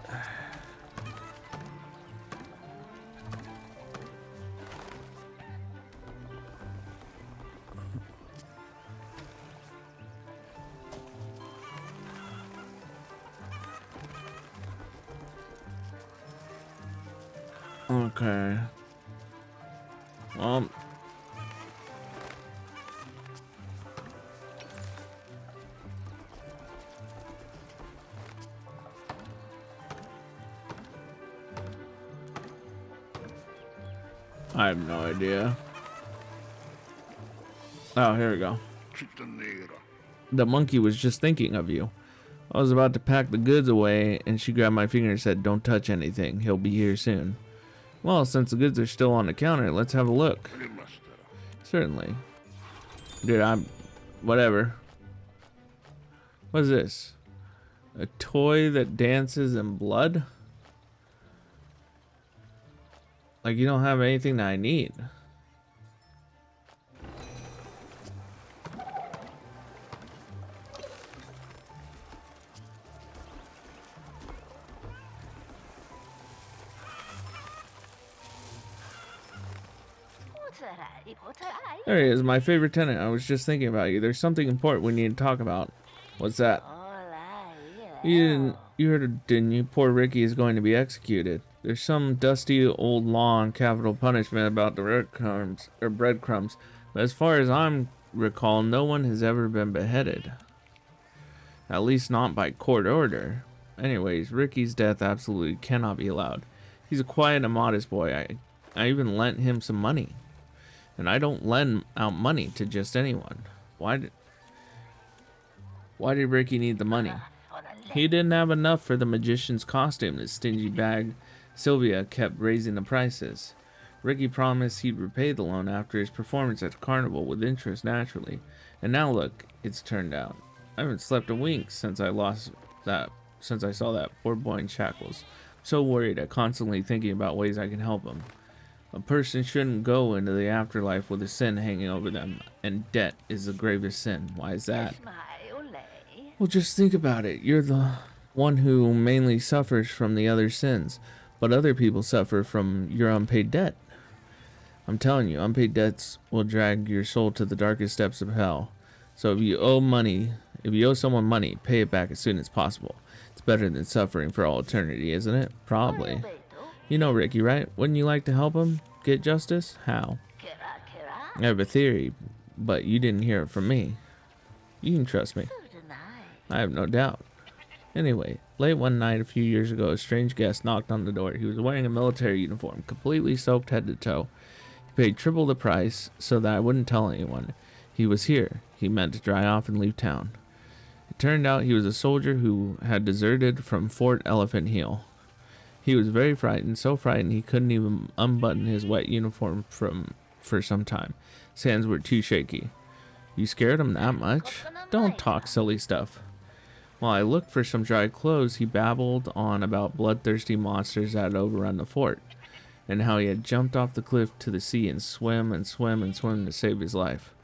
Okay. Well... I have no idea. Oh, here we go. The monkey was just thinking of you. I was about to pack the goods away, and she grabbed my finger and said, "Don't touch anything. He'll be here soon." Well, since the goods are still on the counter, let's have a look. Certainly. Dude, whatever. What is this? A toy that dances in blood? Like, you don't have anything that I need. There he is, my favorite tenant. I was just thinking about you. There's something important we need to talk about. What's that? You heard, didn't you? Poor Ricky is going to be executed. There's some dusty old law on capital punishment about the breadcrumbs. But as far as I'm recall, no one has ever been beheaded. At least not by court order. Anyways, Ricky's death absolutely cannot be allowed. He's a quiet and modest boy. I even lent him some money. And I don't lend out money to just anyone. Why did Ricky need the money? He didn't have enough for the magician's costume. His stingy bag, Sylvia, kept raising the prices. Ricky promised he'd repay the loan after his performance at the carnival with interest naturally. And now look, it's turned out. I haven't slept a wink since I saw that poor boy in shackles. I'm so worried, I'm constantly thinking about ways I can help him. A person shouldn't go into the afterlife with a sin hanging over them, and debt is the gravest sin. Why is that? Well, just think about it. You're the one who mainly suffers from the other sins, but other people suffer from your unpaid debt. I'm telling you, unpaid debts will drag your soul to the darkest depths of hell. So if you owe someone money, pay it back as soon as possible. It's better than suffering for all eternity, isn't it? Probably. You know Ricky, right? Wouldn't you like to help him get justice? How? I have a theory, but you didn't hear it from me. You can trust me. I have no doubt. Anyway, late one night a few years ago, a strange guest knocked on the door. He was wearing a military uniform, completely soaked head to toe. He paid triple the price so that I wouldn't tell anyone. He was here. He meant to dry off and leave town. It turned out he was a soldier who had deserted from Fort Elephant Hill. He was very frightened, so frightened he couldn't even unbutton his wet uniform for some time. His hands were too shaky. You scared him that much? Don't talk silly stuff. While I looked for some dry clothes, he babbled on about bloodthirsty monsters that had overrun the fort, and how he had jumped off the cliff to the sea and swim to save his life.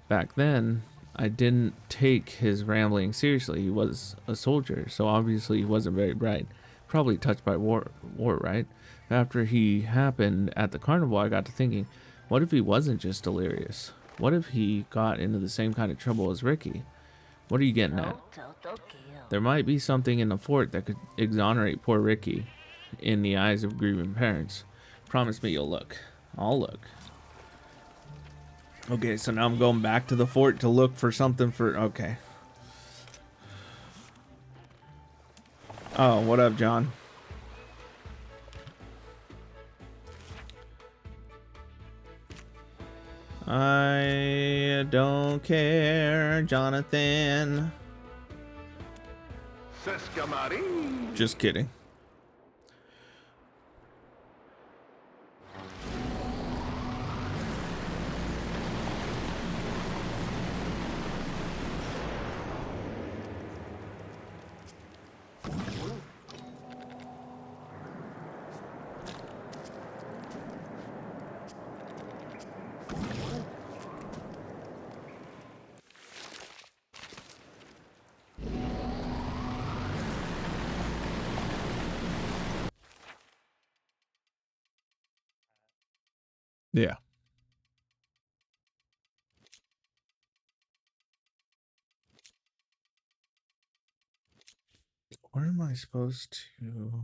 Back then, I didn't take his rambling seriously. He was a soldier, so obviously he wasn't very bright. Probably touched by war, right? After he happened at the carnival, I got to thinking, what if he wasn't just delirious? What if he got into the same kind of trouble as Ricky? What are you getting at? There might be something in the fort that could exonerate poor Ricky in the eyes of grieving parents. Promise me you'll look. I'll look. Okay, so now I'm going back to the fort to look for something for... Okay. Oh, what up, John? I don't care, Jonathan. Sescamari. Just kidding. Yeah. Where am I supposed to?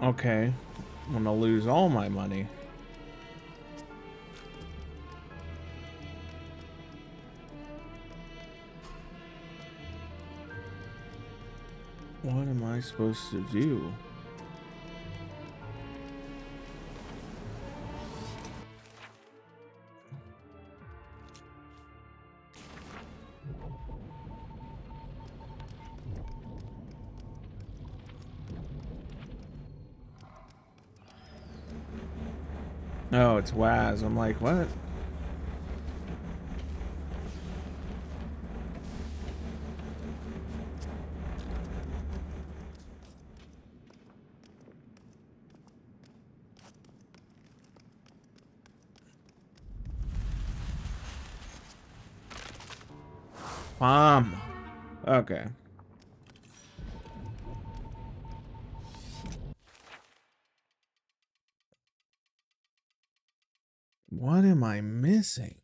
Okay. I'm gonna lose all my money. What am I supposed to do? Oh, it's Waz. I'm like, what? Okay. What am I missing?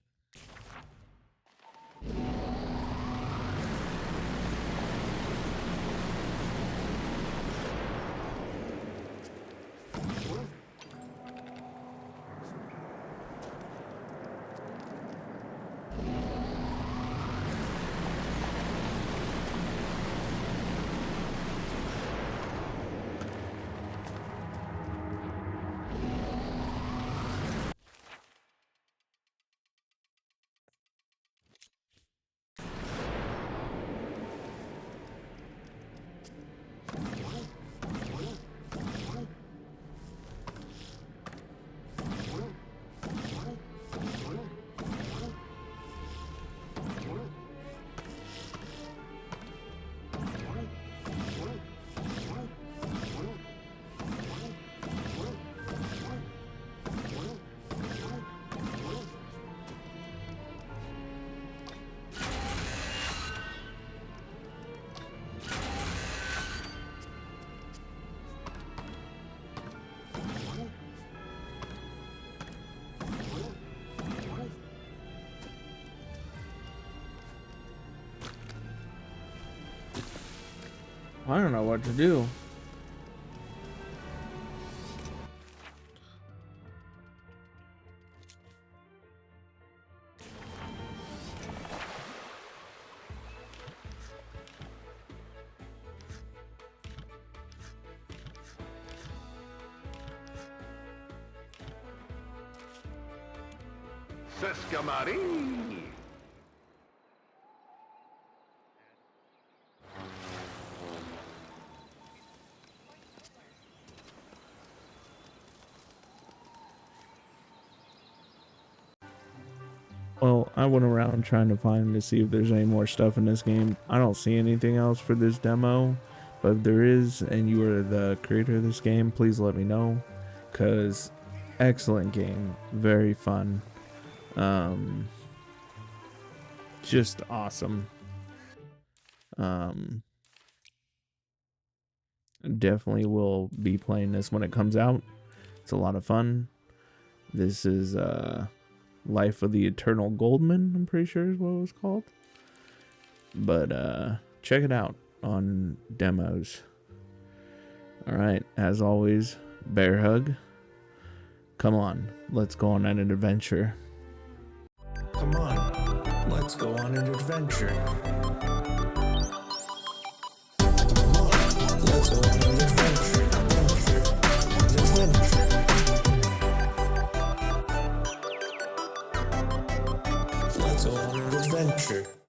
I don't know what to do. Sescamari. Well, I went around trying to find to see if there's any more stuff in this game. I don't see anything else for this demo, but if there is, and you are the creator of this game, please let me know, because excellent game, very fun, just awesome. Definitely will be playing this when it comes out. It's a lot of fun. This is Life of the Eternal Goldman, I'm pretty sure is what it was called. But check it out on demos. All right, as always, bear hug. Come on, let's go on an adventure. Come on, let's go on an adventure. Come on, let's go on an adventure. Let's go on an adventure.